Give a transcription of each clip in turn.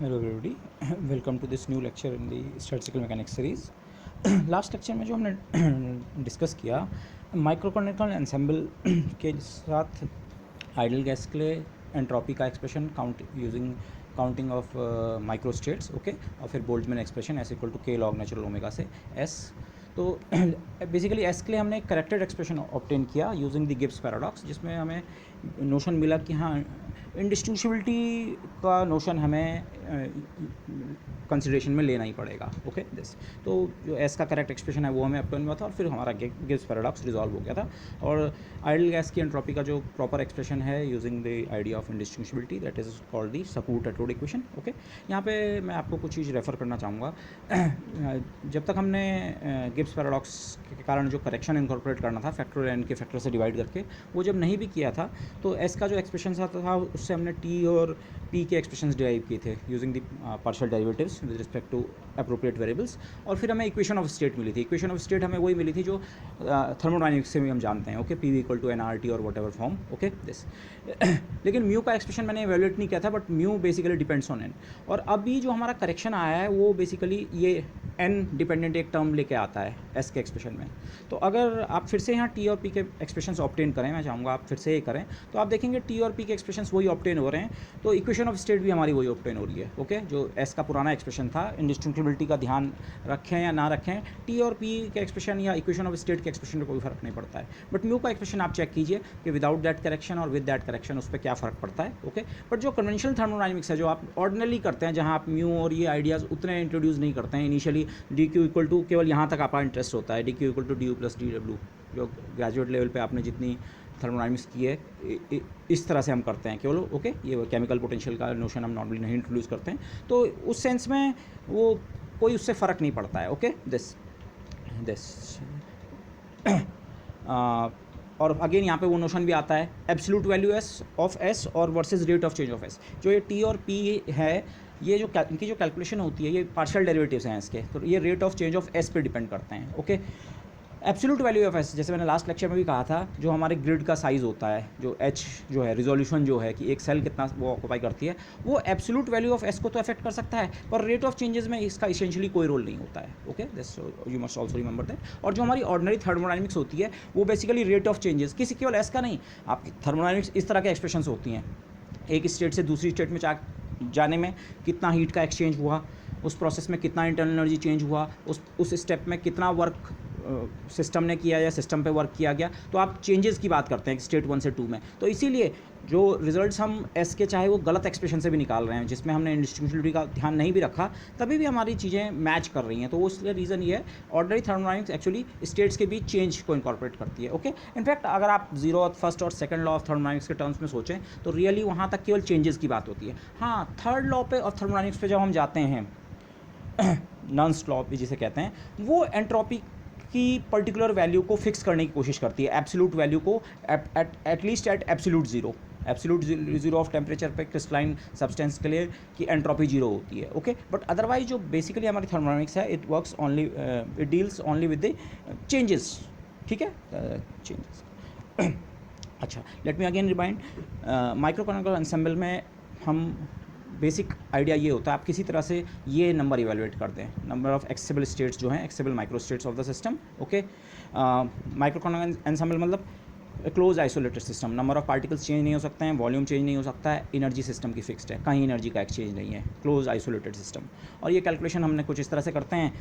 Hello everybody, welcome to this new lecture in the statistical mechanics series. Last lecture में जो हमने discuss किया माइक्रोकॉनिकल ensemble के साथ आइडल गैस के लिए एंट्रोपी का expression counting of micro states, okay, और फिर Boltzmann expression S equal to k log natural omega से एस। तो बेसिकली एस के लिए हमने एक करेक्टेड एक्सप्रेशन ऑब्टेन किया यूजिंग द गिब्स पैराडॉक्स, जिसमें हमें नोशन मिला कि हाँ, इंडिस्टिंग्विशिबिलिटी का नोशन हमें कंसिडरेशन में लेना ही पड़ेगा, ओके दिस। तो जो एस का करेक्ट एक्सप्रेशन है वो हमें ऑब्टेन हुआ था और फिर हमारा गिब्स पैराडॉक्स रिजॉल्व हो गया था। और आइडल गैस की एंट्रोपी का जो प्रॉपर एक्सप्रेशन है using the idea of indistinguishability, that is called the सपूट-एटवुड इक्वेशन, ओके। यहाँ पे मैं आपको कुछ चीज़ रेफ़र करना चाहूँगा। जब तक हमने गिब्स पैराडॉक्स के कारण जो करेक्शन इनकॉर्पोरेट करना था फैक्टोरियल एन के फैक्टर से डिवाइड करके, वो जब नहीं भी किया था तो एस का जो एक्सप्रेशन था उससे हमने टी और पी के एक्सप्रेशंस डिराइव किए थे using the partial derivatives with respect to appropriate variables. और फिर हमें इक्वेशन ऑफ स्टेट मिली थी। इक्वेशन ऑफ स्टेट हमें वही मिली थी जो थर्मोडायनेमिक्स से भी हम जानते हैं, okay, P V equal to N R T और whatever form, okay this. लेकिन म्यू का एक्सप्रेशन मैंने इवेल्युएट नहीं किया था, but mu basically depends on N. और अभी जो हमारा करेक्शन आया है वो बेसिकली ये एन डिपेंडेंट एक टर्म लेके आता है एस के एक्सप्रेशन में। तो अगर आप फिर से यहाँ टी और पी के एक्सप्रेशंस ऑब्टेन करें, मैं चाहूँगा आप फिर से ये करें, तो आप देखेंगे टी और पी के एक्सप्रेशंस वही ऑब्टेन हो रहे हैं। तो इक्वेशन ऑफ स्टेट भी हमारी वही ऑब्टेन हो रही है, ओके। जो एस का पुराना एक्सप्रेशन था, इंडिस्टिंक्टिबिलिटी का ध्यान रखें या ना रखें, टी और पी के एक्सप्रेशन या इक्वेशन ऑफ स्टेट के एक्सप्रेशन में कोई फर्क नहीं पड़ता है। बट म्यू का एक्सप्रेशन आप चेक कीजिए कि विदाउट दैट करेक्शन और विद दैट करेक्शन उस पर क्या फ़र्क पड़ता है, ओके। बट जो कन्वेंशनल थर्मोडायनेमिक्स है, जो आप ऑर्डिनली करते हैं, जहाँ आप म्यू और ये आइडियाज़ उतने इंट्रोड्यूस नहीं करते हैं initially, d q equal to केवल यहाँ तक आपका इंटरेस्ट होता है, d q equal to d U plus d W, जो ग्रेजुएट लेवल पे आपने जितनी थर्मोडायनेमिक्स की है इस तरह से हम करते हैं केवल, ओके। ये केमिकल पोटेंशियल का नोशन हम नॉर्मली नहीं इंट्रोड्यूस करते हैं, तो उस सेंस में वो कोई उससे फ़र्क नहीं पड़ता है, ओके दिस। और अगेन यहाँ पे वो नोशन भी आता है absolute value S of S और versus rate of change of S. जो ये टी और पी है, ये जो इनकी जो कैलकुलेशन होती है, ये पार्शियल डेरिवेटिव्स हैं इसके, तो ये rate of change of S पे डिपेंड करते हैं, okay. Absolute value of S, जैसे मैंने लास्ट लेक्चर में भी कहा था, जो हमारे ग्रिड का साइज़ होता है, जो एच जो है रिजोल्यूशन जो है कि एक सेल कितना वो ऑक्यूपाई करती है, वो एब्सोल्यूट वैल्यू ऑफ एस को तो अफेक्ट कर सकता है, पर रेट ऑफ चेंजेस में इसका इसेंशियली कोई रोल नहीं होता है, okay this you must also remember that. और जो हमारी ऑर्डिनरी थर्मोडायनेमिक्स होती है वो बेसिकली रेट ऑफ चेंजेस, किसी केवल एस का नहीं, आपकी थर्मोडायनेमिक्स इस तरह के एक्सप्रेशंस होती हैं, एक स्टेट से दूसरी स्टेट में जाने में कितना हीट का एक्सचेंज हुआ, उस प्रोसेस में कितना इंटरनल एनर्जी चेंज हुआ, उस स्टेप में कितना वर्क सिस्टम ने किया या सिस्टम पे वर्क किया गया, तो आप चेंजेस की बात करते हैं स्टेट 1 से 2 में। तो इसीलिए जो रिजल्ट्स हम एस के चाहे वो गलत एक्सप्रेशन से भी निकाल रहे हैं, जिसमें हमने इंडिस्टिंग्विशिबिलिटी का ध्यान नहीं भी रखा, तभी भी हमारी चीज़ें मैच कर रही हैं। तो उसका रीज़न ये है, ऑर्डिनरी थर्मोडायनेमिक्स एक्चुअली स्टेट्स के बीच चेंज को इंकॉर्पोरेट करती है, ओके। इनफैक्ट अगर आप जीरो फर्स्ट और सेकंड लॉ ऑफ थर्मोडायनेमिक्स के टर्म्स में सोचें तो रियली वहाँ तक केवल चेंजेस की बात होती है। हाँ, थर्ड लॉ पे ऑफ थर्मोडायनेमिक्स पे जब हम जाते हैं, नन्स लॉ भी जिसे कहते हैं, वो एंट्रोपी की पर्टिकुलर वैल्यू को फिक्स करने की कोशिश करती है, एब्सोल्यूट वैल्यू को at least at absolute zero of temperature पे क्रिस्टलाइन सब्सटेंस के लिए कि एंट्रोपी जीरो होती है, ओके। बट अदरवाइज जो बेसिकली हमारी थर्मोडायनेमिक्स है, it works only, it deals only with the changes, ठीक है, चेंजेस। अच्छा, let me again remind, microcanonical ensemble में हम बेसिक आइडिया ये होता है, आप किसी तरह से ये नंबर इवेलुएट करते हैं, नंबर ऑफ एक्सेसिबल स्टेट्स जो हैं, accessible micro states of the system, okay. Microcanonical ensemble मतलब close isolated system, number of particles change नहीं हो सकते हैं, वॉल्यूम चेंज नहीं हो सकता है, एनर्जी सिस्टम की फिक्स्ड है, कहीं एनर्जी का एक्सचेंज नहीं है, क्लोज आइसोलेटेड सिस्टम। और ये कैलकुलेशन हमने कुछ इस तरह से करते हैं,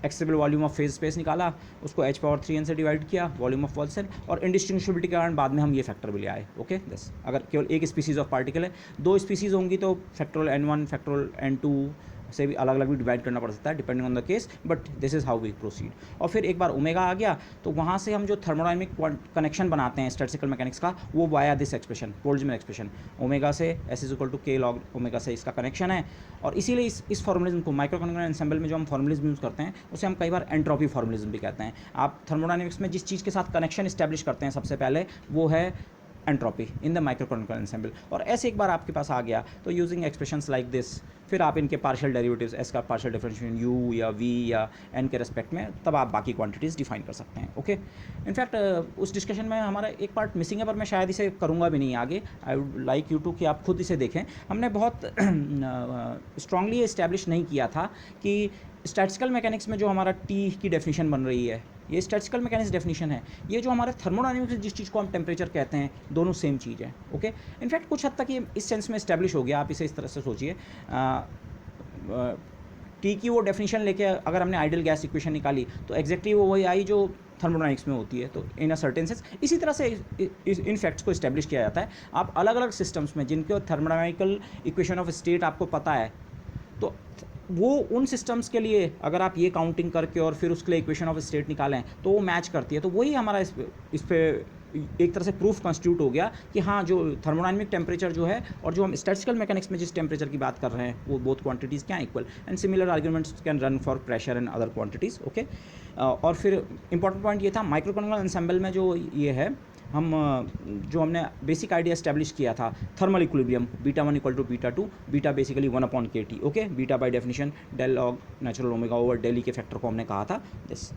accessible volume of phase space निकाला, उसको h⁻3n से डिवाइड किया, वॉल्यूम ऑफ वॉल सेल, और इंडिस्टिंग्विशिबिलिटी के कारण बाद में हम ये फैक्टर भी ले आए, ओके दिस। अगर केवल एक स्पीसीज़ ऑफ पार्टिकल है, दो स्पीसीज़ होंगी तो फैक्टोरियल n1 फैक्टोरियल n2 से भी अलग अलग भी डिवाइड करना पड़ सकता है depending on the case, but this is how we proceed. और फिर एक बार ओमेगा आ गया तो वहाँ से हम जो थर्मोडायनेमिक कनेक्शन बनाते हैं स्टैटिस्टिकल मैकेनिक्स का, वो via this expression, Boltzmann expression, omega से S is equal to k log omega से इसका कनेक्शन है। और इसीलिए इस फॉर्मुलिज्म को माइक्रोकॉनिकल एंसेंबल में जो हम फॉर्मुलिज्म यूज़ करते हैं उसे हम कई बार एंट्रोपी फॉर्मुलिज्म भी कहते हैं। आप थर्मोडायनेमिक्स में जिस चीज़ के साथ कनेक्शन इस्टेब्लिश करते हैं सबसे पहले, वो है एंट्रोपी इन द माइक्रोइकोनॉमिकल एंसेम्बल। और ऐसे एक बार आपके पास आ गया तो यूजिंग एक्सप्रेशंस लाइक दिस फिर आप इनके पार्शियल डेरिवेटिव्स एस का पार्शियल डिफरेंशिएशन यू या वी या एन के रेस्पेक्ट में तब आप बाकी क्वांटिटीज़ डिफाइन कर सकते हैं। ओके, इनफैक्ट उस डिस्कशन में हमारा एक पार्ट मिसिंग है, पर मैं शायद इसे करूँगा भी नहीं आगे। I would like you to कि आप खुद इसे देखें। हमने बहुत स्ट्रांगली इस्टेब्लिश नहीं किया था कि स्टैटिस्टिकल मैकेनिक्स में जो हमारा टी की डेफिनेशन बन रही है, ये स्टैटिस्टिकल मैकेनिक्स डेफिनेशन है, ये जो हमारे थर्मोडायनेमिक्स जिस चीज़ को हम टेम्परेचर कहते हैं, दोनों सेम चीज़ है। ओके, इनफैक्ट कुछ हद तक ये इस सेंस में इस्टेब्लिश हो गया। आप इसे इस तरह से सोचिए, टी की वो डेफिनेशन लेके अगर हमने आइडियल गैस इक्वेशन निकाली तो एग्जैक्टली वो वही आई जो थर्मोडायनेमिक्स में होती है। तो इन अ सर्टेन सेंस इसी तरह से इन फैक्ट्स को इस्टेब्लिश किया जाता है। आप अलग अलग सिस्टम्स में जिनके थर्मोडायनेमिकल इक्वेशन ऑफ स्टेट आपको पता है, तो वो उन सिस्टम्स के लिए अगर आप ये काउंटिंग करके और फिर उसके लिए इक्वेशन ऑफ स्टेट निकालें तो वो मैच करती है। तो वही हमारा इस पे एक तरह से प्रूफ कंस्टिट्यूट हो गया कि हाँ, जो थर्मोडायनेमिक टेम्परेचर जो है और जो हम स्टैटिस्टिकल मैकेनिक्स में जिस टेम्परेचर की बात कर रहे हैं वो बोथ क्वांटिटीज़ क्या equal, and similar arguments can run for pressure and other quantities. Okay, और फिर इंपॉर्टेंट पॉइंट ये था माइक्रोइकोनॉमिकल एंसेम्बल में जो ये है, हम जो हमने बेसिक आइडिया एस्टैब्लिश किया था thermal equilibrium β1 = β2, beta basically 1/kT। Okay, beta by definition del log natural omega over del E के फैक्टर को हमने कहा था दिस।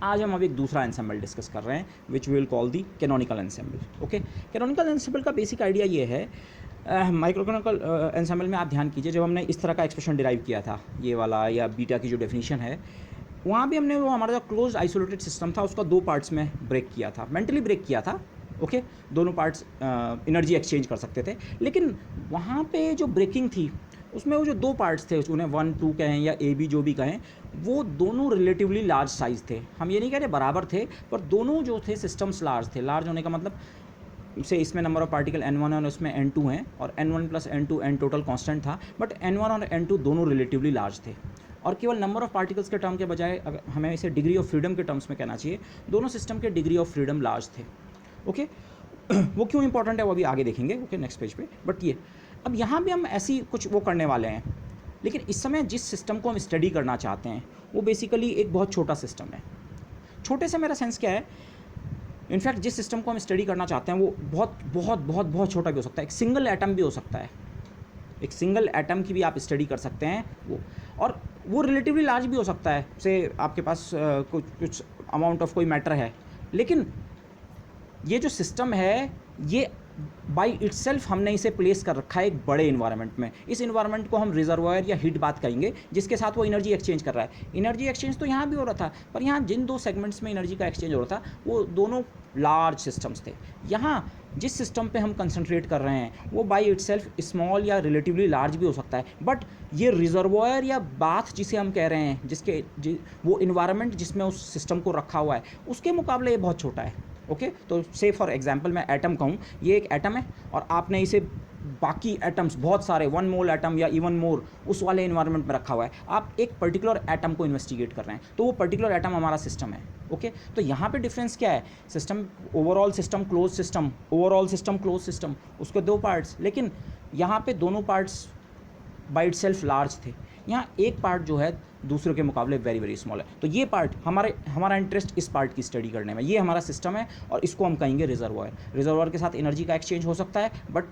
आज हम अब एक दूसरा एंसेम्बल डिस्कस कर रहे हैं which will call the canonical ensemble. Okay, canonical ensemble का बेसिक आइडिया ये है, माइक्रोइकोनॉमिकल एंसेम्बल में आप ध्यान कीजिए, जब हमने इस तरह का एक्सप्रेशन डिराइव किया था ये वाला या बीटा की जो डेफिनेशन है, वहाँ भी हमने वो हमारा जो क्लोज आइसोलेटेड सिस्टम था उसका दो पार्ट्स में ब्रेक किया था, मेंटली ब्रेक किया था। ओके, दोनों पार्ट्स एनर्जी एक्सचेंज कर सकते थे, लेकिन वहाँ पे जो ब्रेकिंग थी उसमें वो जो दो पार्ट्स थे, उन्हें 1 2 कहें या ए बी जो भी कहें, वो दोनों रिलेटिवली लार्ज साइज़ थे। हम ये नहीं कह रहे बराबर थे, पर दोनों जो थे सिस्टम्स लार्ज थे। लार्ज होने का मतलब से इसमें नंबर ऑफ पार्टिकल n1 है और उसमें n2 हैं, और n1 + n2 n total constant था, बट n1 और n2 दोनों रिलेटिवली लार्ज थे। और केवल नंबर ऑफ पार्टिकल्स के टर्म के बजाय अगर हमें इसे डिग्री ऑफ फ्रीडम के टर्म्स में कहना चाहिए, दोनों सिस्टम के डिग्री ऑफ फ्रीडम लार्ज थे। ओके, वो क्यों इंपॉर्टेंट है वो अभी आगे देखेंगे। ओके, नेक्स्ट पेज पे। बट ये अब यहाँ भी हम ऐसी कुछ वो करने वाले हैं, लेकिन इस समय जिस सिस्टम को हम स्टडी करना चाहते हैं वो बेसिकली एक बहुत छोटा सिस्टम है। छोटे से मेरा सेंस क्या है, इनफैक्ट जिस सिस्टम को हम स्टडी करना चाहते हैं वो बहुत बहुत बहुत बहुत छोटा भी हो सकता है, एक सिंगल एटम भी हो सकता है, एक सिंगल एटम की भी आप स्टडी कर सकते हैं वो, और वो रिलेटिवली लार्ज भी हो सकता है। से आपके पास कुछ अमाउंट ऑफ कोई मैटर है, लेकिन ये जो सिस्टम है ये बाई इटसेल्फ हमने इसे प्लेस कर रखा है एक बड़े इन्वायरमेंट में। इस इन्वायरमेंट को हम रिजर्वायर या हीट बात करेंगे, जिसके साथ वो एनर्जी एक्सचेंज कर रहा है। एनर्जी एक्सचेंज तो यहाँ भी हो रहा था, पर यहाँ जिन दो सेगमेंट्स में एनर्जी का एक्सचेंज हो रहा था वो दोनों लार्ज सिस्टम्स थे। यहाँ जिस सिस्टम पे हम कंसंट्रेट कर रहे हैं वो बाई इटसेल्फ स्मॉल या रिलेटिवली लार्ज भी हो सकता है, बट ये रिजर्वायर या बाथ जिसे हम कह रहे हैं, वो इन्वायरमेंट जिसमें उस सिस्टम को रखा हुआ है उसके मुकाबले ये बहुत छोटा है। ओके, तो से फॉर एग्जांपल मैं एटम कहूँ, ये एक एटम है और आपने इसे बाकी एटम्स बहुत सारे 1 मोल एटम या इवन मोर उस वाले इन्वायरमेंट में रखा हुआ है। आप एक पर्टिकुलर एटम को इन्वेस्टिगेट कर रहे हैं, तो वो पर्टिकुलर एटम हमारा सिस्टम है। ओके, तो यहाँ पे डिफरेंस क्या है, system overall system close system, overall system close system, उसके दो पार्ट्स, लेकिन यहाँ पे दोनों पार्ट्स बाई इटसेल्फ लार्ज थे। यहाँ एक पार्ट जो है दूसरे के मुकाबले वेरी वेरी स्मॉल है। तो ये पार्ट हमारा इंटरेस्ट इस पार्ट की स्टडी करने में, ये हमारा सिस्टम है और इसको हम कहेंगे रिजर्वायर। रिजर्वायर के साथ एनर्जी का एक्सचेंज हो सकता है, बट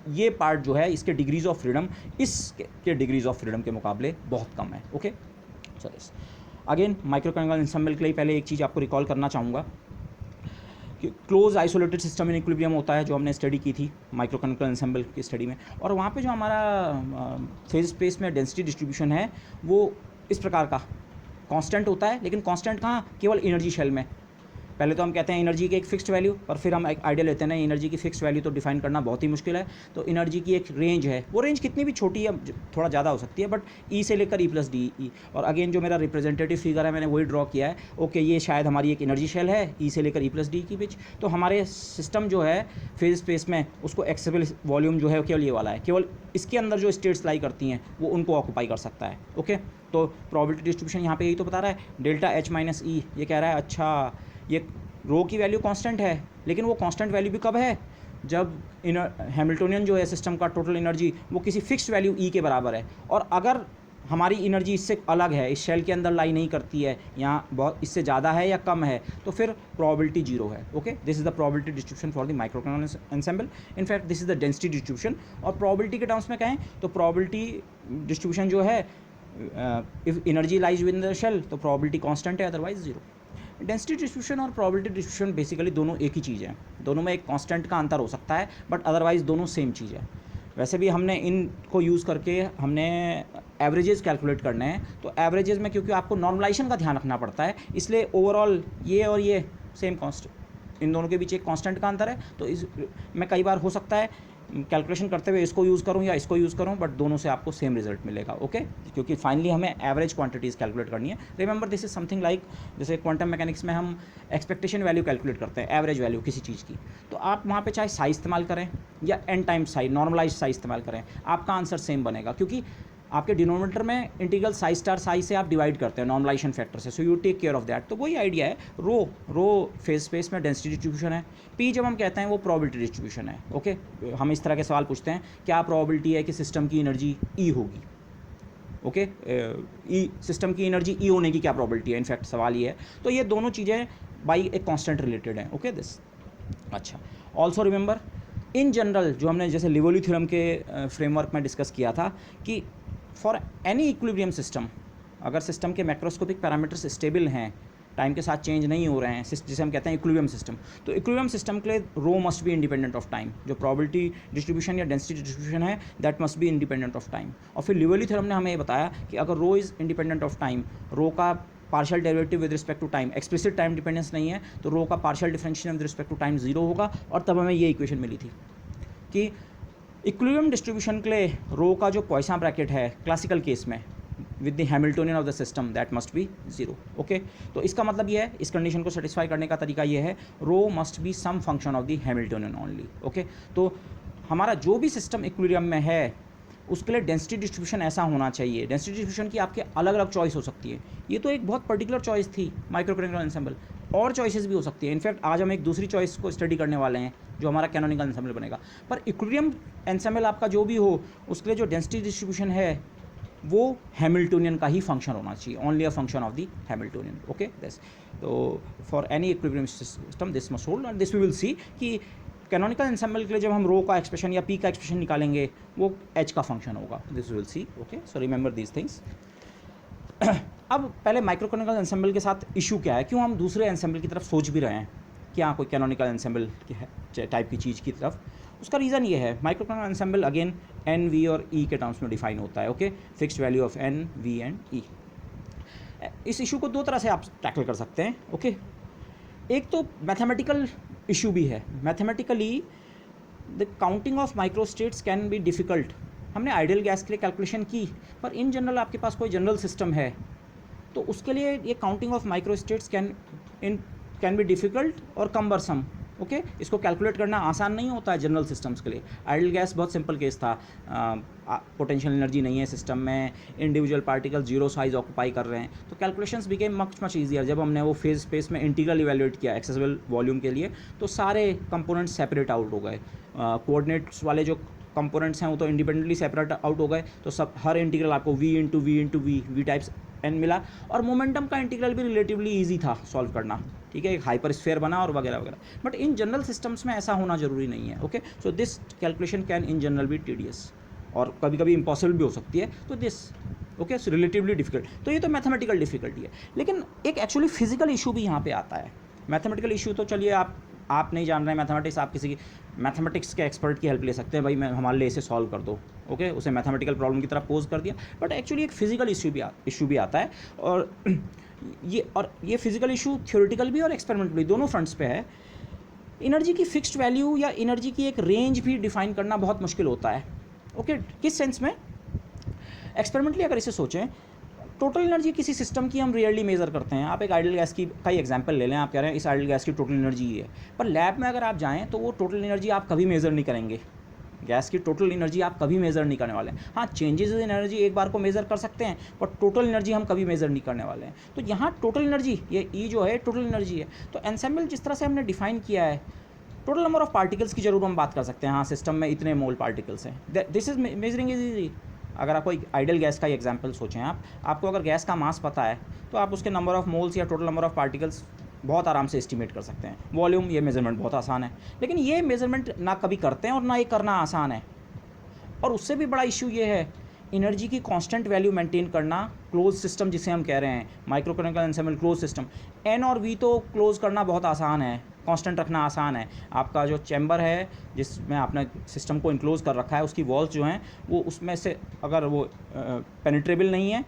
ये पार्ट जो है इसके डिग्रीज ऑफ फ्रीडम इसके डिग्रीज ऑफ फ्रीडम के मुकाबले बहुत कम है। Okay, so this again microcanonical ensemble के लिए पहले एक चीज़ आपको रिकॉल करना चाहूँगा कि close isolated system in equilibrium होता है, जो हमने स्टडी की थी माइक्रोइकोनॉमिकल एंसेम्बल की स्टडी में, और वहाँ पे जो हमारा फेज स्पेस में डेंसिटी डिस्ट्रीब्यूशन है वो इस प्रकार का कांस्टेंट होता है। लेकिन कांस्टेंट कहाँ, केवल एनर्जी शेल में। पहले तो हम कहते हैं एनर्जी की एक फिक्स्ड वैल्यू, और फिर हम एक आइडिया लेते हैं ना, एनर्जी की फिक्स्ड वैल्यू तो डिफाइन करना बहुत ही मुश्किल है, तो एनर्जी की एक रेंज है, वो रेंज कितनी भी छोटी है, थोड़ा ज़्यादा हो सकती है, बट ई से लेकर E+D। और अगेन जो मेरा रिप्रेजेंटेटिव फिगर है मैंने वही ड्रॉ किया है। ओके, ये शायद हमारी एक एनर्जी शेल है ई से लेकर E+D की बीच। तो हमारे सिस्टम जो है फेज स्पेस में उसको एक्सेसिबल वॉल्यूम जो है केवल ये वाला है, केवल इसके अंदर जो स्टेट्स लाई करती हैं वो उनको ऑक्यूपाई कर सकता है। ओके, तो प्रोबेबिलिटी डिस्ट्रीब्यूशन यहाँ पे यही तो बता रहा है, डेल्टा H - E। ये कह रहा है अच्छा ये रो की वैल्यू कांस्टेंट है, लेकिन वो कांस्टेंट वैल्यू भी कब है, जब हैमिल्टोनियन जो है सिस्टम का टोटल एनर्जी वो किसी फिक्स्ड वैल्यू E के बराबर है। और अगर हमारी एनर्जी इससे अलग है, इस शेल के अंदर लाई नहीं करती है, यहाँ बहुत इससे ज़्यादा है या कम है, तो फिर प्रोबेबिलिटी जीरो है। Okay, this is the probability distribution for the microcanonical ensemble. In fact this is the density distribution. और प्रोबेबिलिटी के टर्म्स में कहें तो प्रोबेबिलिटी डिस्ट्रीब्यूशन जो है, if energy lies within the shell तो प्रोबेबिलिटी कांस्टेंट है, अदरवाइज जीरो। डेंसिटी डिस्ट्रीब्यूशन और प्रोबेबिलिटी डिस्ट्रीब्यूशन बेसिकली दोनों एक ही चीज़ है, दोनों में एक कांस्टेंट का अंतर हो सकता है, बट अदरवाइज दोनों सेम चीज़ है। वैसे भी हमने इनको यूज़ करके हमने एवरेजेस कैलकुलेट करने हैं, तो एवरेजेस में क्योंकि आपको नॉर्मलाइजेशन का ध्यान रखना पड़ता है, इसलिए ओवरऑल ये और ये सेम कांस्टेंट, इन दोनों के बीच एक कांस्टेंट का अंतर है। तो इस में कई बार हो सकता है कैलकुलेशन करते हुए इसको यूज़ करूँ या इसको यूज़ करूँ, बट दोनों से आपको सेम रिजल्ट मिलेगा। ओके, क्योंकि फाइनली हमें एवरेज क्वांटिटीज़ कैलकुलेट करनी है। Remember this is something like, जैसे क्वांटम मैकेनिक्स में हम एक्सपेक्टेशन वैल्यू कैलकुलेट करते हैं, एवरेज वैल्यू किसी चीज़ की, तो आप वहाँ पे चाहे साइज इस्तेमाल करें या N times size, normalize size इस्तेमाल करें, आपका आंसर सेम बनेगा, क्योंकि आपके डिनोमिनेटर में इंटीग्रल साइज स्टार साइज से आप डिवाइड करते हैं नॉर्मलाइजेशन फैक्टर से, so you take care of that. तो वही आइडिया है। रो फेज स्पेस में डेंसिटी डिस्ट्रीब्यूशन है, पी जब हम कहते हैं वो प्रोबेबिलिटी डिस्ट्रीब्यूशन है। ओके, हम इस तरह के सवाल पूछते हैं, क्या प्रोबेबिलिटी है कि सिस्टम की एनर्जी ई होगी। ओके, ई सिस्टम की एनर्जी ई होने की क्या प्रोबेबिलिटी है, इनफैक्ट सवाल ये है। तो ये दोनों चीज़ें बाई एक कांस्टेंट रिलेटेड हैं। ओके दिस, अच्छा, ऑल्सो रिमेंबर इन जनरल, जो हमने जैसे लिवोली थ्योरम के फ्रेमवर्क में डिस्कस किया था कि फॉर एनी इक्विलिब्रियम सिस्टम, अगर सिस्टम के मैक्रोस्कोपिक पैरामीटर्स स्टेबल हैं, टाइम के साथ चेंज नहीं हो रहे हैं, जिसे हम कहते हैं इक्विलिब्रियम सिस्टम, तो इक्विलिब्रियम सिस्टम के लिए rho must be independent of time. जो प्रोबेबिलिटी डिस्ट्रीब्यूशन या डेंसिटी डिस्ट्रीब्यूशन है, that must be independent of time. और फिर लिवोली थ्योरम ने हमें ये बताया कि अगर rho is independent of time, rho का partial derivative with respect to time, explicit time dependence नहीं है, तो रो का partial differentiation with respect to time zero होगा। और तब हमें ये इक्वेशन मिली थी कि इक्विलिब्रियम डिस्ट्रीब्यूशन के लिए रो का जो पॉइसन ब्रैकेट है क्लासिकल केस में with the Hamiltonian of the system, that must B zero. Okay, तो इसका मतलब ये है, इस कंडीशन को सेटिस्फाई करने का तरीका ये है, rho must be some function of the Hamiltonian only. Okay, तो हमारा जो भी सिस्टम इक्विलिब्रियम में है उसके लिए डेंसिटी डिस्ट्रीब्यूशन ऐसा होना चाहिए। डेंसिटी डिस्ट्रीब्यूशन की आपके अलग अलग चॉइस हो सकती है, ये तो एक बहुत पर्टिकुलर चॉइस थी माइक्रोकैनोनिकल एंसेंबल, और चॉइसेस भी हो सकती है। इनफैक्ट आज हम एक दूसरी चॉइस को स्टडी करने वाले हैं जो हमारा कैनोनिकल एंसेंबल बनेगा। पर इक्विलिब्रियम एंसेंबल आपका जो भी हो, उसके लिए जो डेंसिटी डिस्ट्रीब्यूशन है वो हैमिल्टोनियन का ही फंक्शन होना चाहिए, only a function of the Hamiltonian. Okay this, तो for any equilibrium system this must hold, and this we will see कि कैनोनिकल एंसेंबल के लिए जब हम रो का एक्सप्रेशन या पी का एक्सप्रेशन निकालेंगे वो एच का फंक्शन होगा। This will see. Okay, so remember these things. अब पहले माइक्रोकैनोनिकल एंसेंबल के साथ इशू क्या है, क्यों हम दूसरे एंसेंबल की तरफ सोच भी रहे हैं, क्या कोई कैनोनिकल एंसेंबल टाइप की चीज़ की तरफ। उसका रीज़न ये है, microcanonical ensemble again N, V और ई के टर्म्स में डिफाइन होता है। Okay, fixed value of N, V and E. इस इशू को दो तरह से आप टैकल कर सकते हैं। ओके, एक तो मैथमेटिकल इशू भी है। Mathematically the counting of microstates can be difficult. हमने आइडियल गैस के लिए कैलकुलेशन की, पर इन जनरल आपके पास कोई जनरल सिस्टम है तो उसके लिए ये counting of microstates can be difficult और कम्बरसम। ओके, इसको कैलकुलेट करना आसान नहीं होता है जनरल सिस्टम्स के लिए। आइडियल गैस बहुत सिंपल केस था, पोटेंशियल एनर्जी नहीं है सिस्टम में, individual particle zero size occupy कर रहे हैं, तो कैलकुलेशंस बिकेम मच ईजियर। जब हमने वो फेज स्पेस में इंटीग्रल इवेल्युएट किया एक्सेसिबल वॉल्यूम के लिए, तो सारे कंपोनेंट्स सेपरेट आउट हो गए। कोऑर्डिनेट्स वाले जो कंपोनेंट्स हैं वो तो इंडिपेंडेंटली सेपरेट आउट हो गए, तो सब हर इंटीग्रल आपको v into V times n मिला। और मोमेंटम का इंटीग्रल भी रिलेटिवली ईजी था सॉल्व करना, ठीक है, एक हाइपर स्फीयर बना और वगैरह वगैरह। बट इन जनरल सिस्टम्स में ऐसा होना जरूरी नहीं है। Okay, so this calculation can in general be tedious और कभी कभी इम्पॉसिबल भी हो सकती है। तो this okay, so relatively difficult. तो ये तो मैथमेटिकल डिफिकल्टी है, लेकिन एक एक्चुअली फिजिकल इशू भी यहाँ पे आता है। मैथमेटिकल इशू तो चलिए आप नहीं जान रहे हैं मैथमेटिक्स, आप किसी मैथमेटिक्स के एक्सपर्ट की हेल्प ले सकते हैं, भाई मैं हमारे लिए इसे सॉल्व कर दो। ओके, उसे मैथमेटिकल प्रॉब्लम की तरफ पोज कर दिया। बट एक्चुअली एक फिजिकल इशू भी आता है, और ये फिजिकल इशू थ्योरेटिकल भी और एक्सपेरिमेंटल भी दोनों फ्रंट्स पे है। एनर्जी की फिक्स्ड वैल्यू या एनर्जी की एक रेंज भी डिफाइन करना बहुत मुश्किल होता है। ओके, किस सेंस में? एक्सपेरिमेंटली अगर इसे सोचें, टोटल एनर्जी किसी सिस्टम की हम रियरली मेज़र करते हैं। आप एक आइडियल गैस की का ही एग्जांपल ले लें, आप कह रहे हैं इस आइडियल गैस की टोटल एनर्जी ही है, पर लैब में अगर आप जाएं तो वो टोटल एनर्जी आप कभी मेज़र नहीं करेंगे। गैस की टोटल एनर्जी आप कभी मेज़र नहीं करने वाले हैं। हाँ, चेंजेस इन एनर्जी एक बार को मेज़र कर सकते हैं, पर टोटल एनर्जी हम कभी मेज़र नहीं करने वाले हैं। तो यहाँ टोटल एनर्जी, ये ई जो है टोटल एनर्जी है। तो एंसेंबल जिस तरह से हमने डिफाइन किया है, टोटल नंबर ऑफ पार्टिकल्स की जरूर हम बात कर सकते हैं। हाँ, सिस्टम में इतने मोल पार्टिकल्स हैं, this is measuring is easy. अगर आपको एक आइडियल गैस का एग्जांपल सोचें, आपको अगर गैस का मास पता है तो आप उसके नंबर ऑफ़ मोल्स या टोटल नंबर ऑफ़ पार्टिकल्स बहुत आराम से एस्टिमेट कर सकते हैं। वॉल्यूम, ये मेजरमेंट बहुत आसान है, लेकिन ये मेजरमेंट ना कभी करते हैं और ना ये करना आसान है। और उससे भी बड़ा इशू ये है, एनर्जी की कांस्टेंट वैल्यू मेंटेन करना, क्लोज सिस्टम जिसे हम कह रहे हैं, माइक्रोकैनिकल एंसेंबल क्लोज सिस्टम, एन और वी तो क्लोज करना बहुत आसान है, कांस्टेंट रखना आसान है। आपका जो चैम्बर है जिसमें आपने सिस्टम को इनक्लोज कर रखा है, उसकी वॉल्स जो हैं वो उसमें से अगर वो पेनिट्रेबल नहीं है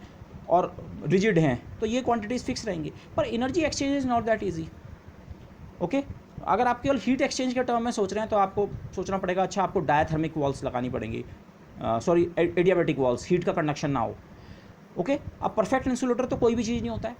और रिजिड हैं तो ये क्वांटिटीज़ फिक्स रहेंगी। पर energy exchange is not that easy. Okay, अगर आप केवल हीट एक्सचेंज के टर्म में सोच रहे हैं तो आपको सोचना पड़ेगा, अच्छा आपको डायथर्मिक वॉल्स लगानी पड़ेंगी, सॉरी एडियाबैटिक वॉल्स, हीट का कंडक्शन ना हो। ओके, अब परफेक्ट इंसुलेटर तो कोई भी चीज़ नहीं होता है,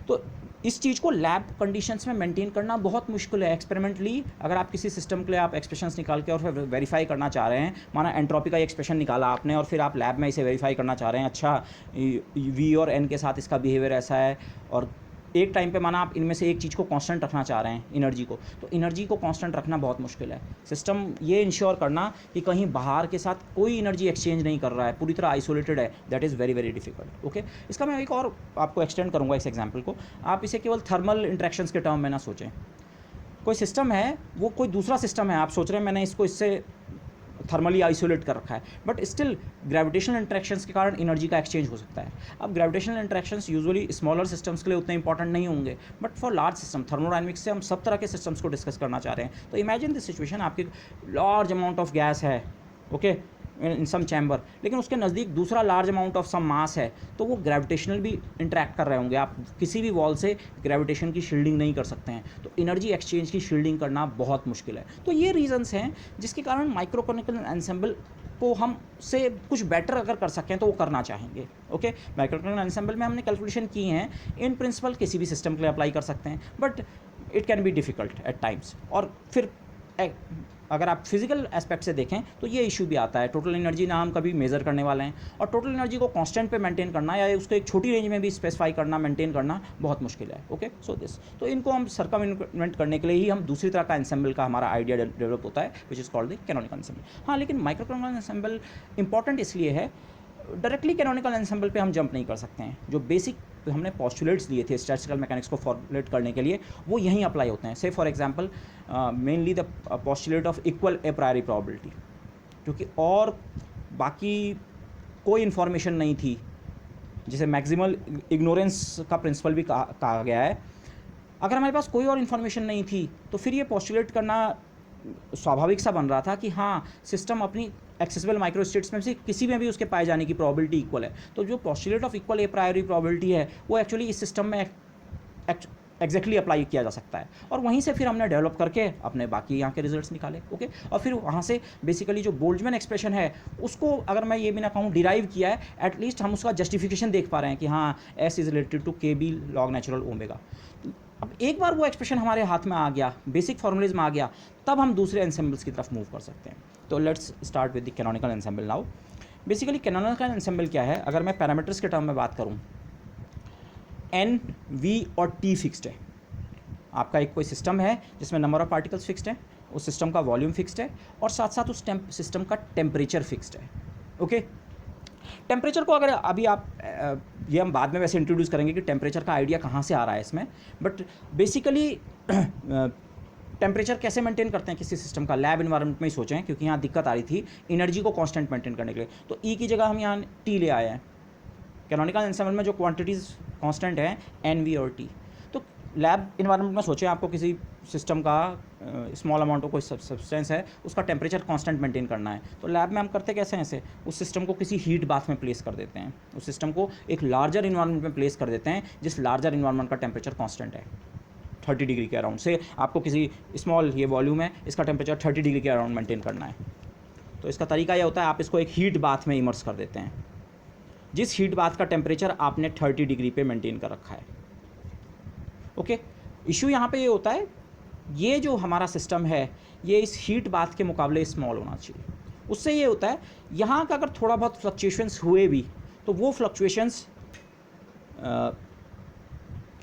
तो इस चीज़ को लैब कंडीशंस में मेंटेन करना बहुत मुश्किल है। एक्सपेरिमेंटली अगर आप किसी सिस्टम के लिए आप एक्सप्रेशंस निकाल के और फिर वेरीफाई करना चाह रहे हैं, माना एंट्रोपी का एक्सप्रेशन निकाला आपने और फिर आप लैब में इसे वेरीफाई करना चाह रहे हैं, अच्छा वी और एन के साथ इसका बिहेवियर ऐसा है, और एक टाइम पे माना आप इनमें से एक चीज़ को कांस्टेंट रखना चाह रहे हैं, एनर्जी को, तो एनर्जी को कांस्टेंट रखना बहुत मुश्किल है। सिस्टम ये इंश्योर करना कि कहीं बाहर के साथ कोई एनर्जी एक्सचेंज नहीं कर रहा है, पूरी तरह आइसोलेटेड है, that is very very difficult. Okay, इसका मैं एक और आपको एक्सटेंड करूँगा इस एग्जाम्पल को। आप इसे केवल थर्मल इंट्रैक्शंस के टर्म में ना सोचें। कोई सिस्टम है, वो कोई दूसरा सिस्टम है, आप सोच रहे हैं मैंने इसको इससे थर्मली आइसोलेट कर रखा है, बट स्टिल ग्रेविटेशनल इंट्रैक्शंस के कारण एनर्जी का एक्सचेंज हो सकता है। अब gravitational interactions usually smaller systems के लिए उतने इंपॉर्टेंट नहीं होंगे, but for large system, thermodynamics से हम सब तरह के सिस्टम्स को डिस्कस करना चाह रहे हैं। तो इमेजिन दिस सिचुएशन, आपकी लार्ज अमाउंट ऑफ गैस है, ओके, इन सम चैम्बर, लेकिन उसके नज़दीक दूसरा लार्ज अमाउंट ऑफ सम मास है, तो वो ग्रेविटेशनल भी इंटरेक्ट कर रहे होंगे। आप किसी भी वॉल से ग्रेविटेशन की शील्डिंग नहीं कर सकते हैं, तो एनर्जी एक्सचेंज की शील्डिंग करना बहुत मुश्किल है। तो ये रीजंस हैं जिसके कारण माइक्रोकैनिकल एंसेंबल को हम से कुछ बेटर अगर कर सकें तो वो करना चाहेंगे। ओके, माइक्रोकैनिकल एंसेंबल में हमने कैलकुलेशन की हैं, इन प्रिंसिपल किसी भी सिस्टम के लिए अप्लाई कर सकते हैं, but it can be difficult at times. और फिर अगर आप फिजिकल एस्पेक्ट से देखें तो ये इशू भी आता है, टोटल एनर्जी ना हम कभी मेज़र करने वाले हैं, और टोटल एनर्जी को कांस्टेंट पे मेंटेन करना या उसको एक छोटी रेंज में भी स्पेसिफाई करना, मेंटेन करना बहुत मुश्किल है। ओके, सो दिस, तो इनको हम सर्कमवेंट करने के लिए ही हम दूसरी तरह का एंसेंबल का हमारा आइडिया डेवलप होता है, which is called the canonical ensemble. हाँ, लेकिन माइक्रोकैनिकल एंसेंबल इंपॉर्टेंट इसलिए है, डायरेक्टली कैनोनिकल एंसेंबल पे हम जंप नहीं कर सकते हैं। जो बेसिक हमने पॉस्टुलेट्स लिए थे स्टैटिस्टिकल मैकेनिक्स को फॉर्मुलेट करने के लिए, वो यहीं अप्लाई होते हैं। से for example mainly the postulate of equal A priori probability, क्योंकि और बाकी कोई इन्फॉर्मेशन नहीं थी, जिसे मैक्सिमल इग्नोरेंस का प्रिंसिपल भी कहा गया है। अगर हमारे पास कोई और इन्फॉर्मेशन नहीं थी तो फिर ये पॉस्टुलेट करना स्वाभाविक सा बन रहा था कि हाँ, सिस्टम अपनी एक्सेसिबल माइक्रो स्टेट्स में से किसी में भी उसके पाए जाने की प्रोबेबिलिटी इक्वल है। तो जो postulate of equal A प्रायोरी probability है वो एक्चुअली इस सिस्टम में एग्जैक्टली अप्लाई किया जा सकता है, और वहीं से फिर हमने डेवलप करके अपने बाकी यहाँ के रिजल्ट्स निकाले। ओके, और फिर वहाँ से बेसिकली जो बोल्ट्जमैन एक्सप्रेशन है उसको अगर मैं ये भी ना कहूँ डिराइव किया है, एटलीस्ट हम उसका जस्टिफिकेशन देख पा रहे हैं कि हाँ, एस इज़ रिलेटेड टू के बी लॉग नेचुरल ओमेगा। अब एक बार वो एक्सप्रेशन हमारे हाथ में आ गया, बेसिक फॉर्मूलेज में आ गया, तब हम दूसरे एंसेंबल्स की तरफ मूव कर सकते हैं। तो let's start with the canonical ensemble now. Basically canonical ensemble क्या है, अगर मैं पैरामीटर्स के टर्म में बात करूं, एन, वी और टी फिक्स्ड है। आपका एक कोई सिस्टम है जिसमें नंबर ऑफ पार्टिकल्स फिक्स्ड है, उस सिस्टम का वॉल्यूम फिक्स्ड है, और साथ साथ उस सिस्टम का टेम्परेचर फिक्स्ड है। ओके, टेम्परेचर को अगर अभी आप ये हम बाद में वैसे इंट्रोड्यूस करेंगे कि टेम्परेचर का आइडिया कहाँ से आ रहा है इसमें, बट बेसिकली टेम्परेचर कैसे मेंटेन करते हैं किसी सिस्टम का, लैब इन्वायरमेंट में ही सोचें, क्योंकि यहाँ दिक्कत आ रही थी एनर्जी को कांस्टेंट मेंटेन करने के लिए। तो ई की जगह हम यहाँ टी ले आए हैं। कैनोनिकल एंसेंबल में जो क्वांटिटीज़ कांस्टेंट हैं एन, वी और टी। तो लैब इन्वायरमेंट में सोचें आपको किसी सिस्टम का स्मॉल अमाउंट ऑफ कोई सब्सटेंस है, उसका टेम्परेचर कांस्टेंट मेंटेन करना है। तो लैब में हम करते कैसे हैं ऐसे, उस सिस्टम को किसी हीट बाथ में प्लेस कर देते हैं, उस सिस्टम को एक लार्जर इन्वायरमेंट में प्लेस कर देते हैं जिस लार्जर इन्वायरमेंट का टेम्परेचर कांस्टेंट है 30 डिग्री के अराउंड। से आपको किसी स्मॉल ये वॉल्यूम है, इसका टेम्परेचर 30 डिग्री के अराउंड मेंटेन करना है। तो इसका तरीका यह होता है, आप इसको एक हीट बाथ में इमर्स कर देते हैं, जिस हीट बाथ का टेम्परेचर आपने 30 डिग्री पे मेंटेन कर रखा है। ओके, इशू यहाँ पे ये होता है, ये जो हमारा सिस्टम है ये इस हीट बाथ के मुकाबले स्मॉल होना चाहिए। उससे ये होता है, यहाँ का अगर थोड़ा बहुत फ्लक्चुएशंस हुए भी तो वो फ्लक्चुएशंस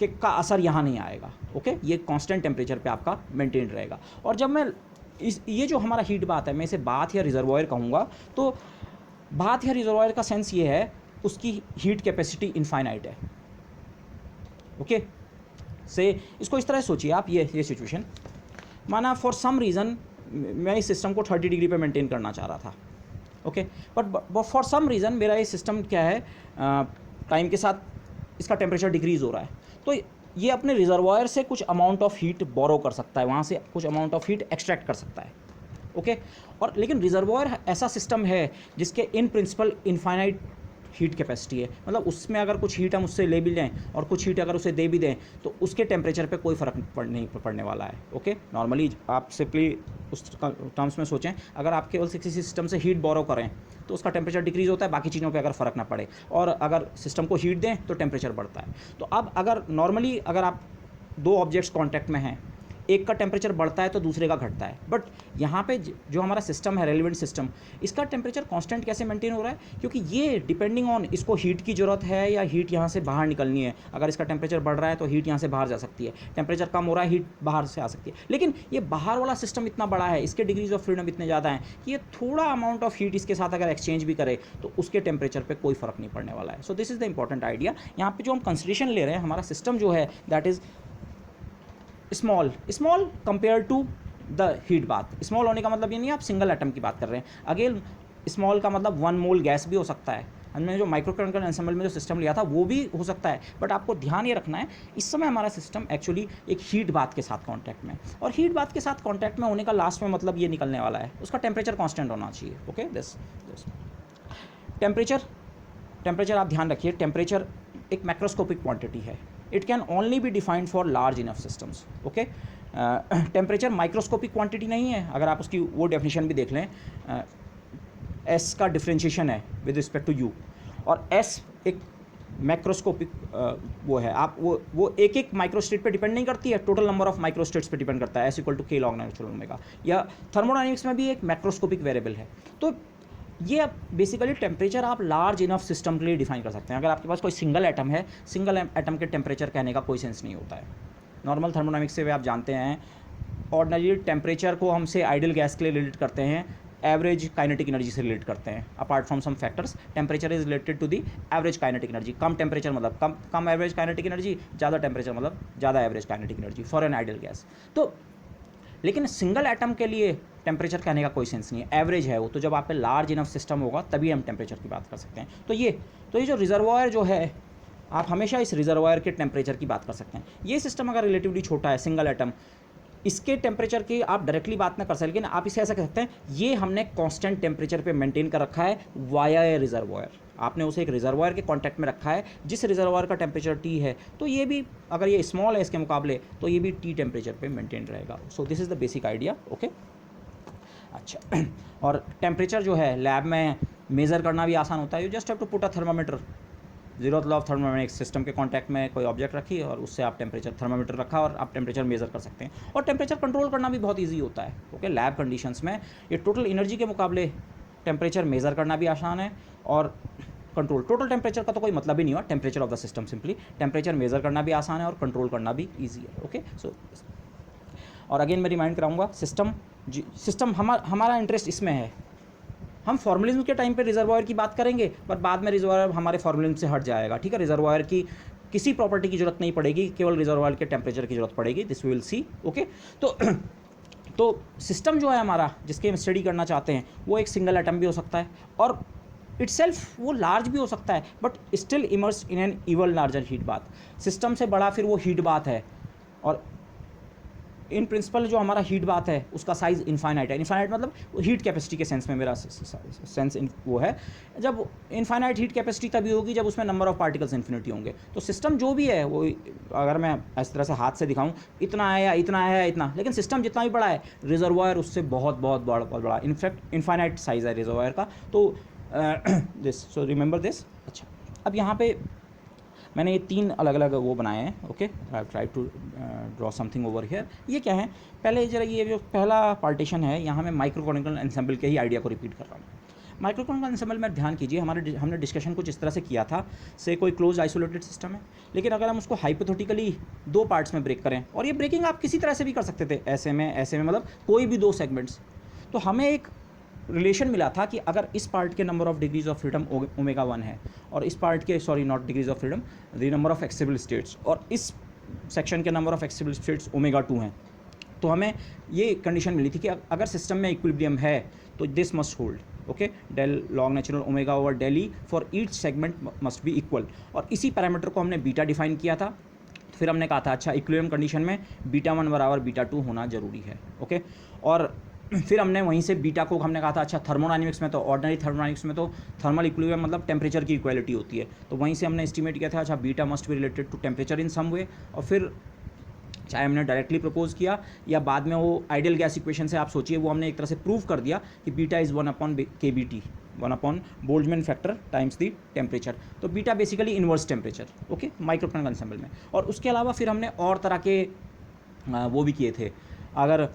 का असर यहाँ नहीं आएगा। ओके, ये कांस्टेंट टेम्परेचर पे आपका मेंटेन रहेगा। और जब मैं ये जो हमारा हीट बाथ है, मैं इसे बाथ या रिजर्वॉयर कहूँगा, तो बात है रिजर्वायर का सेंस ये है, उसकी हीट कैपेसिटी इनफाइनाइट है। ओके से इसको इस तरह सोचिए आप, ये सिचुएशन, माना फॉर सम रीज़न मैं इस सिस्टम को 30 डिग्री पे मेंटेन करना चाह रहा था। Okay but for some reason मेरा ये सिस्टम क्या है, टाइम के साथ इसका टेम्परेचर डिक्रीज़ हो रहा है, तो ये अपने रिजर्वायर से कुछ अमाउंट ऑफ हीट बोरो कर सकता है, वहाँ से कुछ अमाउंट ऑफ हीट एक्सट्रैक्ट कर सकता है। ओके और लेकिन रिजर्वायर ऐसा सिस्टम है जिसके इन प्रिंसिपल इनफाइनाइट हीट कैपेसिटी है, मतलब उसमें अगर कुछ हीट हम उससे ले भी लें और कुछ हीट अगर उसे दे भी दें तो उसके टेम्परेचर पे कोई फ़र्क नहीं पड़ने वाला है। ओके नॉर्मली आप सिंपली उस टर्म्स में सोचें, अगर आप केवल किसी सिस्टम से हीट बोरो करें तो उसका टेम्परेचर डिक्रीज़ होता है, बाकी चीज़ों पे अगर फ़र्क ना पड़े, और अगर सिस्टम को हीट दें तो टेम्परेचर बढ़ता है। तो अब अगर नॉर्मली अगर आप दो ऑब्जेक्ट्स कॉन्टैक्ट में हैं, एक का टेम्परेचर बढ़ता है तो दूसरे का घटता है, बट यहाँ पे जो हमारा सिस्टम है, रेलिवेंट सिस्टम, इसका टेम्परेचर कांस्टेंट कैसे मेंटेन हो रहा है, क्योंकि ये डिपेंडिंग ऑन इसको हीट की ज़रूरत है या हीट यहाँ से बाहर निकलनी है। अगर इसका टेम्परेचर बढ़ रहा है तो हीट यहाँ से बाहर जा सकती है, टेम्परेचर कम हो रहा है हीट बाहर से आ सकती है। लेकिन ये बाहर वाला सिस्टम इतना बड़ा है, इसके डिग्रीज ऑफ फ्रीडम इतने ज़्यादा हैं कि ये थोड़ा अमाउंट ऑफ हीट इसके साथ अगर एक्सचेंज भी करे तो उसके टेम्परेचर पर कोई फ़र्क नहीं पड़ने वाला है। So this is the important idea. यहाँ पर जो हम कंसिडरेशन ले रहे हैं, हमारा सिस्टम जो है that is small compare to the heat bath. Small होने का मतलब ये नहीं आप सिंगल एटम की बात कर रहे हैं, अगेन स्मॉल का मतलब 1 मोल गैस भी हो सकता है। हमने जो माइक्रोकेमिकल एंसेंबल में जो सिस्टम लिया था वो भी हो सकता है, बट आपको ध्यान ये रखना है इस समय हमारा सिस्टम एक्चुअली एक हीट बाथ के साथ कॉन्टैक्ट में, और हीट बाथ के साथ कॉन्टैक्ट में होने का लास्ट में मतलब ये निकलने वाला है, उसका टेम्परेचर कॉन्स्टेंट होना चाहिए। ओके दिस टेम्परेचर आप ध्यान रखिए, टेम्परेचर एक मैक्रोस्कोपिक क्वांटिटी है, it can only be defined for large enough systems. Okay temperature microscopic quantity नहीं है, अगर आप उसकी वो डेफिनेशन भी देख लें, एस का डिफ्रेंशिएशन है विद रिस्पेक्ट टू यू, और एस एक मैक्रोस्कोपिक वो है, आप वो एक एक माइक्रोस्टेट पे डिपेंड नहीं करती है, टोटल नंबर ऑफ माइक्रोस्टेट्स पे डिपेंड करता है, S equal to k log natural omega. या थर्मोडायनेमिक्स में भी एक मैक्रोस्कोपिक वेरिएबल है। तो ये बेसिकली टेम्परेचर आप लार्ज इनफ सिस्टम के लिए डिफाइन कर सकते हैं। अगर आपके पास कोई सिंगल एटम है, सिंगल एटम के टेम्परेचर कहने का कोई सेंस नहीं होता है। नॉर्मल थर्मोडायनेमिक्स से आप जानते हैं, ऑर्डिनरी टेम्परेचर को हमसे आइडियल गैस के लिए रिलेट करते हैं, एवरेज काइनेटिक एनर्जी से रिलेट करते हैं। Apart from some factors, temperature is related to the average kinetic energy. कम टेम्परेचर मतलब कम एवरेज काइनेटिक एनर्जी, ज़्यादा टेम्परेचर मतलब ज़्यादा average kinetic energy for an ideal gas. तो लेकिन सिंगल एटम के लिए टेम्परेचर कहने का कोई सेंस नहीं है, एवरेज है वो, तो जब आप पे लार्ज इनफ सिस्टम होगा तभी हम टेम्परेचर की बात कर सकते हैं। तो ये जो रिजर्वायर जो है, आप हमेशा इस रिजर्वायर के टेम्परेचर की बात कर सकते हैं। ये सिस्टम अगर रिलेटिवली छोटा है, सिंगल एटम, इसके टेम्परेचर की आप डायरेक्टली बात ना कर सकते, लेकिन आप इसे ऐसा कह सकते हैं, ये हमने कांस्टेंट टेम्परेचर पे मेंटेन कर रखा है वाया ए रिजर्वायर। आपने उसे एक रिजर्वायर के कांटेक्ट में रखा है, जिस रिजर्वायर का टेम्परेचर टी है, तो ये भी अगर ये स्मॉल है इसके मुकाबले तो ये भी टी टेम्परेचर पे मेंटेन रहेगा। सो this is the basic idea. Okay अच्छा, और टेम्परेचर जो है लैब में मेज़र करना भी आसान होता है। You just have to put a thermometer, zero law of thermodynamics, system के कांटेक्ट में कोई ऑब्जेक्ट रखी और उससे आप टेम्परेचर, थर्मामीटर रखा और आप टेम्परेचर मेज़र कर सकते हैं। और टेम्परेचर कंट्रोल करना भी बहुत ईजी होता है। ओके लैब कंडीशंस में ये टोटल एनर्जी के मुकाबले टेम्परेचर मेज़र करना भी आसान है, और कंट्रोल, टोटल टेम्परेचर का तो कोई मतलब ही नहीं हुआ, temperature of the system, simply temperature measure करना भी आसान है और कंट्रोल करना भी ईजी है। ओके सो और अगेन मैं रिमाइंड कराऊंगा, सिस्टम हमारा इंटरेस्ट इसमें है। हम फॉर्मुलिज्म के टाइम पे रिजर्वायर की बात करेंगे, पर बाद में रिजर्वायर हमारे फॉर्मुलिज्म से हट जाएगा। ठीक है, रिजर्वायर की किसी प्रॉपर्टी की जरूरत नहीं पड़ेगी, केवल रिजर्वायर के टेम्परेचर की जरूरत पड़ेगी। This we will see. Okay तो सिस्टम जो है हमारा, जिसके हम स्टडी करना चाहते हैं, वो एक सिंगल एटम भी हो सकता है और इटसेल्फ वो लार्ज भी हो सकता है, but still immerse in an even larger heat bath. System से बड़ा फिर वो हीट बाथ है, और इन प्रिंसिपल जो हमारा हीट बाथ है उसका साइज़ इनफाइनाइट है। इनफाइनाइट मतलब हीट कैपेसिटी के सेंस में मेरा सेंस वो है। जब इनफाइनाइट हीट कैपेसिटी तभी होगी जब उसमें नंबर ऑफ पार्टिकल्स इन्फिनिटी होंगे। तो सिस्टम जो भी है वो, अगर मैं इस तरह से हाथ से दिखाऊं, इतना है या इतना है या इतना, लेकिन सिस्टम जितना भी बड़ा है, रिजर्वायर उससे बहुत बहुत बड़ा, इनफैक्ट इनफाइनाइट साइज़ है रिजर्वायर का। तो दिस, सो रिमेंबर दिस। अच्छा, अब यहाँ पे मैंने ये 3 अलग अलग वो बनाए हैं। Okay I try to draw something over here. ये क्या है, पहले जरा ये जो पहला पार्टीशन है, यहाँ मैं माइक्रोकॉनिकल एंसेंबल के ही आइडिया को रिपीट कर रहा हूँ। माइक्रोकॉनिकल एंसेंबल में ध्यान कीजिए, हमने डिस्कशन कुछ इस तरह से किया था, से कोई क्लोज आइसोलेटेड सिस्टम है, लेकिन अगर हम उसको हाइपोथेटिकली 2 पार्ट्स में ब्रेक करें, और ये ब्रेकिंग आप किसी तरह से भी कर सकते थे, ऐसे में मतलब कोई भी 2 सेगमेंट्स, तो हमें एक रिलेशन मिला था कि अगर इस पार्ट के number of degrees of freedom omega 1 है और इस पार्ट के sorry not degrees of freedom the number of accessible states, और इस सेक्शन के number of accessible states omega 2 हैं, तो हमें ये कंडीशन मिली थी कि अगर सिस्टम में इक्विलिब्रियम है तो this must hold, okay, del log natural omega over del E for each segment must be equal. और इसी पैरामीटर को हमने बीटा डिफाइन किया था। फिर हमने कहा था अच्छा इक्विलिब्रियम कंडीशन में बीटा 1 बराबर बीटा 2 होना जरूरी है, ओके। और फिर हमने वहीं से बीटा को हमने कहा था अच्छा थर्मोडायनेमिक्स में तो ऑर्डिनरी थर्मोडायनेमिक्स में तो थर्मल इक्विलिब्रियम मतलब टेम्परेचर की इक्वालिटी होती है, तो वहीं से हमने एस्टिमेट किया था अच्छा beta must be related to temperature in some way. और फिर चाहे हमने डायरेक्टली प्रपोज किया या बाद में वो आइडियल गैस इक्वेशन से आप सोचिए वो हमने एक तरह से प्रूव कर दिया कि beta is 1/kBT, Boltzmann factor times the temperature. तो beta basically inverse temperature, okay, माइक्रोटन एंसेंबल में। और उसके अलावा फिर हमने और तरह के वो भी किए थे। अगर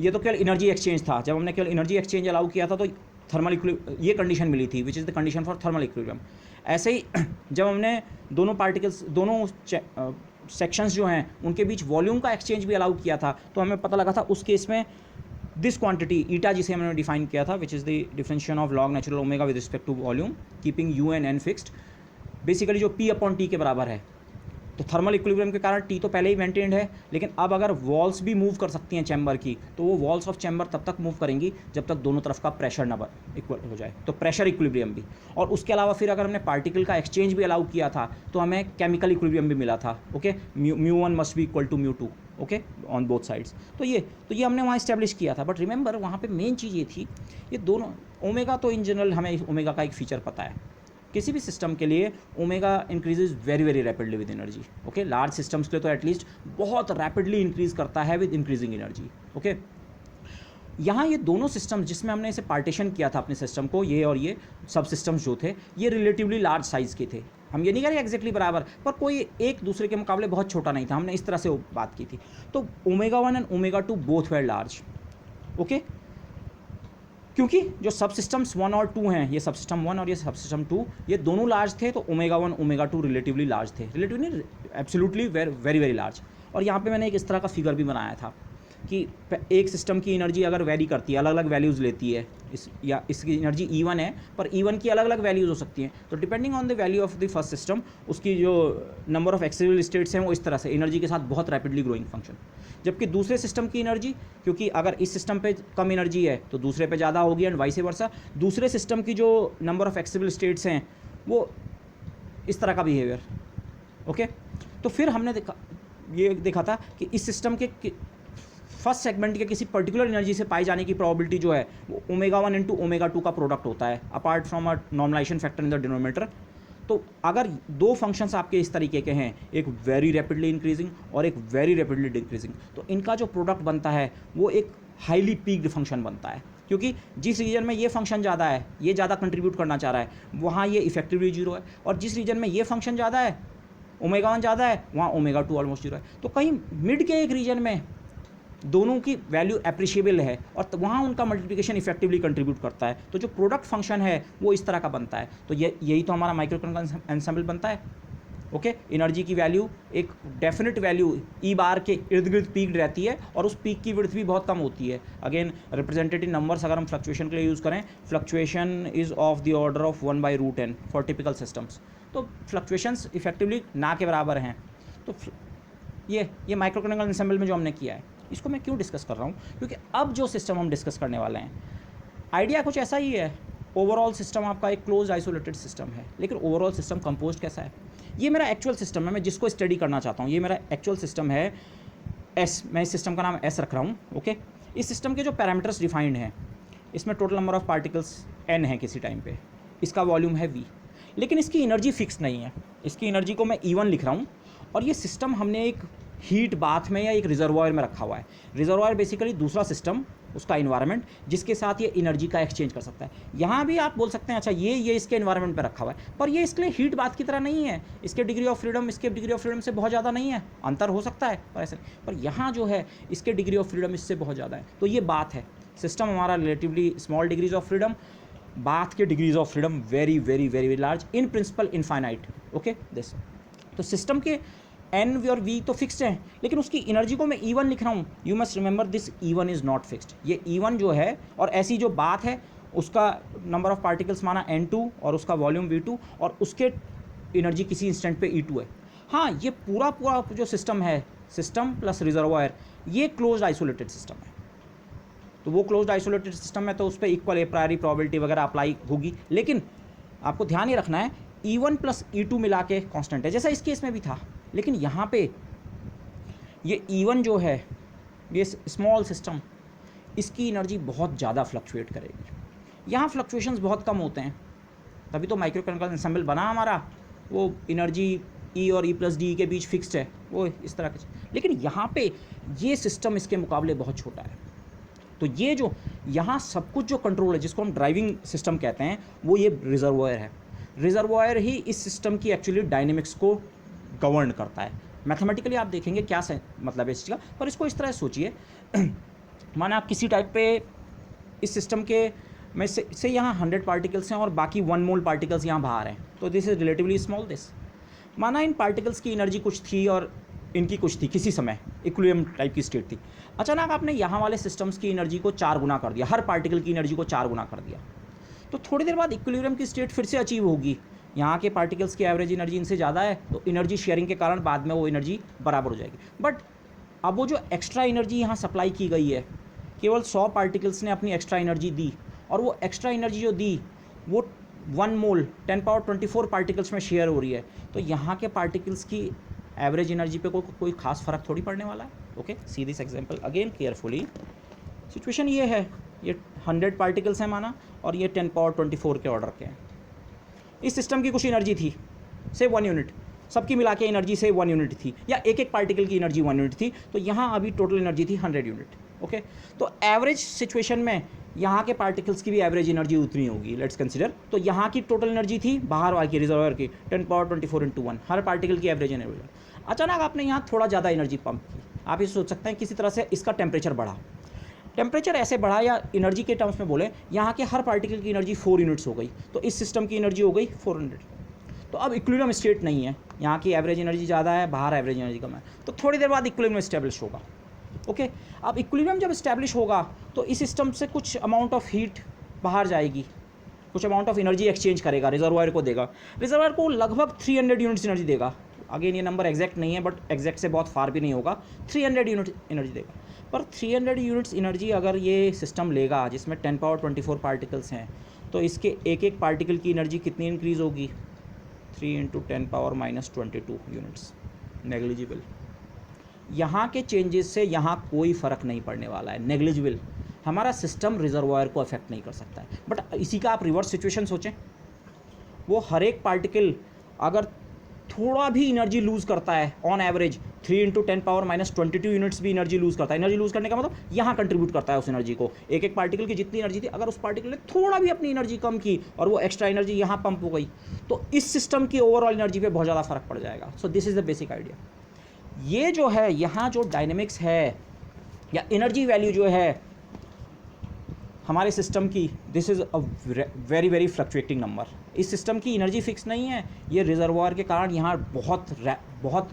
ये तो केवल एनर्जी एक्सचेंज था, जब हमने केवल एनर्जी एक्सचेंज अलाउ किया था तो थर्मल इक्विलिब्रियम ये कंडीशन मिली थी विच is the condition for thermal equilibrium. ऐसे ही जब हमने दोनों पार्टिकल्स दोनों सेक्शंस जो हैं उनके बीच वॉल्यूम का एक्सचेंज भी अलाउ किया था, तो हमें पता लगा था उस केस में दिस क्वांटिटी ईटा जिसे हमने डिफाइन किया था which is the differentiation of log natural omega with respect to volume keeping U and N fixed, basically जो P/T के बराबर है। तो थर्मल इक्विलिब्रियम के कारण टी तो पहले ही मेंटेन्ड है, लेकिन अब अगर वॉल्स भी मूव कर सकती हैं चैम्बर की, तो वो वॉल्स ऑफ चैम्बर तब तक मूव करेंगी जब तक दोनों तरफ का प्रेशर ना इक्वल हो जाए, तो प्रेशर इक्विलिब्रियम भी। और उसके अलावा फिर अगर हमने पार्टिकल का एक्सचेंज भी अलाउ किया था तो हमें केमिकल इक्विलिब्रियम भी मिला था, okay, μ1 must be equal to μ2, okay, on both sides. तो ये हमने वहाँ इस्टेब्लिश किया था। बट रिमेंबर वहाँ पे मेन चीज़ ये थी, ये दोनों ओमेगा तो इन जनरल हमें ओमेगा का एक फीचर पता है, किसी भी सिस्टम के लिए omega increases very very rapidly with energy, okay. Large systems के लिए तो एटलीस्ट बहुत रैपिडली इंक्रीज करता है विद इंक्रीजिंग एनर्जी, ओके। यहाँ ये दोनों सिस्टम्स जिसमें हमने इसे पार्टीशन किया था अपने सिस्टम को, ये और ये सब सिस्टम्स जो थे ये रिलेटिवली लार्ज साइज़ के थे। हम ये नहीं कह रहे एग्जैक्टली बराबर, पर कोई एक दूसरे के मुकाबले बहुत छोटा नहीं था, हमने इस तरह से बात की थी। तो omega 1 and omega 2 both where large, okay, क्योंकि जो सब सिस्टम्स 1 और 2 हैं, ये सब सिस्टम 1 और ये सब सिस्टम 2, ये दोनों लार्ज थे, तो ओमेगा 1 ओमेगा 2 रिलेटिवली लार्ज थे, relatively absolutely very very large. और यहाँ पे मैंने एक इस तरह का फिगर भी बनाया था कि एक सिस्टम की एनर्जी अगर वेरी करती है, अलग अलग वैल्यूज़ लेती है, इसकी एनर्जी E1 है, पर E1 की अलग अलग वैल्यूज़ हो सकती हैं, तो depending on the value of the first system उसकी जो नंबर ऑफ एक्सेसिबल स्टेट्स हैं वो इस तरह से एनर्जी के साथ बहुत रैपिडली ग्रोइंग फंक्शन। जबकि दूसरे सिस्टम की एनर्जी, क्योंकि अगर इस सिस्टम पे कम एनर्जी है तो दूसरे पे ज़्यादा होगी एंड वाइस वर्सा, दूसरे सिस्टम की जो नंबर ऑफ एक्सेसिबल स्टेट्स हैं वो इस तरह का बिहेवियर, ओके। तो फिर हमने देखा था कि इस सिस्टम के फर्स्ट सेगमेंट के किसी पर्टिकुलर एनर्जी से पाई जाने की प्रोबेबिलिटी जो है वो ओमेगा 1 इंटू ओमेगा 2 का प्रोडक्ट होता है, apart from a normalization factor in the denominator. तो अगर दो फंक्शंस आपके इस तरीके के हैं, एक वेरी रैपिडली इंक्रीजिंग और एक वेरी रैपिडली डिक्रीजिंग, तो इनका जो प्रोडक्ट बनता है वो एक हाईली पीक्ड फंक्शन बनता है, क्योंकि जिस रीजन में ये फंक्शन ज़्यादा है, ये ज़्यादा कंट्रीब्यूट करना चाह रहा है, वहाँ ये इफेक्टिवली 0 है, और जिस रीजन में ये फंक्शन ज़्यादा है, ओमेगा 1 ज़्यादा है, वहाँ ओमेगा 2 ऑलमोस्ट 0 है। तो कहीं मिड के एक रीजन में दोनों की वैल्यू अप्रिशिएबल है और वहाँ उनका मल्टीप्लिकेशन इफेक्टिवली कंट्रीब्यूट करता है, तो जो प्रोडक्ट फंक्शन है वो इस तरह का बनता है। तो यही तो हमारा माइक्रोइकोनॉमिक एंसेंबल बनता है, ओके। एनर्जी की वैल्यू एक डेफिनेट वैल्यू ई बार के इर्द गिर्द पीक्ड रहती है और उस पीक की विड्थ भी बहुत कम होती है। अगेन रिप्रेजेंटेटिव नंबर्स अगर हम फ्लक्चुएशन के लिए यूज़ करें, fluctuation is of the order of 1/√n for typical systems. तो फ्लक्चुएशंस इफेक्टिवली ना के बराबर हैं। तो ये माइक्रोइकोनॉमिक एंसेंबल में जो हमने किया है, इसको मैं क्यों डिस्कस कर रहा हूँ, क्योंकि अब जो सिस्टम हम डिस्कस करने वाले हैं, आइडिया कुछ ऐसा ही है। ओवरऑल सिस्टम आपका एक क्लोज आइसोलेटेड सिस्टम है, लेकिन ओवरऑल सिस्टम कंपोज कैसा है? ये मेरा एक्चुअल सिस्टम है, मैं जिसको स्टडी करना चाहता हूँ, ये मेरा एक्चुअल सिस्टम है एस। मैं इस सिस्टम का नाम एस रख रहा हूँ, ओके। इस सिस्टम के जो पैरामीटर्स डिफाइंड हैं, इसमें total number of particles n है किसी टाइम पे, इसका वॉल्यूम है v, लेकिन इसकी एनर्जी फिक्स नहीं है। इसकी एनर्जी को मैं E1 लिख रहा हूँ, और ये सिस्टम हमने एक हीट बाथ में या एक रिजर्वायर में रखा हुआ है। रिजर्वायर बेसिकली दूसरा सिस्टम, उसका इन्वायरमेंट, जिसके साथ ये एनर्जी का एक्सचेंज कर सकता है। यहाँ भी आप बोल सकते हैं अच्छा ये इसके इन्वायरमेंट पे रखा हुआ है, पर ये इसके लिए हीट बाथ की तरह नहीं है। इसके डिग्री ऑफ फ्रीडम इसके डिग्री ऑफ फ्रीडम से बहुत ज़्यादा नहीं है, अंतर हो सकता है पर ऐसे, पर यहाँ जो है इसके डिग्री ऑफ फ्रीडम इससे बहुत ज़्यादा है। तो ये बात है, सिस्टम हमारा relatively small degrees of freedom, bath के degrees of freedom very very very large, in principle infinite, okay this. तो सिस्टम के एन और वी तो फिक्स्ड हैं, लेकिन उसकी एनर्जी को मैं E1 लिख रहा हूँ। You must remember this E1 is not fixed. ये E1 जो है, और ऐसी जो बात है उसका नंबर ऑफ पार्टिकल्स माना n2 और उसका वॉल्यूम v2 और उसके एनर्जी किसी इंस्टेंट पे E2 है। हाँ, ये पूरा पूरा जो सिस्टम है, सिस्टम प्लस रिजर्वायर, ये क्लोज्ड आइसोलेटेड सिस्टम है। तो वो क्लोज्ड आइसोलेटेड सिस्टम है तो उस पर इक्वल ए प्रायरी प्रोबेबिलिटी वगैरह अप्लाई होगी, लेकिन आपको ध्यान ये रखना है E1 प्लस E2 मिला के कॉन्स्टेंट है, जैसा इस केस में भी था। लेकिन यहाँ पे ये E1 जो है, ये स्मॉल सिस्टम, इसकी एनर्जी बहुत ज़्यादा फ्लक्चुएट करेगी। यहाँ फ्लक्चुएशंस बहुत कम होते हैं, तभी तो माइक्रोकेमिकल एंसेंबल बना हमारा। वो एनर्जी E और E प्लस डी के बीच फिक्स्ड है, वो इस तरह के। लेकिन यहाँ पे ये सिस्टम इसके मुकाबले बहुत छोटा है। तो ये जो यहाँ सब कुछ जो कंट्रोल है, जिसको हम ड्राइविंग सिस्टम कहते हैं, वो ये रिजर्वायर है। रिजर्वायर ही इस सिस्टम की एक्चुअली डायनेमिक्स को गवर्न करता है। मैथमेटिकली आप देखेंगे क्या मतलब है इस चीज़ का, पर इसको इस तरह सोचिए माना आप किसी टाइप पे इस सिस्टम के में से यहाँ 100 पार्टिकल्स हैं और बाकी 1 मोल पार्टिकल्स यहाँ बाहर हैं, तो this is relatively small. This माना इन पार्टिकल्स की एनर्जी कुछ थी और इनकी कुछ थी, किसी समय इक्विलिब्रियम टाइप की स्टेट थी। अचानक आपने यहाँ वाले सिस्टम्स की एनर्जी को 4 गुना कर दिया, हर पार्टिकल की एनर्जी को 4 गुना कर दिया, तो थोड़ी देर बाद इक्विलिब्रियम की स्टेट फिर से अचीव होगी। यहाँ के पार्टिकल्स की एवरेज एनर्जी इनसे ज़्यादा है, तो एनर्जी शेयरिंग के कारण बाद में वो एनर्जी बराबर हो जाएगी। बट अब वो जो एक्स्ट्रा एनर्जी यहाँ सप्लाई की गई है, केवल 100 पार्टिकल्स ने अपनी एक्स्ट्रा एनर्जी दी, और वो एक्स्ट्रा एनर्जी जो दी वो 1 मोल 10⁻24 पार्टिकल्स में शेयर हो रही है। तो यहाँ के पार्टिकल्स की एवरेज एनर्जी पे कोई खास फर्क थोड़ी पड़ने वाला है। Okay, see this example again carefully. Situation ये है, ये 100 पार्टिकल्स हैं माना, और ये 10⁻24 के ऑर्डर के हैं। इस सिस्टम की कुछ एनर्जी थी, से 1 यूनिट, सबकी मिला के एनर्जी से 1 यूनिट थी, या एक एक पार्टिकल की एनर्जी 1 यूनिट थी। तो यहाँ अभी टोटल एनर्जी थी 100 यूनिट। ओके, तो एवरेज सिचुएशन में यहाँ के पार्टिकल्स की भी एवरेज एनर्जी उतनी होगी। लेट्स कंसिडर, तो यहाँ की टोटल एनर्जी थी बाहर वाली की रिजर्वायर की 10⁻24 × 1, हर पार्टिकल की एवरेज एनर्जी। अचानक आपने यहाँ थोड़ा ज़्यादा एनर्जी पंप की। आप ये सोच सकते हैं किसी तरह से इसका टेम्परेचर बढ़ा, टेम्परेचर ऐसे बढ़ा, या एनर्जी के टर्म्स में बोले, यहाँ के हर पार्टिकल की एनर्जी 4 यूनिट्स हो गई, तो इस सिस्टम की एनर्जी हो गई 400। तो अब इक्विलिब्रियम स्टेट नहीं है, यहाँ की एवरेज एनर्जी ज़्यादा है, बाहर एवरेज एनर्जी कम है, तो थोड़ी देर बाद इक्विलिब्रियम इस्टेब्लिश होगा। ओके, अब इक्विलिब्रियम जब इस्टेब्लिश होगा तो इस सिस्टम से कुछ अमाउंट ऑफ हीट बाहर जाएगी, कुछ अमाउंट ऑफ एनर्जी एक्सचेंज करेगा, रिजर्वायर को देगा। रिजर्वायर को लगभग 300 यूनिट्स एनर्जी देगा। अगेन ये नंबर एग्जैक्ट नहीं है, बट एग्जैक्ट से बहुत फार भी नहीं होगा, 300 यूनिट एनर्जी देगा। पर 300 यूनिट्स एनर्जी अगर ये सिस्टम लेगा जिसमें 10⁻24 पार्टिकल्स हैं, तो इसके एक एक पार्टिकल की एनर्जी कितनी इंक्रीज़ होगी? 3 × 10⁻−22 यूनिट्स, नेग्लिजिबल। यहाँ के चेंजेस से यहाँ कोई फ़र्क नहीं पड़ने वाला है, नेग्लिजिबल। हमारा सिस्टम रिजर्वायर को अफेक्ट नहीं कर सकता है। बट इसी का आप रिवर्स सिचुएशन सोचें, वो हर एक पार्टिकल अगर थोड़ा भी एनर्जी लूज़ करता है, ऑन एवरेज 3 × 10⁻−22 यूनिट्स भी एनर्जी लूज़ करता है। एनर्जी लूज़ करने का मतलब यहाँ कंट्रीब्यूट करता है उस एनर्जी को। एक एक पार्टिकल की जितनी एनर्जी थी, अगर उस पार्टिकल ने थोड़ा भी अपनी एनर्जी कम की और वो एक्स्ट्रा एनर्जी यहाँ पंप हो गई, तो इस सिस्टम की ओवरऑल एनर्जी पे बहुत ज़्यादा फर्क पड़ जाएगा। सो this is the basic idea. ये जो है यहाँ जो डायनेमिक्स है या एनर्जी वैल्यू जो है हमारे सिस्टम की, this is a very very fluctuating number. इस सिस्टम की एनर्जी फिक्स नहीं है, ये रिजर्वायर के कारण यहाँ बहुत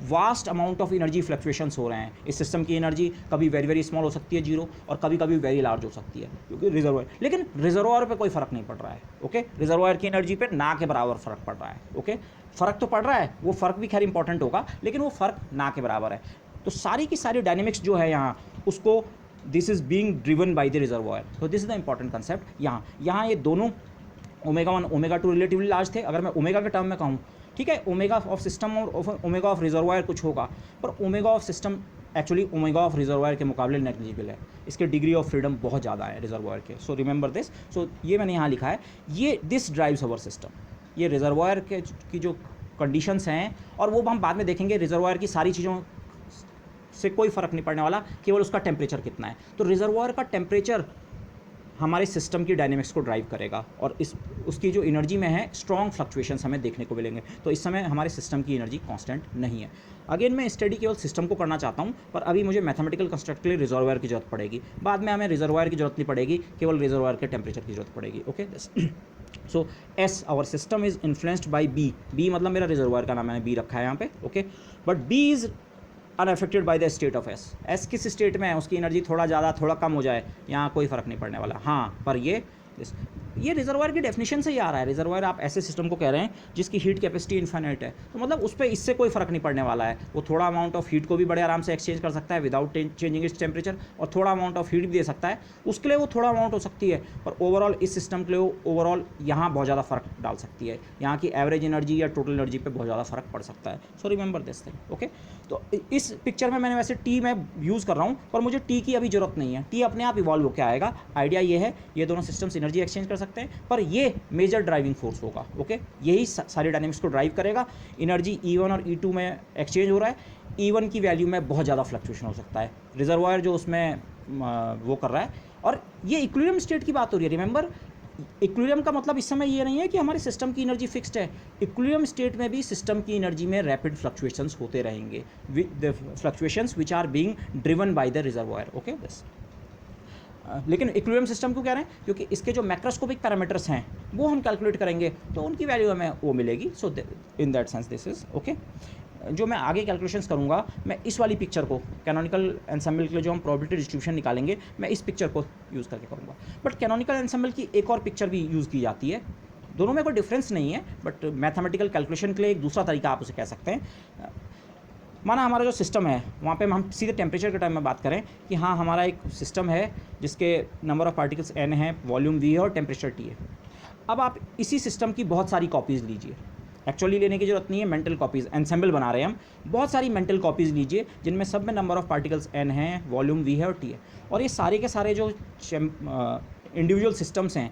vast amount of energy fluctuations हो रहे हैं। इस सिस्टम की एनर्जी कभी वेरी वेरी स्मॉल हो सकती है 0, और कभी कभी वेरी लार्ज हो सकती है, क्योंकि रिजर्वायर, लेकिन रिजर्वायर पे कोई फ़र्क नहीं पड़ रहा है। ओके, रिजर्वायर की एनर्जी पे ना के बराबर फ़र्क पड़ रहा है। ओके, फ़र्क तो पड़ रहा है, वो फ़र्क भी खैर इंपॉर्टेंट होगा, लेकिन वो फ़र्क ना के बराबर है। तो सारी की सारी डायनेमिक्स जो है यहाँ, उसको this is being driven by the reservoir. तो this is the important concept. यहाँ ये दोनों ω1 ω2 रिलेटिवली लार्ज थे। अगर मैं ओमेगा के टर्म में कहूँ, ठीक है, ओमेगा ऑफ सिस्टम और ओमेगा ऑफ रिजर्वायर कुछ होगा, पर omega of system actually omega of reservoir के मुकाबले नेग्लिजिबल है। इसके डिग्री ऑफ फ्रीडम बहुत ज़्यादा है रिजर्वायर के। सो रिमेंबर दिस। सो ये मैंने यहाँ लिखा है, ये दिस ड्राइव्स अवर सिस्टम। ये रिजर्वायर के की जो कंडीशंस हैं, और वो हम बाद में देखेंगे, रिजर्वायर की सारी चीज़ों से कोई फ़र्क नहीं पड़ने वाला, केवल उसका टेम्परेचर कितना है। तो रिजर्वायर का टेम्परेचर हमारे सिस्टम की डायनेमिक्स को ड्राइव करेगा, और उसकी जो एनर्जी में है स्ट्रॉन्ग फ्लक्चुएशंस हमें देखने को मिलेंगे। तो इस समय हमारे सिस्टम की एनर्जी कांस्टेंट नहीं है। अगेन मैं स्टडी केवल सिस्टम को करना चाहता हूँ, पर अभी मुझे मैथमेटिकल कंस्ट्रक्ट के लिए रिजर्वायर की जरूरत पड़ेगी। बाद में हमें रिजर्वायर की जरूरत नहीं पड़ेगी, केवल रिजर्वायर के टेम्परेचर की जरूरत पड़ेगी। Okay, so as our system is influenced by B मतलब मेरा रिजर्वायर का नाम मैंने बी रखा है यहाँ पे। Okay, but B is unaffected by the state of S किस स्टेट में है, उसकी एनर्जी थोड़ा ज़्यादा थोड़ा कम हो जाए, यहाँ कोई फ़र्क नहीं पड़ने वाला। हाँ, पर ये दिस ये रिजर्वायर की डेफिनेशन से ही आ रहा है। रिजर्वायर आप ऐसे सिस्टम को कह रहे हैं जिसकी हीट कैपेसिटी इन्फाइनाइट है, तो मतलब उस पर इससे कोई फ़र्क नहीं पड़ने वाला है। वो थोड़ा अमाउंट ऑफ हीट को भी बड़े आराम से एक्सचेंज कर सकता है विदाउट चेंजिंग इट्स टेम्परेचर, और थोड़ा अमाउंट ऑफ हीट भी दे सकता है, उसके लिए वो थोड़ा अमाउंट हो सकती है, पर ओवरऑल इस सिस्टम के लिए वो ओवरऑल यहाँ बहुत ज़्यादा फ़र्क डाल सकती है। यहाँ की एवरेज एनर्जी या टोटल एनर्जी पर बहुत ज़्यादा फ़र्क पड़ सकता है। सो रिमेंबर दिस थिंग, ओके। तो इस पिक्चर में मैंने वैसे टी मैं यूज़ कर रहा हूँ, पर मुझे टी की अभी ज़रूरत नहीं है। टी अपने आप इवॉल्व होकर आएगा। आइडिया ये है ये दोनों सिस्टम्स एनर्जी एक्सचेंज कर सकते हैं, पर ये मेजर ड्राइविंग फोर्स होगा, ओके। यही सारी डायनेमिक्स को ड्राइव करेगा। एनर्जी E1 और E2 में एक्सचेंज हो रहा है। E1 की वैल्यू में बहुत ज़्यादा फ्लक्चुएशन हो सकता है, रिजर्वायर जो उसमें वो कर रहा है। और ये इक्विलिब्रियम स्टेट की बात हो रही है। रिमेंबर, इक्विलिब्रियम का मतलब इस समय ये नहीं है कि हमारे सिस्टम की एनर्जी फिक्स्ड है। इक्विलिब्रियम स्टेट में भी सिस्टम की एनर्जी में रैपिड फ्लक्चुएशंस होते रहेंगे, the fluctuations which are being driven by the reservoir, okay this. लेकिन इक्विलिब्रियम सिस्टम क्यों कह रहे हैं? क्योंकि इसके जो मैक्रोस्कोपिक पैरामीटर्स हैं वो हम कैलकुलेट करेंगे, तो उनकी वैल्यू हमें वो मिलेगी। So in that sense this is okay. जो मैं आगे कैलकुलेशंस करूँगा, मैं इस वाली पिक्चर को कैनोनिकल एंसेंबल के लिए जो हम प्रोबेबिलिटी डिस्ट्रीब्यूशन निकालेंगे, मैं इस पिक्चर को यूज़ करके करूँगा। बट कैनोनिकल एंसेंबल की एक और पिक्चर भी यूज़ की जाती है। दोनों में कोई डिफरेंस नहीं है, बट मैथमेटिकल कैलकुलेशन के लिए एक दूसरा तरीका आप उसे कह सकते हैं। माना हमारा जो सिस्टम है वहाँ पे हम सीधे टेम्परेचर के टाइम में बात करें कि हाँ हमारा एक सिस्टम है जिसके नंबर ऑफ़ पार्टिकल्स n है, वॉल्यूम v है और टेम्परेचर t है। अब आप इसी सिस्टम की बहुत सारी कॉपीज़ लीजिए। एक्चुअली लेने की ज़रूरत नहीं है, मेंटल कॉपीज़, एंसेंबल बना रहे हैं हम। बहुत सारी मेंटल कॉपीज़ लीजिए जिनमें सब में नंबर ऑफ़ पार्टिकल्स n है, वॉल्यूम v है और t है। और ये सारे के सारे जो इंडिविजुअल सिस्टम्स हैं,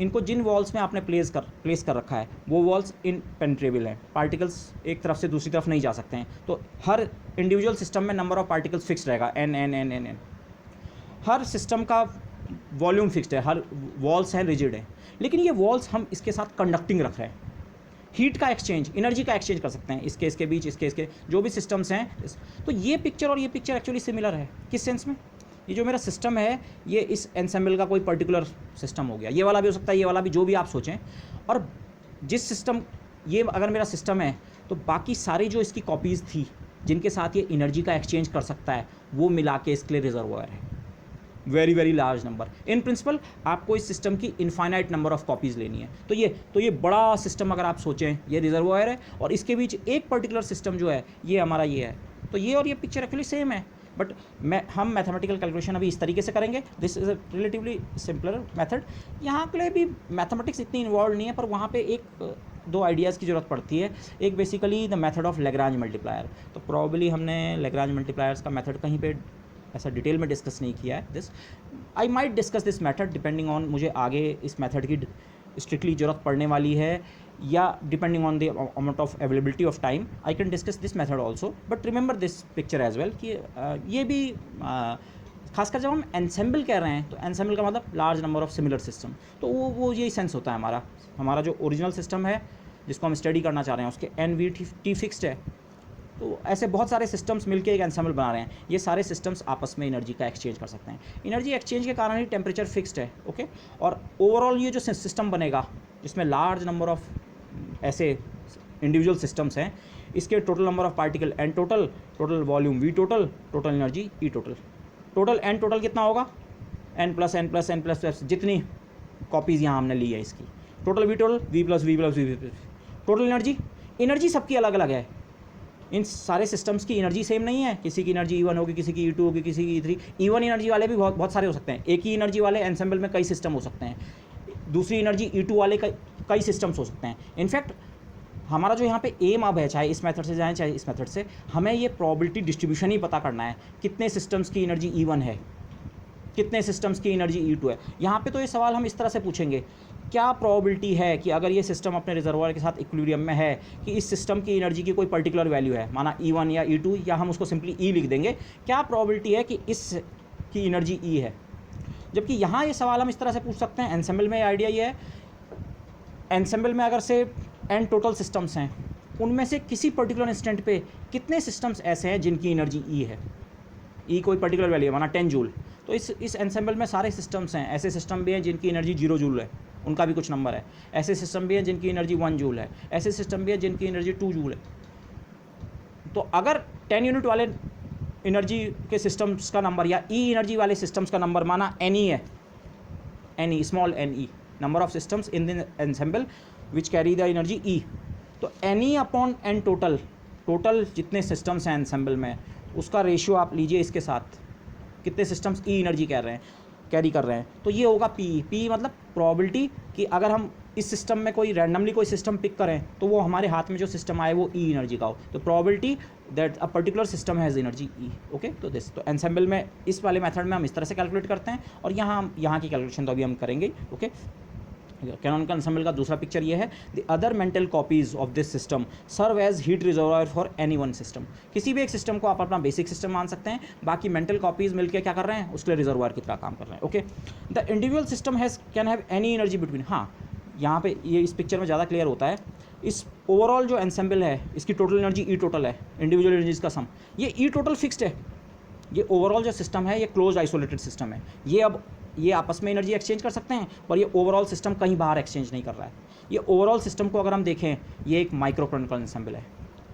इनको जिन वॉल्स में आपने प्लेस कर रखा है वो वॉल्स इनपेनिट्रेबल हैं। पार्टिकल्स एक तरफ से दूसरी तरफ नहीं जा सकते हैं। तो हर इंडिविजुअल सिस्टम में नंबर ऑफ़ पार्टिकल्स फिक्स रहेगा, n। हर सिस्टम का वॉल्यूम फिक्स्ड है, हर वॉल्स हैं रिजिड है। लेकिन ये वॉल्स हम इसके साथ कंडक्टिंग रख रहे हैं। हीट का एक्सचेंज, एनर्जी का एक्सचेंज कर सकते हैं इसके बीच, इसके जो भी सिस्टम्स हैं। तो ये पिक्चर और ये पिक्चर एक्चुअली सिमिलर है। किस सेंस में? ये जो मेरा सिस्टम है ये इस एंसेंबल का कोई पर्टिकुलर सिस्टम हो गया, ये वाला भी हो सकता है, ये वाला भी, जो भी आप सोचें। और जिस सिस्टम, ये अगर मेरा सिस्टम है तो बाकी सारी जो इसकी कॉपीज़ थी जिनके साथ ये एनर्जी का एक्सचेंज कर सकता है, वो मिला के इसके लिए रिजर्वायर है। Very very large number. In principle आपको इस सिस्टम की इनफाइनाइट नंबर ऑफ़ कॉपीज़ लेनी है। तो ये बड़ा सिस्टम अगर आप सोचें, ये रिजर्वायर है और इसके बीच एक पर्टिकुलर सिस्टम जो है ये हमारा ये है। तो ये और ये पिक्चर एक्चुअली सेम है, बट हम मैथमेटिकल कैलकुलेशन अभी इस तरीके से करेंगे। This is a relatively simpler method. यहाँ के लिए भी मैथमेटिक्स इतनी इन्वॉल्व नहीं है, पर वहाँ पे एक दो आइडियाज़ की ज़रूरत पड़ती है। एक basically the method of Lagrange multiplier. तो प्रॉब्ली हमने लैग्रांज मल्टीप्लायर्स का मेथड कहीं पे ऐसा डिटेल में डिस्कस नहीं किया है। This I might discuss this method depending on, मुझे आगे इस मेथड की स्ट्रिक्टली ज़रूरत पड़ने वाली है, या depending on the amount of availability of time I can discuss this method also. But remember this picture as well कि ये भी खासकर जब हम एंसेंबल कह रहे हैं तो एंसेंबल का मतलब large number of similar system. तो वो यही सेंस होता है हमारा जो ओरिजिनल सिस्टम है जिसको हम स्टडी करना चाह रहे हैं उसके NV फिक्स्ड है। तो ऐसे बहुत सारे सिस्टम्स मिलके एक एंसेंबल बना रहे हैं। ये सारे सिस्टम्स आपस में एनर्जी का एक्सचेंज कर सकते हैं। एनर्जी एक्सचेंज के कारण ही टेम्परेचर फिक्स्ड है, ओके। और ओवरऑल ये जो सिस्टम बनेगा जिसमें लार्ज नंबर ऑफ ऐसे इंडिविजुअल सिस्टम्स हैं, इसके total number of particle n total volume v total energy E total n total कितना होगा? n+n+n++ जितनी कॉपीज़ यहाँ हमने ली है इसकी, total v v+v+v+v। Total energy सबकी अलग अलग है। इन सारे सिस्टम्स की एनर्जी सेम नहीं है। किसी की एनर्जी E1 होगी, किसी की E2 होगी, किसी की E3। E1 एनर्जी वाले भी बहुत सारे हो सकते हैं। एक ही एनर्जी वाले एंसेंबल में कई सिस्टम हो सकते हैं। दूसरी एनर्जी E2 वाले कई सिस्टम्स हो सकते हैं। इनफैक्ट हमारा जो यहाँ पे एम अब है, चाहे इस मेथड से जाएँ चाहे इस मेथड से, हमें ये प्रोबेबिलिटी डिस्ट्रीब्यूशन ही पता करना है। कितने सिस्टम्स की एनर्जी E1 है, कितने सिस्टम्स की एनर्जी E2 है। यहाँ पे तो ये सवाल हम इस तरह से पूछेंगे, क्या प्रोबेबिलिटी है कि अगर ये सिस्टम अपने रिजर्वायर के साथ इक्विलिब्रियम में है कि इस सिस्टम की एनर्जी की कोई पर्टिकुलर वैल्यू है, माना E1 या E2, या हम उसको सिंपली E लिख देंगे, क्या प्रोबेबिलिटी है कि इस की एनर्जी E है। जबकि यहाँ ये सवाल हम इस तरह से पूछ सकते हैं। एंसेंबल में आइडिया ये है, एंसेंबल में अगर से n टोटल सिस्टम्स हैं, उनमें से किसी पर्टिकुलर इंस्टेंट पे कितने सिस्टम्स ऐसे हैं जिनकी एनर्जी E है। E कोई पर्टिकुलर वैल्यू है, माना 10 जूल। तो इस एंसेंबल में सारे सिस्टम्स हैं। ऐसे सिस्टम भी हैं जिनकी एनर्जी 0 जूल है, उनका भी कुछ नंबर है। ऐसे सिस्टम भी हैं जिनकी एनर्जी 1 जूल है। ऐसे सिस्टम भी हैं जिनकी एनर्जी 2 जूल है। तो अगर 10 यूनिट वाले एनर्जी के सिस्टम्स का नंबर या E एनर्जी वाले सिस्टम्स का नंबर माना NE है, N E, small N E, number of systems in the ensemble which carry the energy E. तो N E upon N total, total जितने सिस्टम्स हैं एंसेम्बल में उसका रेशियो आप लीजिए इसके साथ, कितने सिस्टम्स ई एनर्जी कैरी कर रहे हैं, तो ये होगा पी मतलब प्रोबेबिलिटी कि अगर हम इस सिस्टम में कोई रैंडमली कोई सिस्टम पिक करें तो वो हमारे हाथ में जो सिस्टम आए वो ई एनर्जी का हो, तो probability that a particular system has energy E. Okay, तो दिस, तो एंसेम्बल में इस वाले मेथड में हम इस तरह से कैलकुलेट करते हैं, और यहाँ की कैलकुलेशन तो अभी हम करेंगे। ओके, कैनोनिकल एंसेम्बल का दूसरा पिक्चर ये है, the other mental copies of this system serve as heat reservoir for any one system. किसी भी एक सिस्टम को आप अपना बेसिक सिस्टम मान सकते हैं, बाकी मेंटल कॉपीज मिलकर क्या कर रहे हैं, उसके लिए रिजर्वायर की तरह काम कर रहे हैं। Okay, the individual system has can have any energy between, हाँ यहाँ पे ये इस पिक्चर में ज़्यादा क्लियर होता है। इस ओवरऑल जो एंसेम्बल है इसकी टोटल एनर्जी ई टोटल है, इंडिविजुअल एनर्जीज का सम, ये ई टोटल फिक्स्ड है। ये ओवरऑल जो सिस्टम है ये क्लोज आइसोलेटेड सिस्टम है, ये आपस में एनर्जी एक्सचेंज कर सकते हैं, और ये ओवरऑल सिस्टम कहीं बाहर एक्सचेंज नहीं कर रहा है। ये ओवरऑल सिस्टम को अगर हम देखें, ये एक माइक्रोक्रॉनिकल एंसेम्बल है,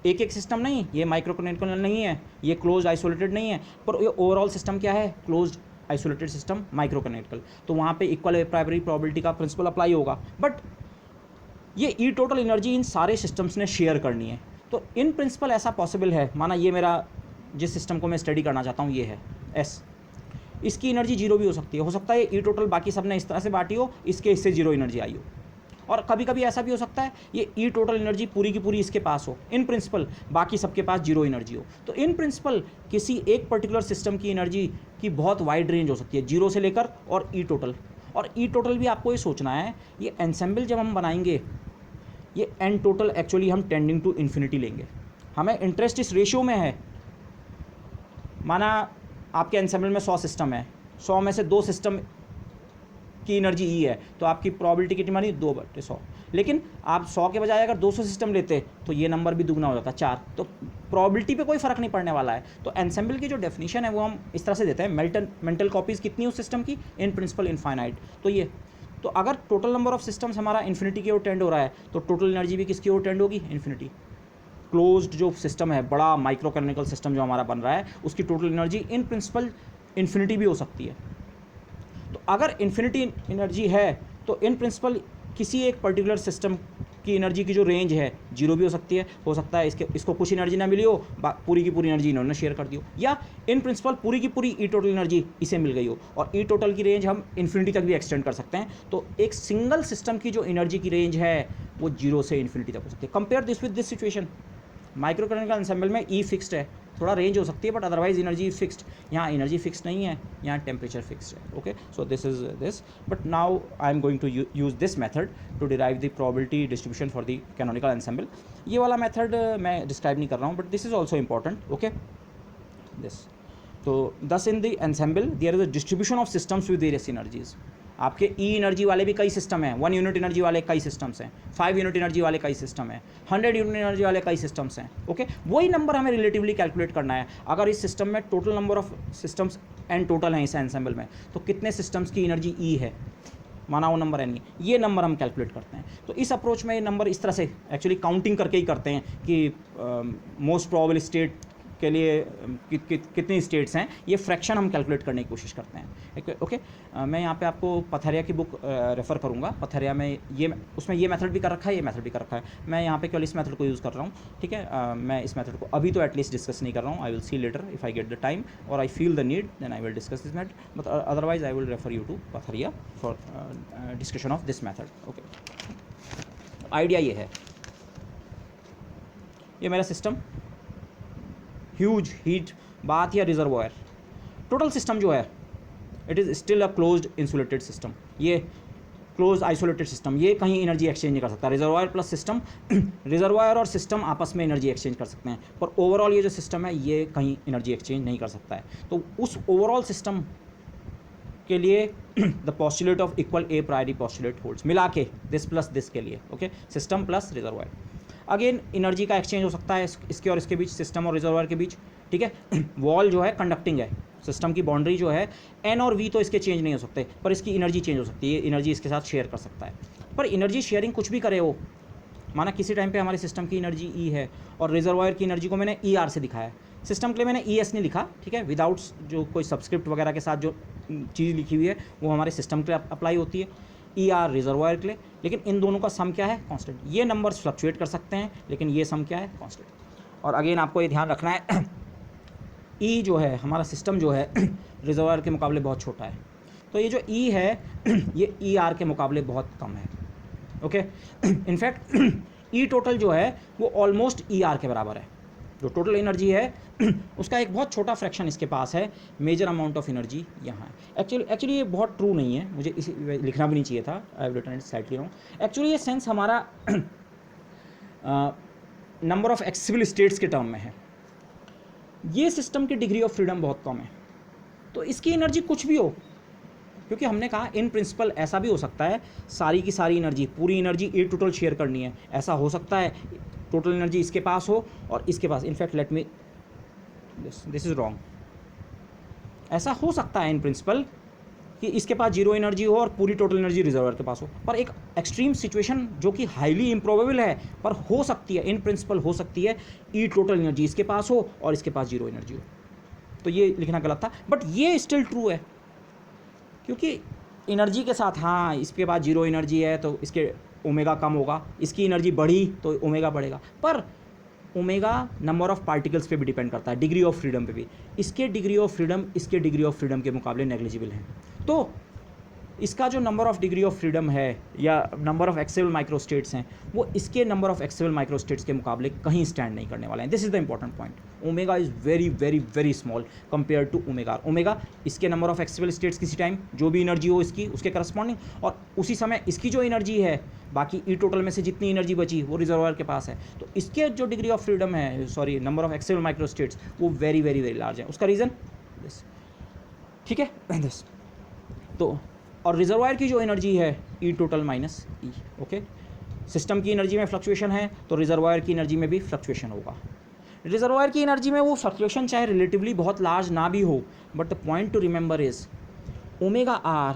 एक सिस्टम नहीं, ये माइक्रोक्रॉनिकल नहीं है, ये क्लोज आइसोलेटेड नहीं है, पर ये ओवरऑल सिस्टम क्या है, क्लोज आइसोलेटेड सिस्टम माइक्रोक्रॉनिकल। तो वहाँ पे इक्वल प्राइमरी प्रोबेबिलिटी का प्रिंसिपल अप्लाई होगा, बट ये ई टोटल एनर्जी इन सारे सिस्टम्स ने शेयर करनी है। तो इन प्रिंसिपल ऐसा पॉसिबल है, माना ये मेरा जिस सिस्टम को मैं स्टडी करना चाहता हूँ ये है एस, इसकी एनर्जी जीरो भी हो सकता है ये ई टोटल बाकी सब ने इस तरह से बांटी हो, इसके इससे जीरो एनर्जी आई हो, और कभी कभी ऐसा भी हो सकता है ये ई टोटल एनर्जी पूरी की पूरी इसके पास हो, इन प्रिंसिपल बाकी सबके पास जीरो एनर्जी हो। तो इन प्रिंसिपल किसी एक पर्टिकुलर सिस्टम की एनर्जी की बहुत वाइड रेंज हो सकती है, जीरो से लेकर और ई टोटल। और ई टोटल भी आपको ये सोचना है, ये एंसेम्बल जब हम बनाएंगे ये एन टोटल एक्चुअली हम टेंडिंग टू इन्फिनिटी लेंगे। हमें इंटरेस्ट इस रेशियो में है, माना आपके एंसेम्बल में 100 सिस्टम है, 100 में से 2 सिस्टम की एनर्जी ई है, तो आपकी प्रोबेबिलिटी कितनी मानी 2/100। लेकिन आप 100 के बजाय अगर 200 सिस्टम लेते तो ये नंबर भी दुगना हो जाता 4, तो प्रोबेबिलिटी पे कोई फ़र्क नहीं पड़ने वाला है। तो एंसेम्बल की जो डेफिनेशन है वो हम इस तरह से देते हैं, मेंटल कॉपीज़ कितनी उस सिस्टम की, इन प्रिंसिपल इनफाइनाइट। तो ये, तो अगर टोटल नंबर ऑफ सिस्टम्स हमारा इन्फिनिटी की ओर टेंड हो रहा है तो टोटल एनर्जी भी किसकी ओर टेंड होगी, इन्फिनिटी। क्लोज्ड जो सिस्टम है, बड़ा माइक्रोकैनिकल सिस्टम जो हमारा बन रहा है, उसकी total energy in principle infinity भी हो सकती है। तो अगर इन्फिनिटी एनर्जी है तो इन प्रिंसिपल किसी एक पर्टिकुलर सिस्टम की एनर्जी की जो रेंज है जीरो भी हो सकता है इसको कुछ एनर्जी ना मिली हो, पूरी की पूरी एनर्जी इन्होंने शेयर कर दी हो, या इन प्रिंसिपल पूरी की पूरी ई टोटल एनर्जी इसे मिल गई हो, और ई टोटल की रेंज हम इन्फिनिटी तक भी एक्सटेंड कर सकते हैं। तो एक सिंगल सिस्टम की जो एनर्जी की रेंज है वो जीरो से इन्फिनिटी तक हो सकती है। Compare this with this situation, microcanonical ensemble में ई फिक्स्ड है, थोड़ा रेंज हो सकती है बट अदरवाइज एनर्जी फिक्स्ड। यहाँ एनर्जी फिक्स्ड नहीं है, यहाँ टेम्परेचर फिक्स्ड है। Okay, so this is this, but now I am going to use this method to derive the probability distribution for the canonical ensemble. ये वाला method मैं describe नहीं कर रहा हूँ, but this is also important. Okay, this, तो thus in the ensemble there is a distribution of systems with various energies. आपके E energy वाले भी कई सिस्टम हैं, 1 यूनिट एनर्जी वाले कई सिस्टम्स हैं, 5 यूनिट एनर्जी वाले कई सिस्टम हैं, 100 यूनिट एनर्जी वाले कई सिस्टम्स हैं। ओके, वही नंबर हमें रिलेटिवली कैलकुलेट करना है। अगर इस सिस्टम में total number of systems N total हैं इस एंसेम्बल में, तो कितने सिस्टम्स की एनर्जी ई है, माना वो नंबर एन, ये नंबर हम कैलकुलेट करते हैं। तो इस अप्रोच में ये नंबर इस तरह से एक्चुअली काउंटिंग करके ही करते हैं कि मोस्ट प्रोबेबल स्टेट के लिए कितनी स्टेट्स हैं, ये फ्रैक्शन हम कैलकुलेट करने की कोशिश करते हैं। ओके, मैं यहाँ पे आपको पथरिया की बुक रेफ़र करूँगा। पथरिया में ये उसमें ये मेथड भी कर रखा है, ये मेथड भी कर रखा है। मैं यहाँ पे केवल इस मेथड को यूज़ कर रहा हूँ, ठीक है। मैं इस मेथड को अभी तो एटलीस्ट डिस्कस नहीं कर रहा हूँ, I will see later if I get the time और I feel the need, then I will discuss this method, but otherwise I will refer you to Pathria for discussion of this method. Okay, idea ये है, ये मेरा system huge heat बात या reservoir, total system जो है it is still a closed insulated system. ये close isolated system, ये कहीं एनर्जी एक्सचेंज नहीं कर सकता। रिजर्वायर प्लस सिस्टम, रिजर्वायर और सिस्टम आपस में एनर्जी एक्सचेंज कर सकते हैं, पर ओवरऑल ये जो सिस्टम है ये कहीं एनर्जी एक्सचेंज नहीं कर सकता है। तो उस ओवरऑल सिस्टम के लिए the postulate of equal A प्रायोरी postulate holds, मिला के दिस प्लस दिस के लिए। Okay, system plus reservoir, again energy का एक्सचेंज हो सकता है इसके और इसके बीच, सिस्टम और रिजर्वायर के बीच, ठीक है। वॉल जो है कंडक्टिंग है, सिस्टम की बाउंड्री जो है एन और वी तो इसके चेंज नहीं हो सकते, पर इसकी एनर्जी चेंज हो सकती है, ये एनर्जी इसके साथ शेयर कर सकता है। पर एनर्जी शेयरिंग कुछ भी करे हो, माना किसी टाइम पे हमारे सिस्टम की एनर्जी ई है और रिजर्वायर की एनर्जी को मैंने ई आर से दिखाया है, सिस्टम के लिए मैंने ई एस नहीं लिखा, ठीक है, विदाउट जो कोई सब्सक्रिप्ट वगैरह के साथ जो चीज़ लिखी हुई है वो हमारे सिस्टम के लिए अप्लाई होती है, ई आर रिजर्वायर के लिए, लेकिन इन दोनों का सम क्या है, कांस्टेंट। ये नंबर्स फ्लक्चुएट कर सकते हैं लेकिन ये सम क्या है, कांस्टेंट। और अगेन आपको ये ध्यान रखना है ई जो है हमारा सिस्टम जो है रिजर्वायर के मुकाबले बहुत छोटा है, तो ये जो ई है ये ई आर के मुकाबले बहुत कम है। ओके, इनफैक्ट ई टोटल जो है वो ऑलमोस्ट ई आर के बराबर है। जो टोटल एनर्जी है उसका एक बहुत छोटा फ्रैक्शन इसके पास है, मेजर अमाउंट ऑफ एनर्जी यहाँ है। एक्चुअली ये बहुत ट्रू नहीं है, मुझे इसे लिखना भी नहीं चाहिए था, I have written it slightly wrong. Actually ये सेंस हमारा नंबर ऑफ एक्सेसिबल स्टेट्स के टर्म में है। ये सिस्टम की डिग्री ऑफ फ्रीडम बहुत कम है, तो इसकी एनर्जी कुछ भी हो, क्योंकि हमने कहा इन प्रिंसिपल ऐसा भी हो सकता है सारी की सारी एनर्जी, पूरी एनर्जी ए टोटल शेयर करनी है, ऐसा हो सकता है टोटल एनर्जी इसके पास हो और इसके पास, in fact let me this is wrong, ऐसा हो सकता है इन प्रिंसिपल कि इसके पास जीरो एनर्जी हो और पूरी टोटल एनर्जी रिजर्वर के पास हो, पर एक एक्सट्रीम सिचुएशन जो कि हाईली इम्प्रोबेबल है पर हो सकती है, इन प्रिंसिपल हो सकती है, ई टोटल एनर्जी इसके पास हो और इसके पास जीरो एनर्जी हो। तो ये लिखना गलत था, बट ये स्टिल ट्रू है, क्योंकि एनर्जी के साथ हाँ इसके पास जीरो एनर्जी है तो इसके ओमेगा कम होगा, इसकी एनर्जी बढ़ी तो ओमेगा बढ़ेगा, पर ओमेगा नंबर ऑफ पार्टिकल्स पे भी डिपेंड करता है, डिग्री ऑफ फ्रीडम पे भी। इसके डिग्री ऑफ फ्रीडम इसके डिग्री ऑफ फ्रीडम के मुकाबले नेग्लिजिबल है, तो इसका जो number of degree of freedom है या नंबर ऑफ एक्सेसिबल माइक्रोस्टेट्स हैं वो इसके नंबर ऑफ एक्सेसिबल माइक्रोस्टेट्स के मुकाबले कहीं स्टैंड नहीं करने वाले हैं। This is the important point. Omega is very very very small compare to omega. Omega इसके नंबर ऑफ एक्सेसिबल स्टेट्स किसी टाइम जो भी एनर्जी हो इसकी उसके करस्पॉन्डिंग, और उसी समय इसकी जो एनर्जी है बाकी ई टोटल में से जितनी एनर्जी बची वो रिजर्वायर के पास है, तो इसके जो डिग्री ऑफ फ्रीडम है, sorry number of accessible microstates, वो वेरी वेरी वेरी लार्ज है। उसका रीज़न दिस, ठीक है दिस। तो और रिजर्वायर की जो एनर्जी है ई टोटल माइनस ई। ओके, सिस्टम की एनर्जी में फ्लक्चुएशन है तो रिजर्वायर की एनर्जी में भी फ्लक्चुएशन होगा। रिजर्वायर की एनर्जी में वो फ्लक्चुएशन चाहे रिलेटिवली बहुत लार्ज ना भी हो, but the point to remember is omega R,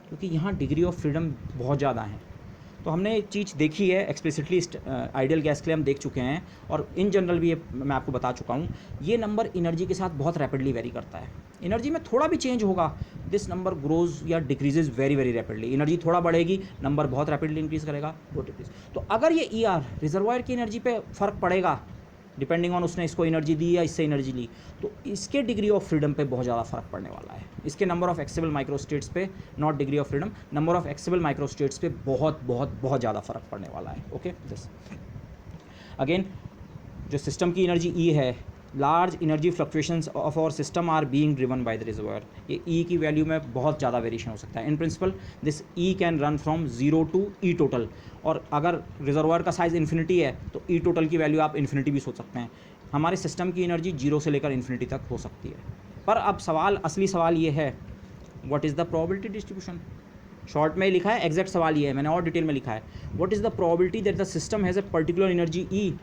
क्योंकि यहाँ डिग्री ऑफ फ्रीडम बहुत ज़्यादा है। तो हमने एक चीज़ देखी है एक्सप्लिसिटली, आइडियल गैस के लिए हम देख चुके हैं, और इन जनरल भी ये मैं आपको बता चुका हूँ, ये नंबर एनर्जी के साथ बहुत रैपिडली वेरी करता है। एनर्जी में थोड़ा भी चेंज होगा दिस नंबर ग्रोज या decreases very very rapidly. Energy थोड़ा बढ़ेगी, नंबर बहुत रैपिडली इंक्रीज करेगा, वो डिक्रीज। तो अगर ये ई आर रिजर्वायर की एनर्जी पे फ़र्क पड़ेगा डिपेंडिंग ऑन उसने इसको एनर्जी दी या इससे एनर्जी ली, तो इसके डिग्री ऑफ फ्रीडम पे बहुत ज़्यादा फ़र्क पड़ने वाला है। इसके नंबर ऑफ एक्सेसिबल माइक्रोस्टेट्स पे, not degree of freedom, number of accessible microstates पे बहुत बहुत बहुत ज़्यादा फ़र्क पड़ने वाला है। ओके, दिस अगेन जो सिस्टम की एनर्जी ई है, large energy fluctuations of our system are being driven by the reservoir. ये ई की वैल्यू में बहुत ज़्यादा वेरिएशन हो सकता है। In principle this E can run from 0 to E total, और अगर रिजर्वायर का साइज़ इन्फिनिटी है तो ई टोटल की वैल्यू आप इन्फिनिटी भी सोच सकते हैं। हमारे सिस्टम की एनर्जी 0 से लेकर इन्फिनिटी तक हो सकती है। पर अब सवाल, असली सवाल ये है, what is the probability distribution. Short में लिखा है, एग्जैक्ट सवाल ये है, मैंने और डिटेल में लिखा है, what is the probability that the system has a particular energy E.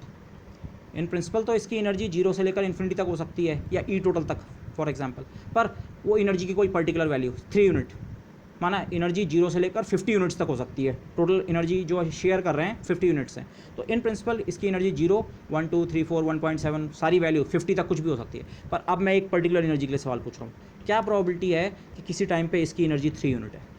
In principle तो इसकी एनर्जी 0 से लेकर इन्फिनिटी तक हो सकती है या ई टोटल तक फॉर एग्जांपल, पर वो एनर्जी की कोई पर्टिकुलर वैल्यू 3 यूनिट, माना एनर्जी 0 से लेकर 50 यूनिट्स तक हो सकती है। टोटल एनर्जी जो शेयर कर रहे हैं 50 यूनिट्स हैं, तो इन प्रिंसिपल इसकी एनर्जी 0, 1, 2, 3, 4, 1.7 सारी वैल्यू 50 तक कुछ भी हो सकती है। पर अब मैं एक पर्टिकुलर एनर्जी के लिए सवाल पूछ रहा हूँ, क्या प्रोबेबिलिटी है कि किसी टाइम पे इसकी एनर्जी 3 यूनिट है,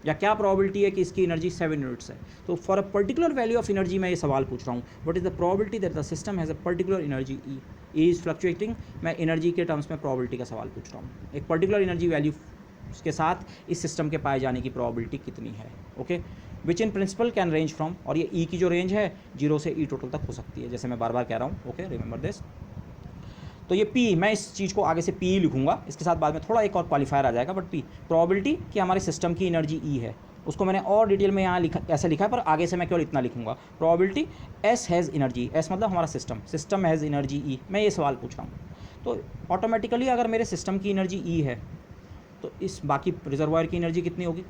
या क्या प्रोबेबिलिटी है कि इसकी एनर्जी 7 यूनिट्स है। तो for a particular value of energy मैं ये सवाल पूछ रहा हूँ, what is the probability that the system has a particular energy E. E is fluctuating, मैं एनर्जी के टर्म्स में प्रोबेबिलिटी का सवाल पूछ रहा हूँ। एक पर्टिकुलर एनर्जी वैल्यू के साथ इस सिस्टम के पाए जाने की प्रोबेबिलिटी कितनी है। Okay, which in principle can range from, और ये ई की जो रेंज है 0 से ई टोटल तक हो सकती है, जैसे मैं बार बार कह रहा हूँ। Okay, remember this. तो ये पी, मैं इस चीज़ को आगे से पी ही लिखूंगा, इसके साथ बाद में थोड़ा एक और क्वालिफायर आ जाएगा, बट पी प्रोबेबिलिटी कि हमारे सिस्टम की एनर्जी ई है, उसको मैंने और डिटेल में यहाँ लिखा, ऐसे लिखा है, पर आगे से मैं केवल इतना लिखूंगा, probability S has energy, S मतलब हमारा सिस्टम हैज़ एनर्जी ई। मैं ये सवाल पूछ रहा हूँ, तो ऑटोमेटिकली अगर मेरे सिस्टम की एनर्जी ई है तो इस बाकी रिजर्वायर की एनर्जी कितनी होगी,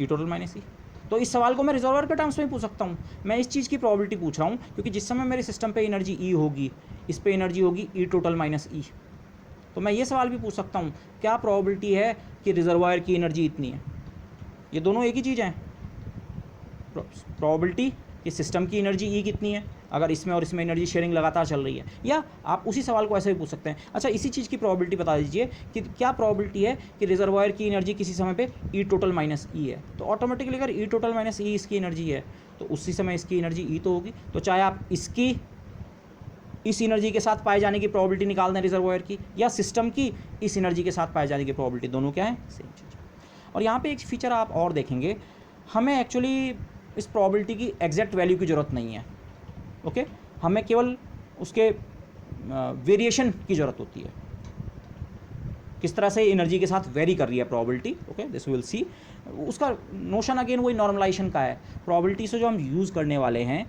ई टोटल माइनस ई। तो इस सवाल को मैं रिजर्वायर के टर्म्स में ही पूछ सकता हूँ। मैं इस चीज़ की प्रोबेबिलिटी पूछ रहा हूँ क्योंकि जिस समय मेरे सिस्टम पे एनर्जी ई होगी, इस पे एनर्जी होगी ई टोटल माइनस ई। तो मैं ये सवाल भी पूछ सकता हूँ, क्या प्रोबेबिलिटी है कि रिजर्वायर की एनर्जी इतनी है। ये दोनों एक ही चीज़ हैं। प्रोबेबिलिटी कि सिस्टम की एनर्जी ई कितनी है अगर इसमें और इसमें एनर्जी शेयरिंग लगातार चल रही है, या आप उसी सवाल को ऐसे भी पूछ सकते हैं, अच्छा इसी चीज़ की प्रोबेबिलिटी बता दीजिए कि क्या प्रोबेबिलिटी है कि रिजर्वायर की एनर्जी किसी समय पे ई टोटल माइनस ई है, तो ऑटोमेटिकली अगर ई टोटल माइनस ई इसकी एनर्जी है तो उसी समय इसकी एनर्जी ई तो होगी, तो चाहे आप इसकी इस एनर्जी के साथ पाए जाने की प्रोबेबिलिटी निकाल दें रिजर्वायर की, या सिस्टम की इस एनर्जी के साथ पाए जाने की प्रोबेबिलिटी, दोनों क्या है, सेम चीज़। और यहाँ पे एक फीचर आप और देखेंगे, हमें एक्चुअली इस प्रोबेबिलिटी की एग्जैक्ट वैल्यू की ज़रूरत नहीं है, ओके, हमें केवल उसके वेरिएशन की ज़रूरत होती है, किस तरह से एनर्जी के साथ वेरी कर रही है probability, okay, this will see. उसका नोशन अगेन वही नॉर्मलाइजेशन का है, प्रोबेबिलिटी से जो हम यूज़ करने वाले हैं,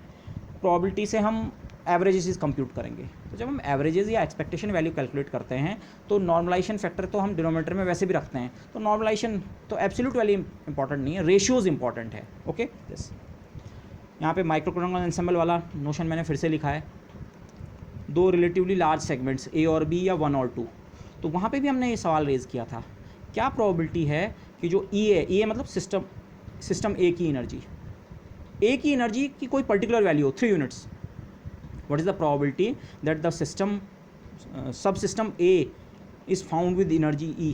प्रोबेबिलिटी से हम एवरेजेस कंप्यूट करेंगे, तो जब हम एवरेजेस या एक्सपेक्टेशन वैल्यू कैलकुलेट करते हैं तो नॉर्मलाइजेशन फैक्टर तो हम डिनोमिनेटर में वैसे भी रखते हैं, तो नॉर्मलाइजेशन तो एब्सोल्यूट वैल्यू इंपॉर्टेंट नहीं है, रेशियोज इंपॉर्टेंट है, ओके। यस, यहाँ पे माइक्रोक्रोनल एंसेंबल वाला नोशन मैंने फिर से लिखा है, दो रिलेटिवली लार्ज सेगमेंट्स ए और बी या 1 और 2, तो वहाँ पे भी हमने ये सवाल रेज़ किया था, क्या प्रोबेबिलिटी है कि जो ई है मतलब सिस्टम ए की एनर्जी की कोई पर्टिकुलर वैल्यू हो 3 units, what is the probability that the system subsystem A is found with energy E।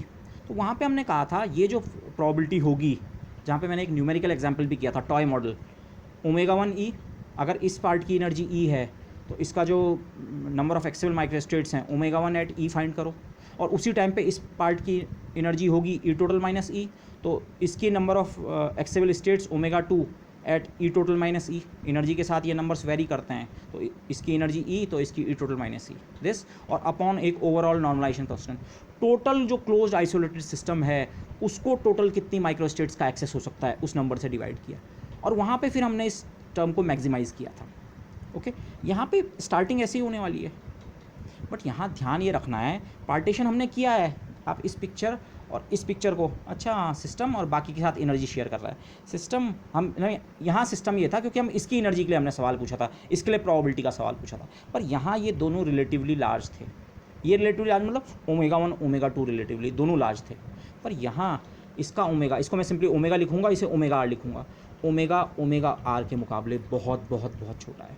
तो वहाँ पे हमने कहा था ये जो probability होगी, जहाँ पे मैंने एक न्यूमेरिकल एग्जांपल भी किया था टॉय मॉडल, ω1E, अगर इस पार्ट की एनर्जी E है तो इसका जो नंबर ऑफ एक्सेबल माइक्रोस्टेट्स हैं ω1 एट E फाइंड करो, और उसी टाइम पे इस पार्ट की एनर्जी होगी E टोटल माइनस E, तो इसकी number of accessible states ω2 at E total minus E, energy के साथ ये नंबर्स वेरी करते हैं, तो इसकी एनर्जी ई तो इसकी ई टोटल माइनस ई, दिस, और अपॉन एक ओवरऑल नॉर्मलाइजेशन कांस्टेंट, टोटल जो क्लोज्ड आइसोलेटेड सिस्टम है उसको टोटल कितनी माइक्रोस्टेट्स का एक्सेस हो सकता है उस नंबर से डिवाइड किया, और वहाँ पे फिर हमने इस टर्म को मैक्सिमाइज़ किया था, ओके। यहाँ पे स्टार्टिंग ऐसी ही होने वाली है, बट यहाँ ध्यान ये रखना है, पार्टीशन हमने किया है, आप इस पिक्चर और इस पिक्चर को, अच्छा सिस्टम और बाकी के साथ एनर्जी शेयर कर रहा है, सिस्टम हम यहाँ सिस्टम ये था क्योंकि हम इसकी एनर्जी के लिए हमने सवाल पूछा था, इसके लिए प्रोबेबिलिटी का सवाल पूछा था, पर यहाँ ये दोनों रिलेटिवली लार्ज थे, ये रिलेटिवली लार्ज मतलब ω1 ω2 रिलेटिवली दोनों लार्ज थे, पर यहाँ इसका ओमेगा, इसको मैं सिंपली ओमेगा लिखूँगा, इसे ω लिखूँगा, ओमेगा r के मुकाबले बहुत बहुत बहुत छोटा है,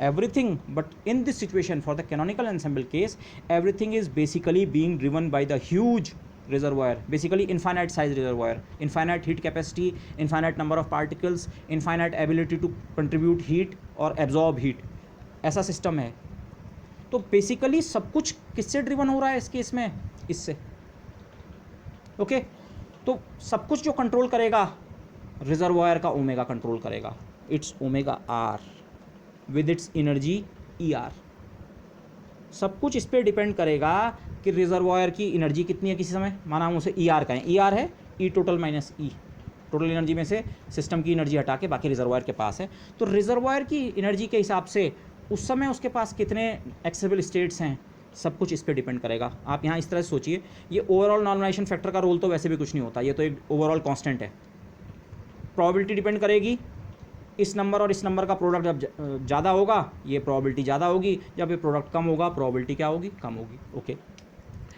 everything, but in this situation for the canonical ensemble case everything is basically being driven by the huge reservoir, basically infinite size reservoir, infinite heat capacity, infinite number of particles, infinite ability to contribute heat और absorb heat, ऐसा system है। तो basically सब कुछ किससे driven हो रहा है इस केस में, इससे, ओके। तो सब कुछ जो कंट्रोल करेगा रिजर्वायर का ओमेगा कंट्रोल करेगा, its omega R with its energy E R, सब कुछ इस पर डिपेंड करेगा कि रिजर्वायर की एनर्जी कितनी है किसी समय, माना हम उसे ई आर कहें, ई आर है ई टोटल माइनस ई, टोटल एनर्जी में से सिस्टम की एनर्जी हटा के बाकी रिजर्वायर के पास है, तो रिजर्वायर की एनर्जी के हिसाब से उस समय उसके पास कितने एक्सेसिबल स्टेट्स हैं, सब कुछ इस पर डिपेंड करेगा। आप यहाँ इस तरह से सोचिए, ये ओवरऑल नॉर्मलाइजेशन फैक्टर का रोल तो वैसे भी कुछ नहीं होता, ये तो एक ओवरऑल कांस्टेंट है, प्रोबेबिलिटी डिपेंड करेगी इस नंबर और इस नंबर का प्रोडक्ट जब ज़्यादा होगा ये प्रोबेबिलिटी ज़्यादा होगी, जब ये प्रोडक्ट कम होगा प्रोबेबिलिटी क्या होगी, कम होगी, ओके।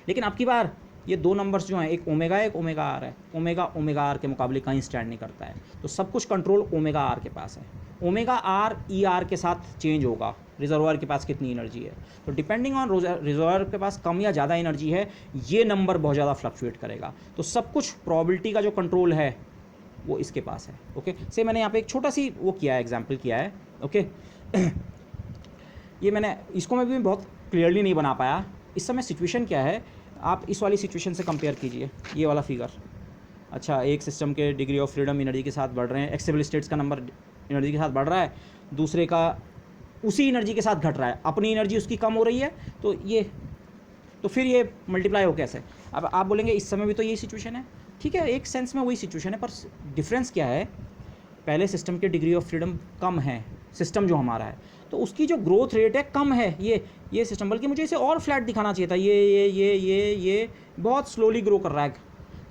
लेकिन अब की बार ये दो नंबर्स जो हैं, एक ओमेगा आर है, ओमेगा आर के मुकाबले कहीं स्टैंड नहीं करता है, तो सब कुछ कंट्रोल ओमेगा आर के पास है, ओमेगा आर ई आर के साथ चेंज होगा रिजर्वायर के पास कितनी एनर्जी है, तो डिपेंडिंग ऑन रिजर्वायर के पास कम या ज़्यादा एनर्जी है ये नंबर बहुत ज़्यादा फ्लक्चुएट करेगा, तो सब कुछ प्रोबेबिलिटी का जो कंट्रोल है वो इसके पास है, ओके। से मैंने यहाँ पे एक छोटा सी वो किया है, एग्जाम्पल किया है, ओके। ये मैंने इसको मैं भी बहुत क्लियरली नहीं बना पाया, इस समय सिचुएशन क्या है, आप इस वाली सिचुएशन से कंपेयर कीजिए, ये वाला फिगर, अच्छा एक सिस्टम के डिग्री ऑफ फ्रीडम एनर्जी के साथ बढ़ रहे हैं, एक्सेसिबल स्टेट्स का नंबर एनर्जी के साथ बढ़ रहा है, दूसरे का उसी एनर्जी के साथ घट रहा है, अपनी एनर्जी उसकी कम हो रही है, तो फिर ये मल्टीप्लाई हो कैसे। अब आप बोलेंगे इस समय भी तो यही सिचुएशन है, ठीक है, एक सेंस में वही सिचुएशन है, पर डिफरेंस क्या है, पहले सिस्टम के डिग्री ऑफ फ्रीडम कम है, सिस्टम जो हमारा है तो उसकी जो ग्रोथ रेट है कम है, ये सिस्टम, बल्कि मुझे इसे और फ्लैट दिखाना चाहिए था, ये बहुत स्लोली ग्रो कर रहा है,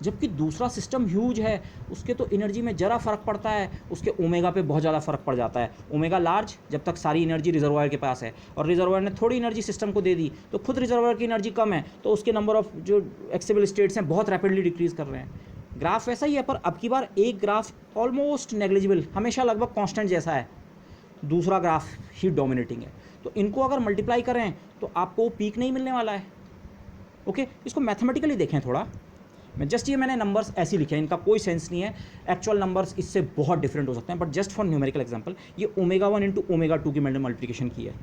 जबकि दूसरा सिस्टम ह्यूज है, उसके तो एनर्जी में ज़रा फ़र्क पड़ता है, उसके ओमेगा पे बहुत ज़्यादा फ़र्क पड़ जाता है, ओमेगा लार्ज जब तक सारी एनर्जी रिजर्वायर के पास है और रिजर्वायर ने थोड़ी एनर्जी सिस्टम को दे दी तो खुद रिजर्वायर की एनर्जी कम है, तो उसके नंबर ऑफ जो एक्सेसिबल स्टेट्स हैं बहुत रैपिडली डिक्रीज़ कर रहे हैं। ग्राफ वैसा ही है, पर अब की बार एक ग्राफ ऑलमोस्ट नेग्लिजिबल, हमेशा लगभग कांस्टेंट जैसा है, दूसरा ग्राफ ही डोमिनेटिंग है। तो इनको अगर मल्टीप्लाई करें तो आपको पीक नहीं मिलने वाला है। ओके, इसको मैथमेटिकली देखें थोड़ा। मैंने नंबर्स ऐसे लिखे हैं, इनका कोई सेंस नहीं है, एक्चुअल नंबर्स इससे बहुत डिफरेंट हो सकते हैं, but just for numerical example ये ओमेगा 1 इंटू ओमेगा 2 की मैंने मल्टीप्लिकेशन की है।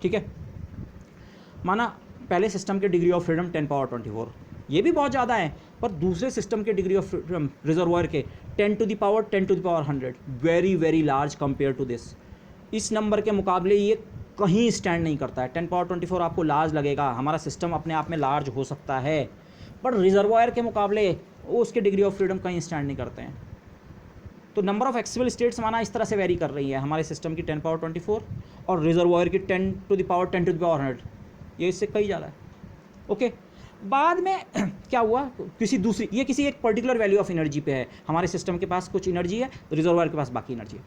ठीक है, माना पहले सिस्टम के डिग्री ऑफ फ्रीडम 10 पावर 24, ये भी बहुत ज़्यादा है, पर दूसरे सिस्टम के डिग्री ऑफ फ्रीडम रिजर्वायर के 10 to the power 100, very very large compare to this. इस नंबर के मुकाबले ये कहीं स्टैंड नहीं करता है। 10 पावर 24 आपको लार्ज लगेगा, हमारा सिस्टम अपने आप में लार्ज हो सकता है, पर रिजर्वायर के मुकाबले वो उसके डिग्री ऑफ फ्रीडम कहीं स्टैंड नहीं करते हैं। तो नंबर ऑफ एक्सेसिबल स्टेट्स माना इस तरह से वेरी कर रही है, हमारे सिस्टम की 10 पावर 24 और रिजर्वायर की 10 टू द पावर 100, ये इससे कहीं ज़्यादा है। ओके, बाद में क्या हुआ, किसी एक पर्टिकुलर वैल्यू ऑफ एनर्जी पे है, हमारे सिस्टम के पास कुछ एनर्जी है, रिजर्वायर के पास बाकी एनर्जी है।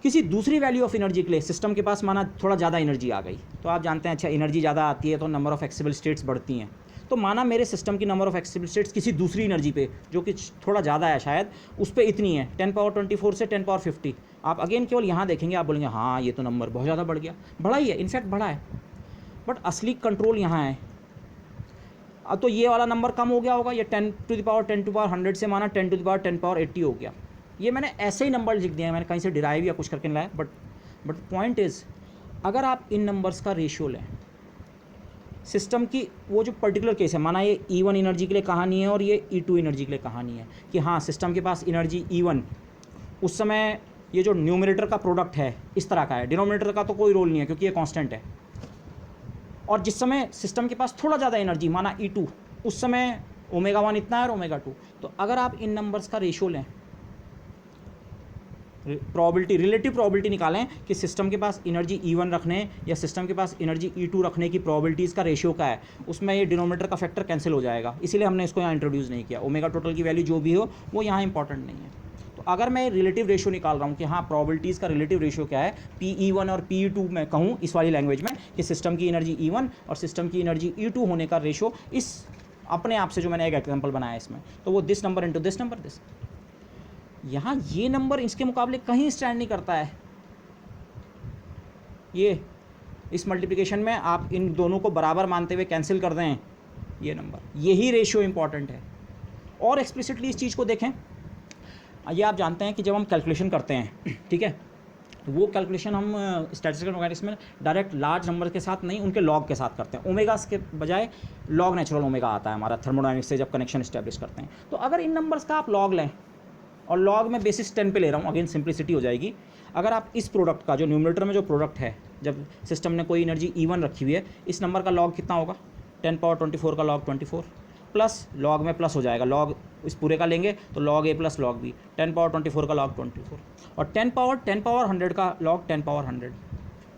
किसी दूसरी वैल्यू ऑफ एनर्जी के लिए सिस्टम के पास माना थोड़ा ज़्यादा एनर्जी आ गई, तो आप जानते हैं अच्छा एनर्जी ज़्यादा आती है तो नंबर ऑफ एक्सेसिबल स्टेट्स बढ़ती हैं। तो माना मेरे सिस्टम की नंबर ऑफ एक्सेसिबल स्टेट्स किसी दूसरी एनर्जी पे जो कि थोड़ा ज़्यादा है शायद, उस पर इतनी है 10 पावर 24 से 10 पावर 50। आप अगेन केवल यहाँ देखेंगे, आप बोलेंगे हाँ ये तो नंबर बहुत ज़्यादा बढ़ गया, बढ़ा ही है, इनफैक्ट बढ़ा है, बट असली कंट्रोल यहाँ है। अब तो ये वाला नंबर कम हो गया होगा, ये 10 to the power 10 to power 100 से माना 10 टू द पावर 10 पावर 80 हो गया। ये मैंने ऐसे ही नंबर लिख दिए हैं, मैंने कहीं से डिराइव या कुछ करके लाया, बट पॉइंट इज़ अगर आप इन नंबर्स का रेशियो लें सिस्टम की, वो जो पर्टिकुलर केस है, माना ये E1 एनर्जी के लिए कहानी है और ये E2 एनर्जी के लिए कहानी है कि हाँ सिस्टम के पास एनर्जी E1 उस समय ये जो न्यूमरेटर का प्रोडक्ट है इस तरह का है, डिनोमिनेटर का तो कोई रोल नहीं है क्योंकि ये कांस्टेंट है, और जिस समय सिस्टम के पास थोड़ा ज़्यादा एनर्जी माना E2, उस समय ओमेगा 1 इतना है और ओमेगा 2। तो अगर आप इन नंबर्स का रेशियो लें, प्रॉबिलिटी, रिलेटिव प्रॉबिलिटी निकालें कि सिस्टम के पास एनर्जी E1 रखने या सिस्टम के पास एनर्जी E2 रखने की प्रॉबिलिटीज़ का रेशियो क्या है, उसमें ये डिनोमिनेटर का फैक्टर कैंसिल हो जाएगा, इसीलिए हमने इसको यहाँ इंट्रोड्यूस नहीं किया। ओमेगा टोटल की वैल्यू जो भी हो वो यहाँ इंपॉर्टेंट नहीं है। तो अगर मैं रिलेटिव रेशियो निकाल रहा हूँ कि हाँ प्रॉबिलिटीज़ का रिलेटिव रेशियो क्या है, PE1 और PE2 में कहूँ इस वाली लैंग्वेज में कि सिस्टम की एनर्जी E1 और सिस्टम की एनर्जी E2 होने का रेशियो, इस अपने आप से जो मैंने एक एग्जाम्पल बनाया इसमें, तो वो this number into this number this. यहाँ ये नंबर इसके मुकाबले कहीं स्टैंड नहीं करता है। ये इस मल्टीप्लिकेशन में आप इन दोनों को बराबर मानते हुए कैंसिल कर दें ये नंबर, यही रेशियो इंपॉर्टेंट है। और एक्सप्लिसिटली इस चीज़ को देखें, ये आप जानते हैं कि जब हम कैलकुलेशन करते हैं, ठीक है, तो वो कैलकुलेशन हम स्टैटिस्टिकल मैथमेटिक्स में डायरेक्ट लार्ज नंबर के साथ नहीं, उनके लॉग के साथ करते हैं। ओमेगास के बजाय लॉग नेचुरल ओमेगा आता है हमारा थर्मोडायनेमिक्स से जब कनेक्शन इस्टेब्लिश करते हैं। तो अगर इन नंबर्स का आप लॉग लें, और लॉग में बेसिस 10 पे ले रहा हूँ, अगेन सिंप्लिसिटी हो जाएगी। अगर आप इस प्रोडक्ट का जो न्यूमरेटर में जो प्रोडक्ट है, जब सिस्टम ने कोई एनर्जी E1 रखी हुई है, इस नंबर का लॉग कितना होगा, 10 पावर 24 का लॉग 24 प्लस लॉग में प्लस हो जाएगा, लॉग इस पूरे का लेंगे तो log A plus log B, 10 power 24 का लॉग 24 और 10 पावर 100 का लॉग 10 पावर 100।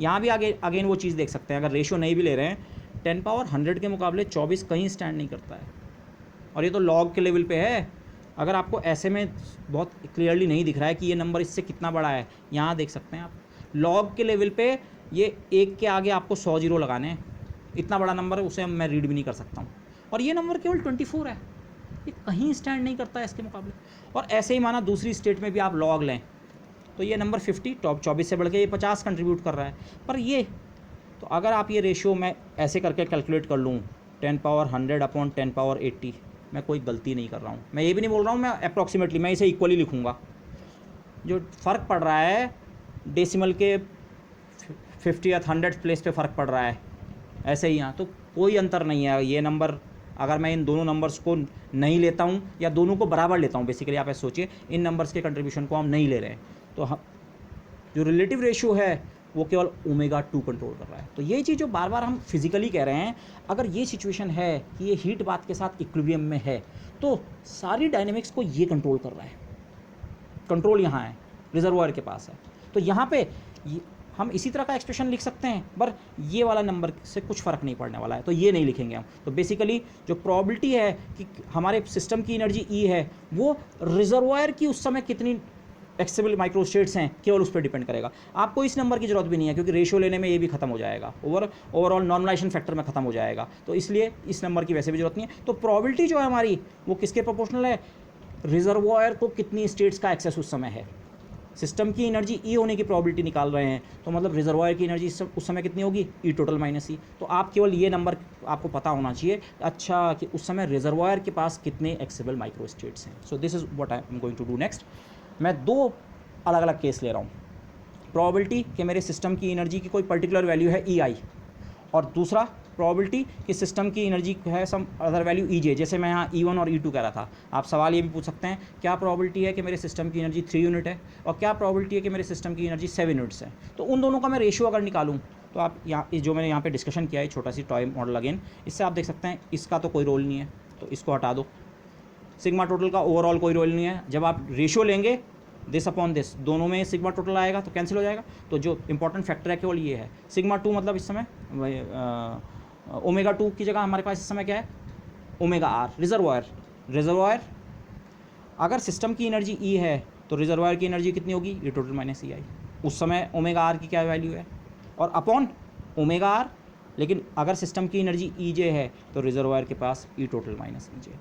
यहाँ भी आगे अगेन वो चीज़ देख सकते हैं, अगर रेशियो नहीं भी ले रहे हैं, 10 पावर 100 के मुकाबले 24 कहीं स्टैंड नहीं करता है, और ये तो लॉग के लेवल पे है। अगर आपको ऐसे में बहुत क्लियरली नहीं दिख रहा है कि ये नंबर इससे कितना बड़ा है, यहाँ देख सकते हैं आप, लॉग के लेवल पे ये 1 के आगे आपको 100 जीरो लगाने हैं, इतना बड़ा नंबर है, उसे मैं रीड भी नहीं कर सकता हूँ, और ये नंबर केवल 24 है, ये कहीं स्टैंड नहीं करता है इसके मुकाबले। और ऐसे ही माना दूसरी स्टेट में भी आप लॉग लें तो ये नंबर 50 टॉप 24 से बढ़ के ये 50 कंट्रीब्यूट कर रहा है, पर ये तो अगर आप ये रेशियो मैं ऐसे करके कैलकुलेट कर लूँ 10 पावर 100 अपॉन 10 पावर 80, मैं कोई गलती नहीं कर रहा हूँ, मैं ये भी नहीं बोल रहा हूँ मैं अप्रॉक्सीमेटली, मैं इसे इक्वली लिखूँगा। जो फ़र्क पड़ रहा है डेसिमल के 50 या 100 प्लेस पे फ़र्क पड़ रहा है, ऐसे ही यहाँ तो कोई अंतर नहीं है। ये नंबर अगर मैं इन दोनों नंबर्स को नहीं लेता हूँ या दोनों को बराबर लेता हूँ, बेसिकली आप ऐसे सोचिए इन नंबर्स के कंट्रीब्यूशन को हम नहीं ले रहे हैं, तो हम जो रिलेटिव रेशियो है वो केवल ओमेगा 2 कंट्रोल कर रहा है। तो ये चीज़ जो बार बार हम फिजिकली कह रहे हैं, अगर ये सिचुएशन है कि ये हीट बात के साथ इक्विलिब्रियम में है तो सारी डायनेमिक्स को ये कंट्रोल कर रहा है, कंट्रोल यहाँ है, रिजर्वायर के पास है। तो यहाँ पे हम इसी तरह का एक्सप्रेशन लिख सकते हैं, पर ये वाला नंबर से कुछ फ़र्क नहीं पड़ने वाला है, तो ये नहीं लिखेंगे हम। तो बेसिकली जो प्रॉबिलिटी है कि हमारे सिस्टम की एनर्जी E है, वो रिजर्वायर की उस समय कितनी एक्सेसिबल माइक्रोस्टेट्स हैं केवल उस पर डिपेंड करेगा। आपको इस नंबर की ज़रूरत भी नहीं है क्योंकि रेशियो लेने में ये भी खत्म हो जाएगा, ओवरऑल नॉर्मलाइजेशन फैक्टर में खत्म हो जाएगा, तो इसलिए इस नंबर की वैसे भी ज़रूरत नहीं है। तो प्रॉबिलिटी जो है हमारी वो किसके प्रोपोर्शनल है, रिजर्वायर को कितनी स्टेट्स का एक्सेस उस समय है, सिस्टम की एनर्जी ई होने की प्रोबेबिलिटी निकाल रहे हैं, तो मतलब रिजर्वायर की एनर्जी उस समय कितनी होगी, ई टोटल माइनस ई। तो आप केवल ये नंबर आपको पता होना चाहिए, अच्छा कि उस समय रिजर्वायर के पास कितने एक्सेसिबल माइक्रो स्टेट्स हैं। So this is what I am going to do next. मैं दो अलग अलग केस ले रहा हूँ, प्रोबेबिलिटी कि मेरे सिस्टम की एनर्जी की कोई पर्टिकुलर वैल्यू है ई आई, और दूसरा प्रोबेबिलिटी कि सिस्टम की एनर्जी है सम अदर वैल्यू ई जे, जैसे मैं यहाँ E1 और E2 कह रहा था। आप सवाल ये भी पूछ सकते हैं क्या प्रोबेबिलिटी है कि मेरे सिस्टम की एनर्जी 3 यूनिट है और क्या प्रोबेबिलिटी है कि मेरे सिस्टम की एनर्जी 7 यूनिट्स है। तो उन दोनों का मैं रेशियो अगर निकालूँ तो आप यहाँ जो मैंने यहाँ पे डिस्कशन किया है छोटा सी टॉय मॉडल अगेन, इससे आप देख सकते हैं इसका तो कोई रोल नहीं है, तो इसको हटा दो। सिग्मा टोटल का ओवरऑल कोई रोल नहीं है। जब आप रेशियो लेंगे दिस अपॉन दिस, दोनों में सिग्मा टोटल आएगा तो कैंसिल हो जाएगा। तो जो इंपॉर्टेंट फैक्टर है केवल ये है सिग्मा 2, मतलब इस समय ओमेगा 2 की जगह हमारे पास इस समय क्या है, ओमेगा आर। रिजर्वायर अगर सिस्टम की एनर्जी ई है तो रिजर्वायर की एनर्जी कितनी होगी, ई टोटल माइनस ई आई। उस समय ओमेगा आर की क्या वैल्यू है, और अपॉन ओमेगा आर। लेकिन अगर सिस्टम की एनर्जी ई जे है तो रिजर्वायर के पास ई टोटल माइनस ई जे।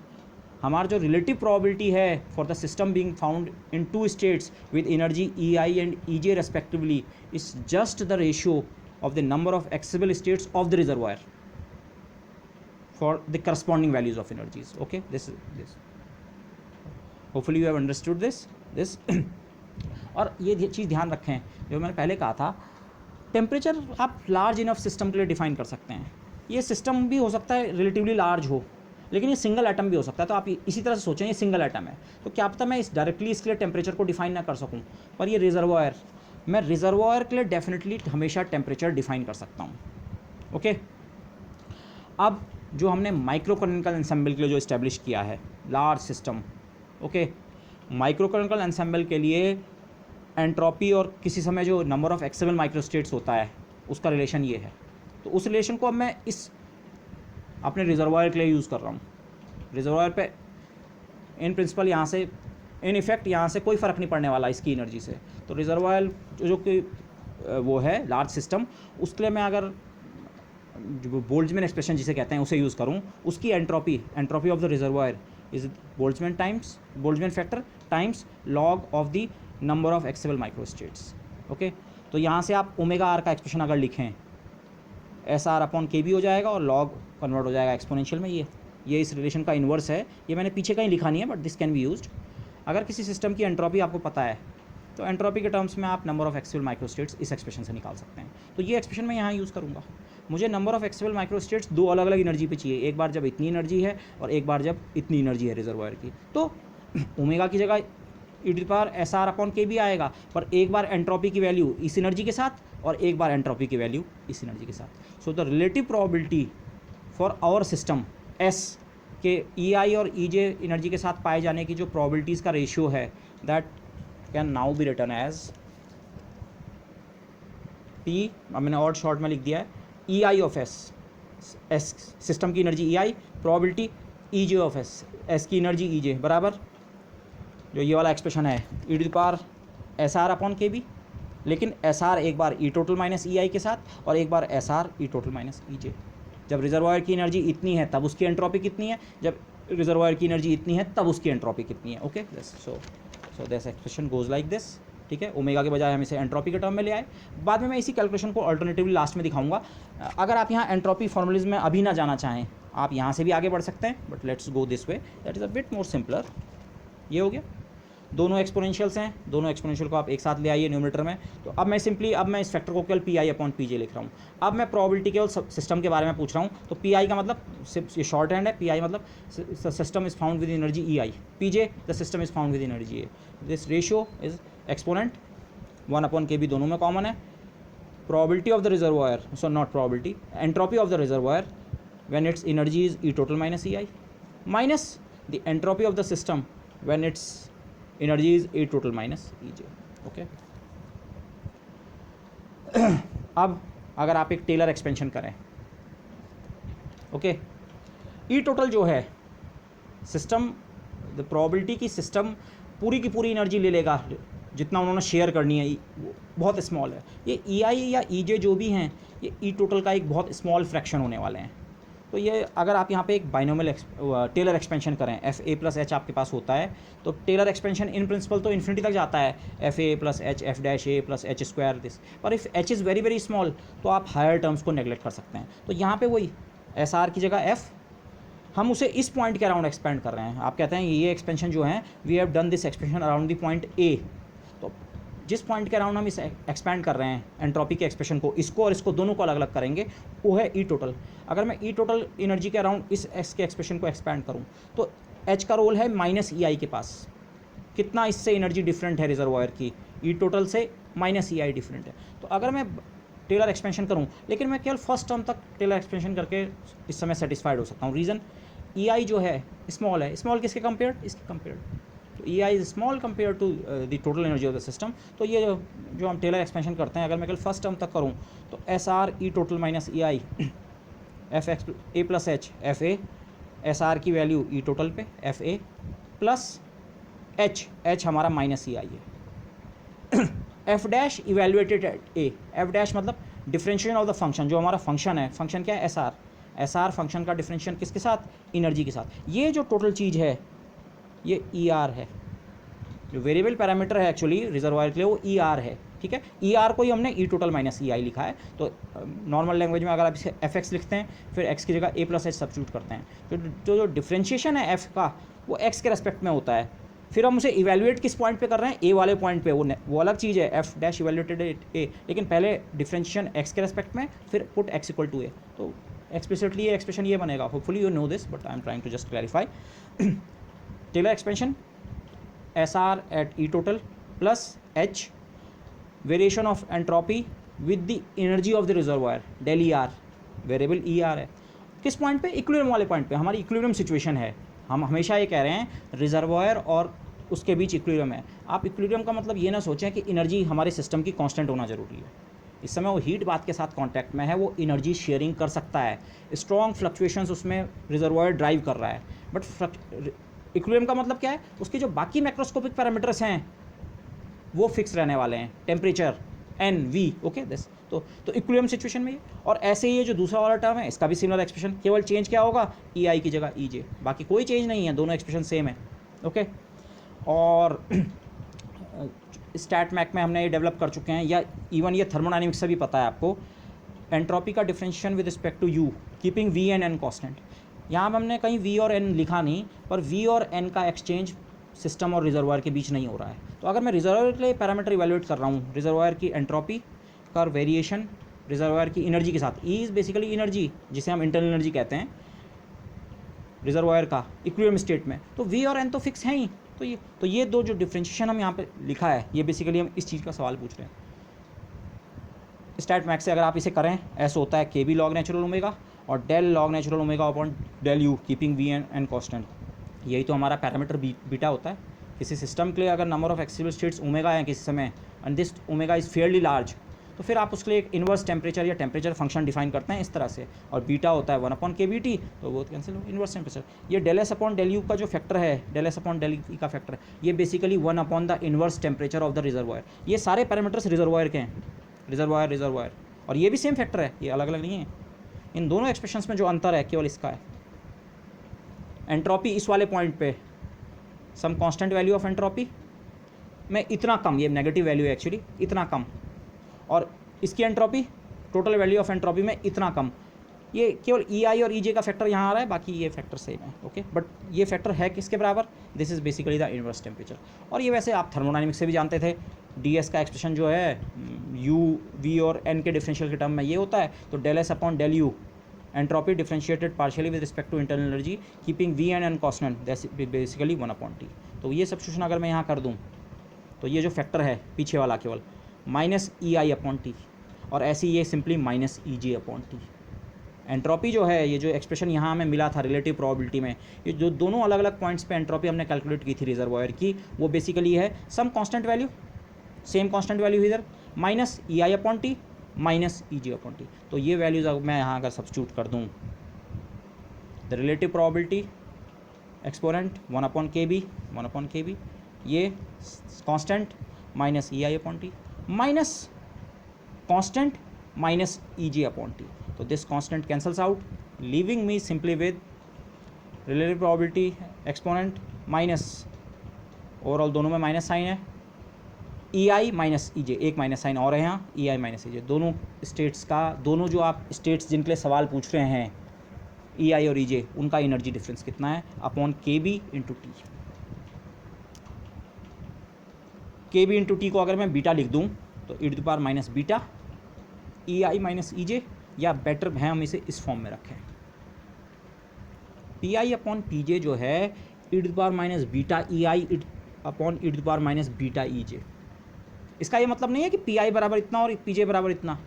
हमारा जो रिलेटिव प्रोबेबिलिटी है for the system being found in 2 states with energy E I and E J respectively is just the ratio of the number of accessible states of the reservoir for the corresponding values of energies. Okay, this hopefully you have understood this और ये चीज़ ध्यान रखें जो मैंने पहले कहा था, temperature आप लार्ज इनफ सिस्टम के लिए डिफाइन कर सकते हैं। ये सिस्टम भी हो सकता है रिलेटिवली लार्ज हो, लेकिन ये सिंगल एटम भी हो सकता है। तो आप इसी तरह से सोचें ये सिंगल एटम है, तो क्या पता मैं इस डायरेक्टली इसके लिए टेम्परेचर को डिफाइन ना कर सकूं, पर ये रिजर्वायर, मैं रिजर्वायर के लिए डेफिनेटली हमेशा टेम्परेचर डिफाइन कर सकता हूँ। ओके, अब जो हमने माइक्रोकैनिकल एंसेंबल के लिए जो इस्टेब्लिश किया है लार्ज सिस्टम, ओके, माइक्रोकैनिकल एंसेंबल के लिए एंट्रोपी और किसी समय जो नंबर ऑफ एक्सेसिबल माइक्रोस्टेट्स होता है उसका रिलेशन ये है। तो उस रिलेशन को अब मैं इस अपने रिजर्वायर के लिए यूज़ कर रहा हूँ। रिजर्वायर पे इन प्रिंसिपल यहाँ से इन इफेक्ट यहाँ से कोई फ़र्क नहीं पड़ने वाला इसकी एनर्जी से। तो रिजर्वायर जो कि वो है लार्ज सिस्टम, उसके लिए मैं अगर जो बोल्ट्जमैन एक्सप्रेशन जिसे कहते हैं उसे यूज़ करूँ, उसकी entropy of the reservoir is Boltzmann factor times log of the number of accessible microstates. Okay, तो यहाँ से आप ओमेगा आर का एक्सप्रेशन अगर लिखें S R upon K B हो जाएगा और लॉग कन्वर्ट हो जाएगा एक्सपोनेंशियल में। ये इस रिलेशन का इन्वर्स है, ये मैंने पीछे कहीं लिखा नहीं है but this can be used. अगर किसी सिस्टम की एंट्रोपी आपको पता है तो एंट्रोपी के टर्म्स में आप नंबर ऑफ एक्सेसिबल माइक्रोस्टेट्स इस एक्सप्रेशन से निकाल सकते हैं। तो ये एक्सप्रेशन मैं यहाँ यूज़ करूँगा। मुझे नंबर ऑफ एक्सेसिबल माइक्रोस्टेट्स दो अलग अलग एनर्जी पे चाहिए, एक बार जब इतनी एनर्जी है और एक बार जब इतनी एनर्जी है रिजर्वायर की। तो ओमेगा की जगह e⁻ SR के भी आएगा, पर एक बार एंट्रोपी की वैल्यू इस एनर्जी के साथ और एक बार एंट्रोपी की वैल्यू इस एनर्जी के साथ। So the relative probability for our system S के EI और EJ एनर्जी के साथ पाए जाने की जो प्रोबेबिलिटीज़ का रेशियो है that can now be written as P, अब मैंने और शॉर्ट में लिख दिया है EI ऑफ एस सिस्टम की energy EI, probability EJ of S की एनर्जी EJ बराबर जो ये वाला एक्सप्रेशन है e⁻SR/kb, लेकिन SR एक बार E टोटल माइनस EI के साथ और एक बार SR E total minus EJ। जब रिजर्वायर की एनर्जी इतनी है तब उसकी एंट्रोपी कितनी है, जब रिजर्वायर की एनर्जी इतनी है तब उसकी एंट्रोपी कितनी है। Okay, so this expression goes like this. ठीक है, ओमेगा के बजाय हम इसे एंट्रोपी के टर्म में ले आए। बाद में मैं इसी कैलकुलेशन को अल्टरनेटिवली लास्ट में दिखाऊंगा। अगर आप यहाँ एंट्रोपी फॉर्मूलेज में अभी ना जाना चाहें, आप यहाँ से भी आगे बढ़ सकते हैं, but let's go this way, that is a bit more simpler. ये हो गया, दोनों एक्सपोनेंशियल्स हैं, दोनों एक्सपोनेंशियल को आप एक साथ ले आइए न्यूमरेटर में। तो अब मैं इस फैक्टर को केवल PI/PJ लिख रहा हूँ। अब मैं प्रोबेबिलिटी केवल सिस्टम के बारे में पूछ रहा हूँ, तो PI का मतलब ये शॉर्ट हैंड है, PI मतलब system is found with energy EI, PJ the system is found with energy A। This ratio is exponent 1/kb दोनों में कॉमन है। Probability of the reservoir, so not probability, entropy of the reservoir when it's energy is E total minus EI minus the entropy of the system when it's energy is E total minus EJ। Okay, अब अगर आप एक Taylor expansion करें, okay, E total जो है system, the probability की system पूरी की पूरी एनर्जी ले लेगा जितना उन्होंने शेयर करनी है, वो बहुत स्मॉल है। ये EI या EJ जो भी हैं ये E टोटल का एक बहुत स्मॉल फ्रैक्शन होने वाले हैं। तो ये अगर आप यहाँ पे एक बाइनोमियल टेलर एक्सपेंशन करें, एफ ए प्लस एच आपके पास होता है, तो टेलर एक्सपेंशन इन प्रिंसिपल तो इन्फिनिटी तक जाता है, F A plus H F dash A plus H square this, पर if H is very very small तो आप हायर टर्म्स को नेगलेक्ट कर सकते हैं। तो यहाँ पे वही एस आर की जगह एफ, हम उसे इस पॉइंट के अराउंड एक्सपेंड कर रहे हैं। आप कहते हैं ये एक्सपेंशन जो है, we have done this expansion around the point A, तो जिस पॉइंट के अराउंड हम इस एक्सपैंड कर रहे हैं एंट्रोपी के एक्सप्रेशन को, इसको और इसको दोनों को अलग अलग करेंगे, वो है ई टोटल। अगर मैं ई टोटल एनर्जी के अराउंड इस एक्स के एक्सप्रेशन को एक्सपैंड करूँ तो एच का रोल है माइनस ई आई के पास, कितना इससे एनर्जी डिफरेंट है रिजर्वायर की, ई टोटल से माइनस ई आई डिफरेंट है। तो अगर मैं टेलर एक्सपेंशन करूँ, लेकिन मैं केवल फर्स्ट टर्म तक टेलर एक्सपेंशन करके इस समय सेटिस्फाइड हो सकता हूँ। रीज़न ई आई जो है स्मॉल है, स्मॉल किसके कंपेयर्ड, इसके कंपेयर्ड, तो E I is small compare to the total energy of the system. तो ये जो हम टेलर एक्सपेंशन करते हैं, अगर मैं केवल फर्स्ट टर्म तक करूँ तो S R E total minus E I F x A plus H F A, S R की वैल्यू ई टोटल पे F A plus H, H हमारा माइनस ई आई है, एफ डैश इवेल्युएटेड एट ए, F dash मतलब differentiation of the function, जो हमारा function है, function क्या है S R, S R function का डिफरेंशिएशन किसके साथ, एनर्जी के साथ। ये जो टोटल चीज़ है ये ई आर है, जो वेरिएबल पैरामीटर है एक्चुअली रिजर्वायर के लिए वो ई आर है, ठीक है। ई आर को ही हमने ई टोटल माइनस ई आई लिखा है। तो नॉर्मल लैंग्वेज में अगर आप इसे एफ एक्स लिखते हैं, फिर एक्स की जगह ए प्लस एच सब्स्टिट्यूट करते हैं, तो जो डिफरेंशिएशन है एफ का वो एक्स के रेस्पेक्ट में होता है। फिर हम उसे इवेल्युएट किस पॉइंट पे कर रहे हैं, ए वाले पॉइंट पे, वो अलग चीज़ है, एफ डैश इवेल्युएटेड ए, लेकिन पहले डिफरेंशिएशन एक्स के रेस्पेक्ट में, फिर put X equal to A. तो एक्सप्लिसिटली ये एक्सप्रेशन ये बनेगा, hopefully you know this but I am trying to just clarify. Taylor expansion S R at E total plus H variation of entropy with the energy of the reservoir del E R, variable E R है किस point पे, equilibrium वाले point पे। हमारी equilibrium situation है, हम हमेशा ये कह रहे हैं रिजर्वायर और उसके बीच इक्विलिब्रियम है। आप इक्विलिब्रियम का मतलब ये ना सोचें कि एनर्जी हमारे सिस्टम की कांस्टेंट होना जरूरी है। इस समय वो हीट बात के साथ कांटेक्ट में है, वो एनर्जी शेयरिंग कर सकता है, स्ट्रॉन्ग फ्लक्चुएशंस उसमें रिजर्वायर ड्राइव कर रहा है, बट इक्विलिब्रियम का मतलब क्या है, उसके जो बाकी मैक्रोस्कोपिक पैरामीटर्स हैं वो फिक्स रहने वाले हैं, temperature N V, okay this. तो इक्विलिब्रियम सिचुएशन में ये, और ऐसे ही ये जो दूसरा वाला टर्म है इसका भी सिमिलर एक्सप्रेशन, केवल चेंज क्या होगा, ई आई की जगह ई जे, बाकी कोई चेंज नहीं है, दोनों एक्सप्रेशन सेम है, ओके। और स्टैट मैक में हमने ये डेवलप कर चुके हैं, या इवन ये थर्मोडायनेमिक्स से भी पता है आपको, एंट्रोपी का differentiation with respect to U keeping V and N constant. यहाँ पर हमने कहीं वी और एन लिखा नहीं, पर वी और एन का एक्सचेंज सिस्टम और रिजर्वायर के बीच नहीं हो रहा है। तो अगर मैं रिजर्वायर के लिए पैरामीटर इवेल्युएट कर रहा हूँ, रिजर्वायर की एंट्रोपी का वेरिएशन रिजर्वायर की एनर्जी के साथ, ई इज़ बेसिकली एनर्जी जिसे हम इंटरनल एनर्जी कहते हैं रिजर्वायर का इक्विलिब्रियम स्टेट में, तो वी और एन तो फिक्स हैं ही। तो ये दो जो डिफरेंशिएशन हम यहाँ पे लिखा है, ये बेसिकली हम इस चीज़ का सवाल पूछ रहे हैं। स्टैट मैक्स से अगर आप इसे करें, ऐसा होता है K B log natural omega और del log natural omega upon del U keeping V N constant. यही तो हमारा पैरामीटर बीटा होता है किसी सिस्टम के लिए। अगर नंबर ऑफ एक्सिबल स्टेट्स ओमेगा है किसी समय and this omega is fairly large, तो फिर आप उसके लिए एक इन्वर्स टेम्परेचर या टेम्परेचर फंक्शन डिफाइन करते हैं इस तरह से, और बीटा होता है 1 अपॉन के बी टी, तो वो कैंसिल हो, इन्वर्स टेम्परेचर। ये del S upon del U का जो फैक्टर है, del S upon del E का फैक्टर, ये basically 1 upon the inverse temperature of the reservoir. ये सारे पैरामीटर्स रिजर्वायर के हैं, रिजर्वायर, और ये भी सेम फैक्टर है, ये अलग अलग नहीं है। इन दोनों एक्सप्रेशंस में जो अंतर है केवल इसका है, एंट्रोपी इस वाले पॉइंट पे some constant value of entropy में इतना कम, ये नेगेटिव वैल्यू है एक्चुअली, इतना कम, और इसकी entropy total value of entropy में इतना कम। ये केवल ई आई और ई जे का फैक्टर यहाँ आ रहा है, बाकी ये फैक्टर सेम है, ओके। बट ये फैक्टर है किसके बराबर, this is basically the inverse temperature. और ये वैसे आप थर्मोडायनेमिक्स से भी जानते थे, डी एस का एक्सप्रेशन जो है यू वी और एन के डिफरेंशियल के टर्म में ये होता है, तो del S upon del U entropy differentiated partially with respect to internal energy keeping V and N constant, basically 1 upon T. तो ये सब्स्टिट्यूशन अगर मैं यहाँ कर दूँ तो ये जो फैक्टर है पीछे वाला केवल minus E I upon T, और ऐसे ये simply minus E J upon T. Entropy जो है, ये जो एक्सप्रेशन यहाँ हमें मिला था रिलेटिव प्रोबेबिलिटी में, ये जो दोनों अलग अलग पॉइंट्स पे एंट्रोपी हमने कैलकुलेट की थी रिजर्वायर की, वो बेसिकली है some constant value, same constant value इधर minus E I upon T minus E J upon T. तो ये वैल्यूज मैं यहाँ अगर सब्स्टिट्यूट कर दूँ, the relative probability exponent 1 upon K B, ये constant minus E I upon T minus constant minus E J upon T, तो this constant cancels out, leaving me simply with relative probability exponent minus, overall दोनों में minus sign है, ई I minus E जे, एक minus sign और है यहाँ, ई I minus E जे, दोनों states का, दोनों जो आप स्टेट्स जिनके लिए सवाल पूछ रहे हैं ई आई और ई जे, उनका एनर्जी डिफरेंस कितना है upon K B into T. K B into T को अगर मैं बीटा लिख दूँ तो E to the power minus beta E I minus E J, या बेटर है हम इसे इस फॉर्म में रखें, P I upon P J जो है E to the power minus beta E I upon E to the power minus beta E J. इसका ये मतलब नहीं है कि पी आई बराबर इतना और पी जे बराबर इतना,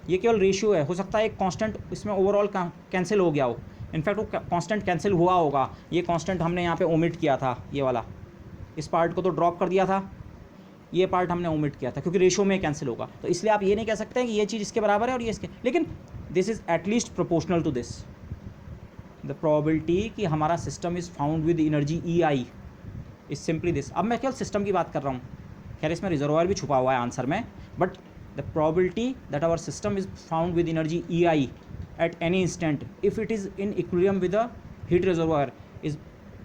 ये केवल रेशियो है। हो सकता है एक कांस्टेंट इसमें ओवरऑल कैंसिल हो गया हो, इनफैक्ट वो कांस्टेंट कैंसिल हुआ होगा, ये कांस्टेंट हमने यहाँ पे ओमिट किया था, ये वाला इस पार्ट को तो ड्रॉप कर दिया था, ये पार्ट हमने ओमिट किया था क्योंकि रेशियो में कैंसिल होगा, तो इसलिए आप ये नहीं कह सकते कि ये चीज़ इसके बराबर है और ये इसके, लेकिन this is at least proportional to this. The probability कि हमारा system is found with energy E I is simply this. अब मैं केवल सिस्टम की बात कर रहा हूँ, खैर इसमें रिजर्वायर भी छुपा हुआ है आंसर में, but the probability that our system is found with energy E I at any instant if it is in equilibrium with a heat reservoir is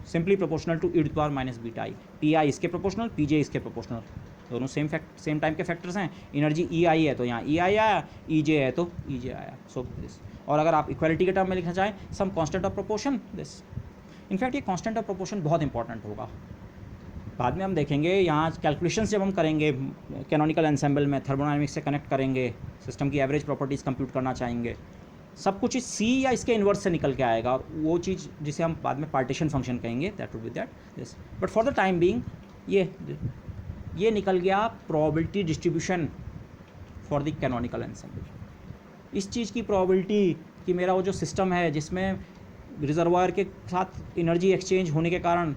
simply proportional to E to the power minus beta I. P I इसके proportional, P J इसके proportional, दोनों same time के factors हैं। Energy E I है तो यहाँ ई आई आया, ई जे है तो ई जे आया, सो दिस। और अगर आप इक्वालिटी के टर्म में लिखना चाहें some constant of proportion this. In fact ये कांस्टेंट ऑफ प्रोपोर्शन बहुत इंपॉर्टेंट होगा, बाद में हम देखेंगे। यहाँ कैलकुलेशंस जब हम करेंगे कैनोनिकल एंसेंबल में, थर्मोडायनामिक्स से कनेक्ट करेंगे, सिस्टम की एवरेज प्रॉपर्टीज़ कंप्यूट करना चाहेंगे, सब कुछ इस सी या इसके इन्वर्स से निकल के आएगा, और वो चीज़ जिसे हम बाद में पार्टीशन फंक्शन कहेंगे, that would be that this. But for the time being ये निकल गया probability distribution for the canonical ensemble. इस चीज़ की प्रोबेबिलिटी कि मेरा वो जो सिस्टम है जिसमें रिजर्वायर के साथ एनर्जी एक्सचेंज होने के कारण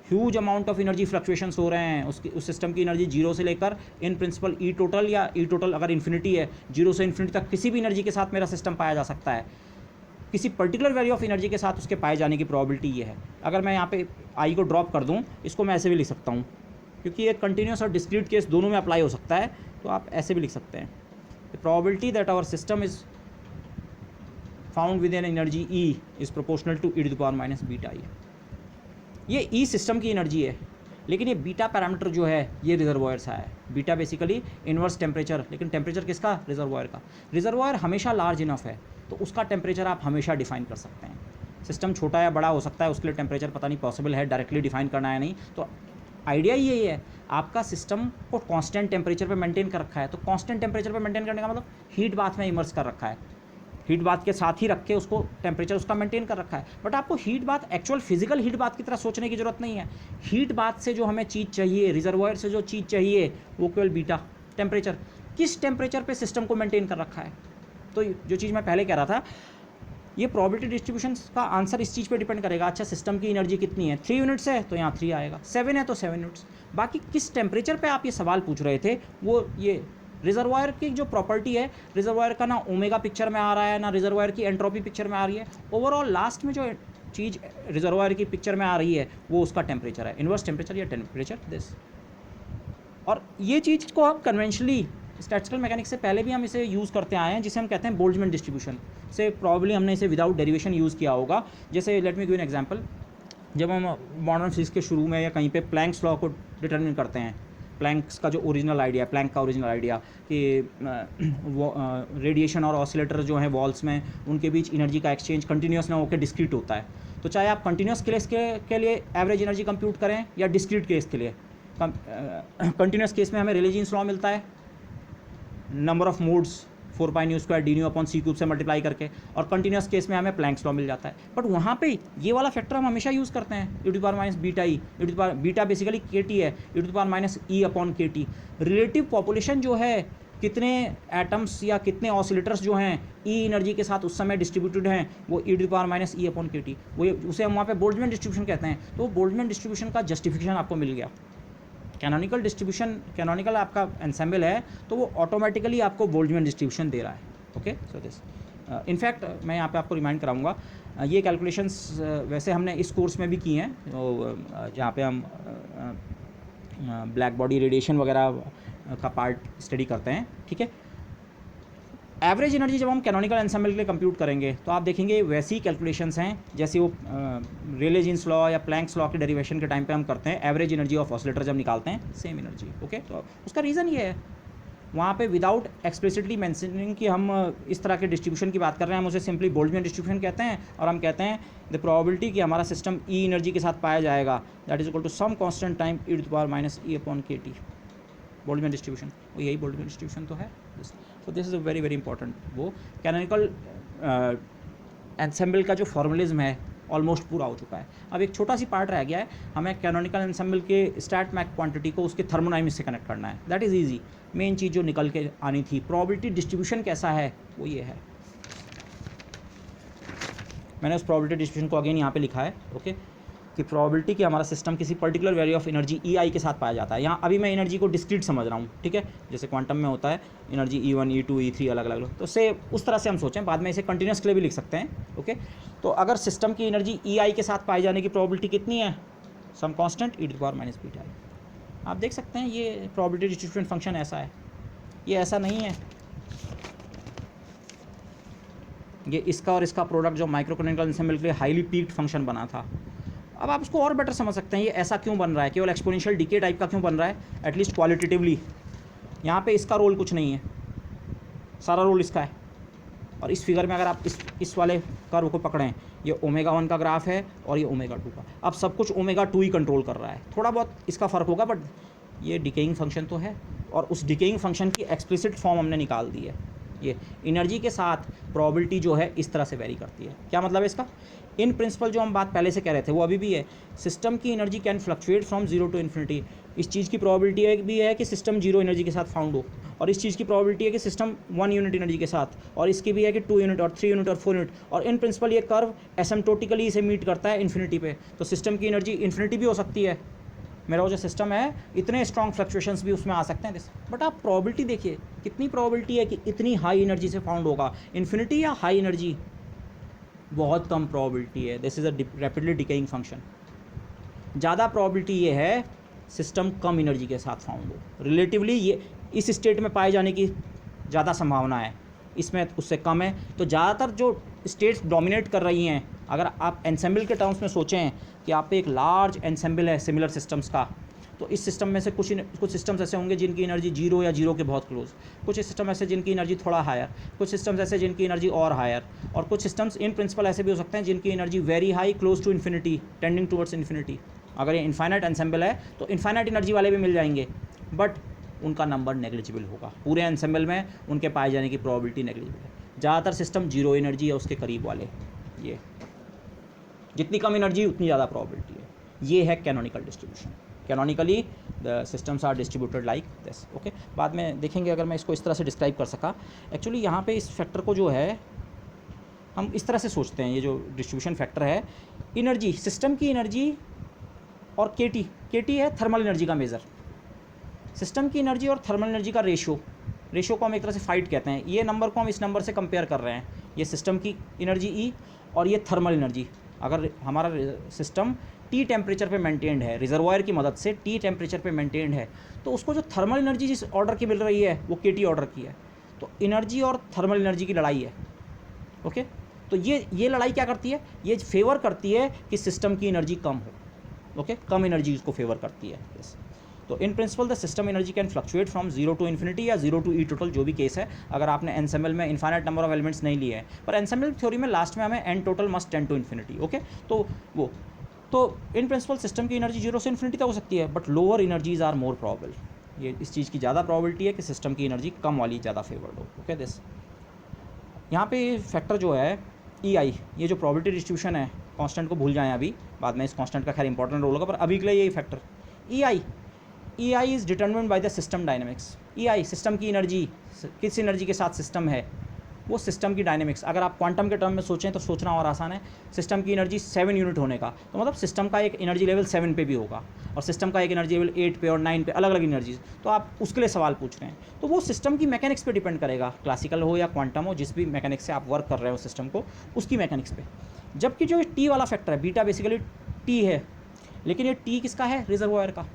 huge amount of energy fluctuations हो रहे हैं, उस सिस्टम की एनर्जी जीरो से लेकर इन प्रिंसिपल ई टोटल, या ई टोटल अगर इन्फिनिटी है, जीरो से इन्फिनिटी तक किसी भी एनर्जी के साथ मेरा सिस्टम पाया जा सकता है। किसी पर्टिकुलर वैल्यू ऑफ एनर्जी के साथ उसके पाए जाने की प्रोबेबिलिटी ये है। अगर मैं यहाँ पे आई को ड्रॉप कर दूँ, इसको मैं ऐसे भी लिख सकता हूँ, क्योंकि ये कंटिन्यूस और डिस्क्रीट केस दोनों में अप्लाई हो सकता है, तो आप ऐसे भी लिख सकते हैं। The probability that our system is found with an energy E is proportional to E to the power minus beta I. ये ई सिस्टम की एनर्जी है, लेकिन ये बीटा पैरामीटर जो है ये रिजर्वायर से आया है। बीटा बेसिकली इन्वर्स टेम्परेचर, लेकिन टेम्परेचर किसका? रिजर्वायर का। रिजर्वायर हमेशा लार्ज इनफ है तो उसका टेम्परेचर आप हमेशा डिफाइन कर सकते हैं। सिस्टम छोटा या बड़ा हो सकता है, उसके लिए टेम्परेचर पता नहीं पॉसिबल है डायरेक्टली डिफाइन करना है नहीं, तो आइडिया यही है, आपका सिस्टम को कांस्टेंट टेम्परेचर पे मेंटेन कर रखा है, तो कांस्टेंट टेम्परेचर पे मेंटेन करने का मतलब हीट बाथ में इमर्स कर रखा है, हीट बाथ के साथ ही रख के उसको टेम्परेचर उसका मेंटेन कर रखा है। बट आपको heat bath actual physical heat bath की तरह सोचने की ज़रूरत नहीं है। हीट बाथ से जो हमें चीज़ चाहिए, रिजर्वायर से जो चीज़ चाहिए, वो केवल बीटा टेम्परेचर, किस टेम्परेचर पे सिस्टम को मेंटेन कर रखा है। तो जो चीज़ मैं पहले कह रहा था, ये प्रोबेबिलिटी डिस्ट्रीब्यूशन का आंसर इस चीज़ पे डिपेंड करेगा। अच्छा, सिस्टम की एनर्जी कितनी है, 3 यूनिट्स है तो यहाँ 3 आएगा, 7 है तो 7 यूनिट्स। बाकी किस टेम्परेचर पे आप ये सवाल पूछ रहे थे, वो ये रिजर्वायर की जो प्रॉपर्टी है, रिजर्वायर का ना ओमेगा पिक्चर में आ रहा है, ना रिजर्वायर की एंट्रोपी पिक्चर में आ रही है। ओवरऑल लास्ट में जो चीज़ रिजर्वायर की पिक्चर में आ रही है वो उसका टेम्परेचर है, इन्वर्स टेम्परेचर या टेम्परेचर दिस। और ये चीज़ को हम कन्वेंशनली स्टैटिस्टिकल मैकेनिक्स से पहले भी हम इसे यूज़ करते आए हैं, जिसे हम कहते हैं बोल्ट्जमैन डिस्ट्रीब्यूशन। से प्रॉब्ली हमने इसे विदाउट डेरिवेशन यूज़ किया होगा। जैसे let me give an example, जब हम मॉडर्न फिजिक्स के शुरू में या कहीं पे प्लैंक्स लॉ को डिटरमिन करते हैं, प्लैंक्स का जो ओरिजिनल आइडिया, प्लैंक का ओरिजिनल आइडिया कि रेडिएशन और ऑसिलेटर जो हैं वॉल्स में, उनके बीच एनर्जी का एक्सचेंज कंटिन्यूस ना होकर डिस्क्रीट होता है। तो चाहे आप कंटिन्यूस केस के लिए एवरेज एनर्जी कंप्यूट करें या डिस्क्रीट केस के लिए, कंटिन्यूस केस में हमें रेले-जीन्स लॉ मिलता है, number of modes 4 pi nu square D nu upon C cube से मल्टीप्लाई करके, और कंटिन्यूस केस में हमें प्लैंक्स लॉ मिल जाता है। बट वहाँ पे ये वाला फैक्टर हम हमेशा यूज़ करते हैं, E to the power minus beta E, E to the power beta basically K T है, E to the power minus E upon K T. Relative population जो है, कितने एटम्स या कितने ऑसिलेटर्स जो हैं ई एनर्जी के साथ उस समय डिस्ट्रीब्यूटेड हैं, वो E to the power minus E upon K T, वो उसे हम वहाँ पे बोल्ट्जमैन डिस्ट्रीब्यूशन कहते हैं। तो बोल्ट्जमैन डिस्ट्रीब्यूशन का जस्टिफिकेशन आपको मिल गया। कैनोनिकल डिस्ट्रीब्यूशन, कैनोनिकल आपका एंसेंबल है तो वो ऑटोमेटिकली आपको बोल्ट्जमैन डिस्ट्रीब्यूशन दे रहा है। ओके, सो दिस इनफैक्ट मैं यहाँ पे आपको रिमाइंड कराऊंगा, ये कैलकुलेशंस वैसे हमने इस कोर्स में भी की हैं, तो जहाँ पे हम ब्लैक बॉडी रेडिएशन वगैरह का पार्ट स्टडी करते हैं, ठीक है। एवरेज एनर्जी जब हम कैनोनिकल एंसेंबल के लिए कंप्यूट करेंगे तो आप देखेंगे वैसी कैलकुलेशंस हैं जैसे वो रेले जीन्स लॉ या प्लैंक्स लॉ के डेरिवेशन के टाइम पे हम करते हैं एवरेज एनर्जी ऑफ ऑसिलेटर जब निकालते हैं सेम एनर्जी। ओके, तो उसका रीज़न ये है वहाँ पे विदाउट एक्सप्लिसिटली मेंशनिंग कि हम इस तरह के डिस्ट्रीब्यूशन की बात कर रहे हैं, हम उसे सिंपली बोल्ट्जमैन डिस्ट्रीब्यूशन कहते हैं और हम कहते हैं द प्रोबेबिलिटी कि हमारा सिस्टम ई एनर्जी के साथ पाया जाएगा that is equal to some constant time e to power minus e upon kt। Boltzmann distribution, वो यही बोल्ट्जमैन डिस्ट्रीब्यूशन तो है। So this is a very very important. वो कैनोनिकल एंसेंबल का जो फॉर्मुलिज्म है ऑलमोस्ट पूरा हो चुका है। अब एक छोटा सी पार्ट रह गया है, हमें कैनोनिकल एंसेंबल के स्टैट मैक क्वांटिटी को उसके थर्मोडायनामिक्स से कनेक्ट करना है। That is easy. मेन चीज़ जो निकल के आनी थी प्रोबेबिलिटी डिस्ट्रीब्यूशन कैसा है वो ये है। मैंने उस प्रोबेबिलिटी डिस्ट्रीब्यूशन को अगेन यहाँ पे लिखा है ओके कि प्रोबेबिलिटी कि हमारा सिस्टम किसी particular value of energy E I के साथ पाया जाता है। यहाँ अभी मैं एनर्जी को डिस्क्रीट समझ रहा हूँ, ठीक है, जैसे क्वांटम में होता है एनर्जी E1 E2 E3 अलग अलग, तो से उस तरह से हम सोचें, बाद में इसे कंटिन्यूस के लिए भी लिख सकते हैं। ओके, तो अगर सिस्टम की एनर्जी ई आई के साथ पाए जाने की प्रोबेबिलिटी कितनी है, some constant e to the power minus beta. आप देख सकते हैं ये प्रोबेबिलिटी डिस्ट्रीब्यूशन फंक्शन ऐसा है, ये ऐसा नहीं है, ये इसका और इसका प्रोडक्ट जो माइक्रो कैनोनिकल एंसेंबल के लिए हाईली पीक्ड फंक्शन बना था। अब आप उसको और बेटर समझ सकते हैं, ये ऐसा क्यों बन रहा है, केवल एक्सपोनेंशियल डीके टाइप का क्यों बन रहा है, एटलीस्ट क्वालिटेटिवली। यहाँ पे इसका रोल कुछ नहीं है, सारा रोल इसका है। और इस फिगर में अगर आप इस वाले कर्व को पकड़ें, ये ओमेगा 1 का ग्राफ है और ये ओमेगा 2 का। अब सब कुछ ओमेगा 2 ही कंट्रोल कर रहा है, थोड़ा बहुत इसका फ़र्क होगा बट ये डिकेइंग फंक्शन तो है। और उस डिकेइंग फंक्शन की एक्सप्लिसिट फॉर्म हमने निकाल दी है। ये एनर्जी के साथ प्रोबेबिलिटी जो है इस तरह से वेरी करती है। क्या मतलब है इसका? इन प्रिंसिपल जो हम बात पहले से कह रहे थे वो अभी भी है। सिस्टम की energy can fluctuate from 0 to infinity. इस चीज़ की प्रोबेबिलिटी भी है कि सिस्टम 0 एनर्जी के साथ फाउंड हो, और इस चीज़ की प्रोबेबिलिटी है कि सिस्टम 1 यूनिट एनर्जी के साथ, और इसकी भी है कि 2 यूनिट और 3 यूनिट और 4 यूनिट। और इन प्रिंसिपल ये कर्व एसिम्प्टोटिकली इसे मीट करता है इन्फिनिटी पे। तो सिस्टम की एनर्जी इन्फिनिटी भी हो सकती है, मेरा वो जो सिस्टम है इतने स्ट्रॉन्ग फ्लक्चुएशंस भी उसमें आ सकते हैं। बट आप प्रोबेबिलिटी देखिए कितनी प्रोबेबिलिटी है कि इतनी हाई एनर्जी से फाउंड होगा, इन्फिनिटी या हाई एनर्जी, बहुत कम प्रोबेबिलिटी है। This is a rapidly decaying function. ज़्यादा प्रोबेबिलिटी ये है सिस्टम कम एनर्जी के साथ फाउंड हो। रिलेटिवली ये इस स्टेट में पाए जाने की ज़्यादा संभावना है, इसमें उससे कम है। तो ज़्यादातर जो स्टेट्स डोमिनेट कर रही हैं, अगर आप एंसेंबल के टर्म्स में सोचें कि आप पे एक लार्ज एंसेंबल है सिमिलर सिस्टम्स का, तो इस सिस्टम में से कुछ सिस्टम्स ऐसे होंगे जिनकी एनर्जी 0 या 0 के बहुत क्लोज, कुछ सिस्टम ऐसे जिनकी एनर्जी थोड़ा हायर, कुछ सिस्टम्स ऐसे जिनकी एनर्जी और हायर, और कुछ सिस्टम्स इन प्रिंसिपल ऐसे भी हो सकते हैं जिनकी energy very high close to infinity tending towards infinity. अगर ये इनफाइनाइट एंसेंबल है तो इनफाइनाइट एनर्जी वाले भी मिल जाएंगे, बट उनका नंबर नेग्लिजिबल होगा। पूरे एंसेंबल में उनके पाए जाने की प्रोबेबिलिटी नेग्लिजिबल है। ज़्यादातर सिस्टम 0 एनर्जी है उसके करीब वाले, ये जितनी कम एनर्जी उतनी ज़्यादा प्रोबेबिलिटी है। ये है canonical distribution. Canonically the systems are distributed like this. Okay, बाद में देखेंगे अगर मैं इसको इस तरह से डिस्क्राइब कर सका। एक्चुअली यहाँ पे इस फैक्टर को जो है हम इस तरह से सोचते हैं, ये जो डिस्ट्रीब्यूशन फैक्टर है, एनर्जी सिस्टम की एनर्जी और केटी है थर्मल एनर्जी का मेज़र। सिस्टम की एनर्जी और थर्मल एनर्जी का रेशियो को हम एक तरह से फाइट कहते हैं। ये नंबर को हम इस नंबर से कंपेयर कर रहे हैं, ये सिस्टम की एनर्जी ई और ये थर्मल एनर्जी। अगर हमारा सिस्टम टी टेम्परेचर पे मेंटेन्ड है, रिजर्वायर की मदद से टी टेम्परेचर पे मेंटेन्ड है, तो उसको जो थर्मल एनर्जी जिस ऑर्डर की मिल रही है वो केटी ऑर्डर की है। तो एनर्जी और थर्मल एनर्जी की लड़ाई है। ओके, तो ये लड़ाई क्या करती है, ये फेवर करती है कि सिस्टम की एनर्जी कम हो। ओके, कम एनर्जी इसको फेवर करती है। यस, तो in principle the system energy can fluctuate from 0 to infinity या 0 टू ई टोटल, जो भी केस है। अगर आपने एंसेंबल में इनफाइनाइट नंबर ऑफ एलिमेंट्स नहीं लिए हैं, पर एंसेंबल थ्योरी में लास्ट में हमें N total must tend to infinity. Okay, तो इन प्रिंसिपल सिस्टम की एनर्जी 0 से इन्फिनिटी तक हो सकती है, but lower energies are more probable. ये इस चीज़ की ज़्यादा प्रॉबिलिटी है कि सिस्टम की एनर्जी कम वाली ज़्यादा फेवर्ड हो। ओके, दिस यहाँ पे फैक्टर जो है ई आई, ये जो प्रॉबिलिटी डिस्ट्रीब्यूशन है, कांस्टेंट को भूल जाएं अभी, बाद में इस कांस्टेंट का खैर इंपॉर्टेंट रोल होगा, पर अभी के लिए यही factor E I is determined by the system dynamics. E I system की एनर्जी, किस एनर्जी के साथ सिस्टम है, वो सिस्टम की डायनेमिक्स। अगर आप क्वांटम के टर्म में सोचें तो सोचना और आसान है। सिस्टम की एनर्जी 7 यूनिट होने का, तो मतलब सिस्टम का एक एनर्जी लेवल 7 पे भी होगा, और सिस्टम का एक एनर्जी लेवल 8 पे और 9 पे, अलग अलग एनर्जीज। तो आप उसके लिए सवाल पूछ रहे हैं, तो वो सिस्टम की मैकेनिक्स पे डिपेंड करेगा, क्लासिकल हो या क्वांटम हो, जिस भी मैकेनिक्स से आप वर्क कर रहे हो सिस्टम को, उसकी मैकेनिक्स पे। जबकि जो टी वाला फैक्टर है, बीटा बेसिकली टी है, लेकिन ये टी किसका है, रिजर्वायर का।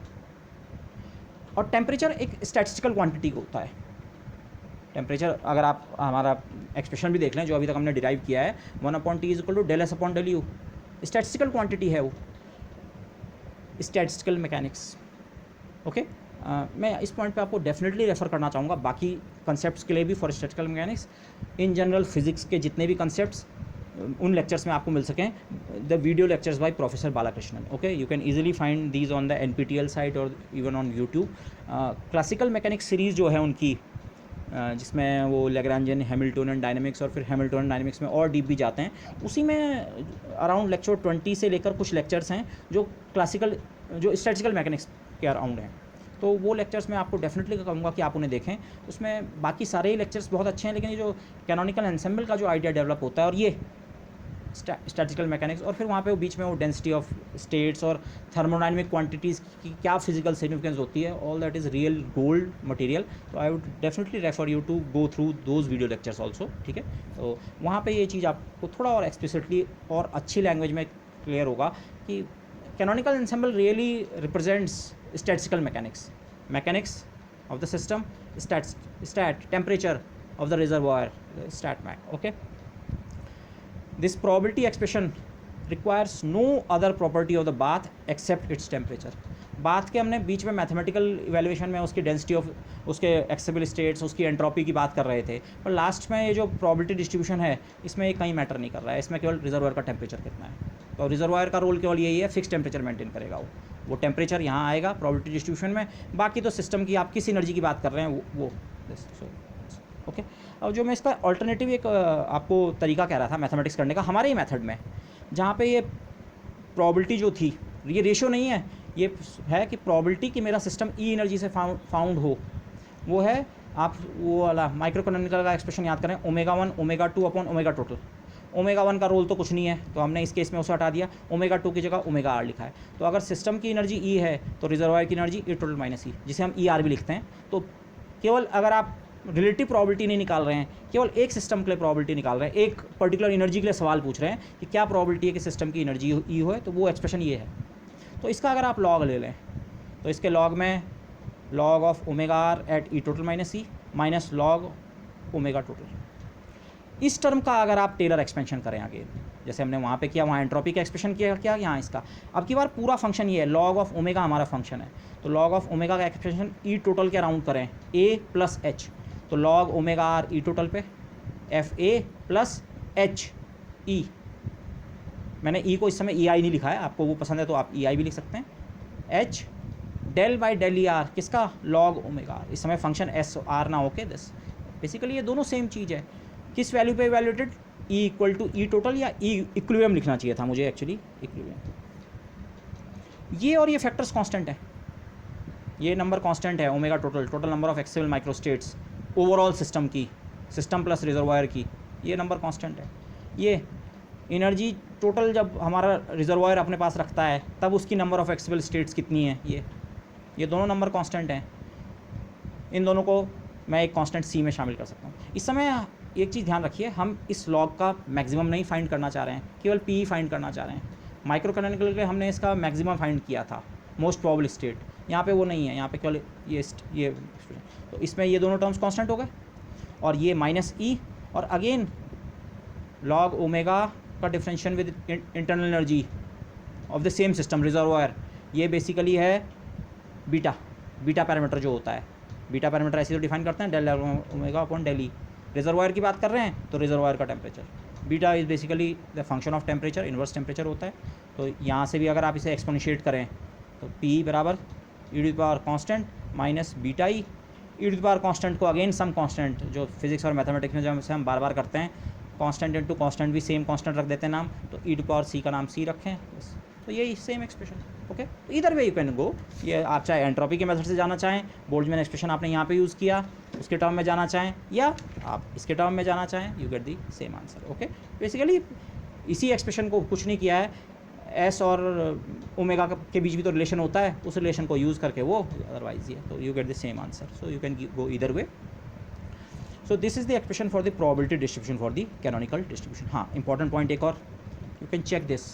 और टेम्परेचर एक स्टैटिस्टिकल क्वांटिटी होता है, टेम्परेचर अगर आप हमारा एक्सप्रेशन भी देख लें जो अभी तक हमने डिराइव किया है, 1/T is equal to del S upon del U, statistical quantity है वो, स्टैटिस्टिकल मैकेनिक्स। ओके, मैं इस पॉइंट पे आपको डेफिनेटली रेफ़र करना चाहूँगा बाकी कंसेप्ट्स के लिए भी for statistical mechanics. In general physics के जितने भी कंसेप्ट्स उन लेक्चर्स में आपको मिल सकें, the video lectures by professor Balakrishnan. Okay, you can easily find these on the NPTEL site और even on YouTube. Classical mechanics series जो है उनकी, जिसमें वो लैग्रांजियन, हैमिल्टनियन डायनेमिक्स और फिर हैमिल्टनियन डायनेमिक्स में और डीप भी जाते हैं, उसी में अराउंड लेक्चर 20 से लेकर कुछ लेक्चर्स हैं जो क्लासिकल जो स्टैटिस्टिकल मैकेनिक्स के अराउंड हैं। तो वो लेक्चर्स मैं आपको डेफिनेटली कहूँगा कि आप उन्हें देखें। उसमें बाकी सारे ही लेक्चर्स बहुत अच्छे हैं, लेकिन ये जो कैनोनिकल एंसेम्बल का जो आइडिया डेवलप होता है और ये स्टैटिस्टिकल मैकेनिक्स, और फिर वहाँ पे वो बीच में वो डेंसिटी ऑफ स्टेट्स और थर्मोडायनेमिक क्वांटिटीज़ की क्या फिजिकल सिग्निफिकेंस होती है, all that is real gold material. तो I would definitely refer you to go through those video lectures also. ठीक है, तो वहाँ पे ये चीज़ आपको थोड़ा और एक्सप्लिसिटली और अच्छी लैंग्वेज में क्लियर होगा कि canonical ensemble really represents statistical mechanics of the system, stat temperature of the reservoir, stat mac. Okay, this probability expression requires no other property of the bath except its temperature. Bath के हमने बीच में mathematical evaluation में उसकी density of उसके accessible states, उसकी entropy की बात कर रहे थे, पर लास्ट में ये जो प्रोबेबिलिटी डिस्ट्रीब्यूशन है इसमें ये कहीं मैटर नहीं कर रहा है, इसमें केवल रिजर्वायर का टेम्परेचर कितना है। तो रिजर्वायर का रोल केवल यही है, फिक्स टेम्परेचर मेंटेन करेगा वो टेम्परेचर यहाँ आएगा प्रोबेबिलिटी डिस्ट्रीब्यूशन में, बाकी तो सिस्टम की आप किस एनर्जी की बात कर रहे हैं वो ओके। अब जो मैं इसका ऑल्टरनेटिव एक आपको तरीका कह रहा था मैथमेटिक्स करने का हमारे ही मेथड में, जहाँ पे ये प्रोबेबिलिटी जो थी, ये रेशियो नहीं है, ये है कि प्रोबेबिलिटी कि मेरा सिस्टम ई एनर्जी से फाउंड हो, वो है आप वो वाला माइक्रो कैनोनिकल का एक्सप्रेशन याद करें, omega 1 omega 2 upon omega total. Omega 1 का रोल तो कुछ नहीं है, तो हमने इस केस में उसे हटा दिया, ओमेगा 2 की जगह ओमेगा आर लिखा है। तो अगर सिस्टम की एनर्जी ई है तो रिजर्वायर की एनर्जी ई टोटल माइनस ई, जिसे हम ई आर भी लिखते हैं। तो केवल अगर आप रिलेटिव प्रोबेबिलिटी नहीं निकाल रहे हैं, केवल एक सिस्टम के लिए प्रोबेबिलिटी निकाल रहे हैं, एक पर्टिकुलर एनर्जी के लिए सवाल पूछ रहे हैं कि क्या प्रोबेबिलिटी है कि सिस्टम की एनर्जी ई हो, तो वो एक्सप्रेशन ये है। तो इसका अगर आप लॉग ले लें तो इसके लॉग में log of omega R at E total minus E minus log omega total. इस टर्म का अगर आप टेलर एक्सपेंशन करें आगे, जैसे हमने वहाँ पे किया, वहाँ एंट्रोपी का एक्सप्रेशन किया क्या, यहाँ इसका अब की बार पूरा फंक्शन ये है, लॉग ऑफ ओमेगा हमारा फंक्शन है, तो लॉग ऑफ ओमेगा का एक्सप्रेशन ई टोटल के राउंड करें ए प्लस एच, तो लॉग ओमेगा आर ई टोटल पे F A plus H E. मैंने ई को इस समय ई आई नहीं लिखा है, आपको वो पसंद है तो आप ई आई भी लिख सकते हैं। H del by del E R किसका, लॉग ओमेगा, इस समय फंक्शन एस आर ना होके दिस, बेसिकली ये दोनों सेम चीज़ है। किस वैल्यू पे evaluated, E equal to E total या ई इक्विलिब्रियम लिखना चाहिए था मुझे एक्चुअली, इक्विलिब्रियम। ये और ये फैक्टर्स कांस्टेंट है, ये नंबर कांस्टेंट है, omega total, total number of accessible microstates overall system की, सिस्टम प्लस रिजर्वायर की, ये नंबर कांस्टेंट है। ये एनर्जी टोटल जब हमारा रिजर्वायर अपने पास रखता है तब उसकी नंबर ऑफ एक्सेसिबल स्टेट्स कितनी है, ये दोनों नंबर कांस्टेंट हैं। इन दोनों को मैं एक कांस्टेंट सी में शामिल कर सकता हूँ। इस समय एक चीज़ ध्यान रखिए, हम इस लॉग का मैक्सिमम नहीं फाइंड करना चाह रहे हैं, केवल पी फाइंड करना चाह रहे हैं। माइक्रो कैनोनिकल के हमने इसका मैक्सिमम फाइंड किया था, मोस्ट प्रोबेबल स्टेट, यहाँ पे वो नहीं है, यहाँ पे केवल ये तो इसमें ये दोनों टर्म्स कांस्टेंट हो गए, और ये माइनस ई, और अगेन लॉग ओमेगा का differentiation with internal energy of the same system reservoir, ये बेसिकली है बीटा पैरामीटर जो होता है, बीटा पैरामीटर ऐसे तो डिफाइन करते हैं, del omega upon del E. Reservoir की बात कर रहे हैं तो रिजर्वायर का temperature, beta is basically the function of temperature, inverse temperature होता है। तो यहाँ से भी अगर आप इसे एक्सपोनेशिएट करें तो पी बराबर E to the power constant minus beta E, E to the power constant को अगेन सम कांस्टेंट, जो फिजिक्स और मैथमेटिक्स में जब से हम बार बार करते हैं, कांस्टेंट इनटू कांस्टेंट भी सेम कांस्टेंट रख देते हैं नाम, तो ई टू पावर सी का नाम सी रखें बस, तो यही सेम एक्सप्रेशन। ओके, तो इधर वे यू कैन गो, ये आप चाहे एंट्रोपी के मेथड से जाना चाहें, बोल्ट्जमैन एक्सप्रेशन आपने यहाँ पे यूज़ किया, उसके टर्म में जाना चाहें, या आप इसके टर्म में जाना चाहें, you get the same answer. Okay, basically इसी एक्सप्रेशन को कुछ नहीं किया है, एस और ओमेगा के बीच भी तो रिलेशन होता है, उस रिलेशन को यूज़ करके वो अदरवाइज ये, तो you get the same answer, so you can go either way. So this is the expression for the probability distribution for the canonical distribution. हाँ, इंपॉर्टेंट पॉइंट एक और, यू कैन चेक दिस,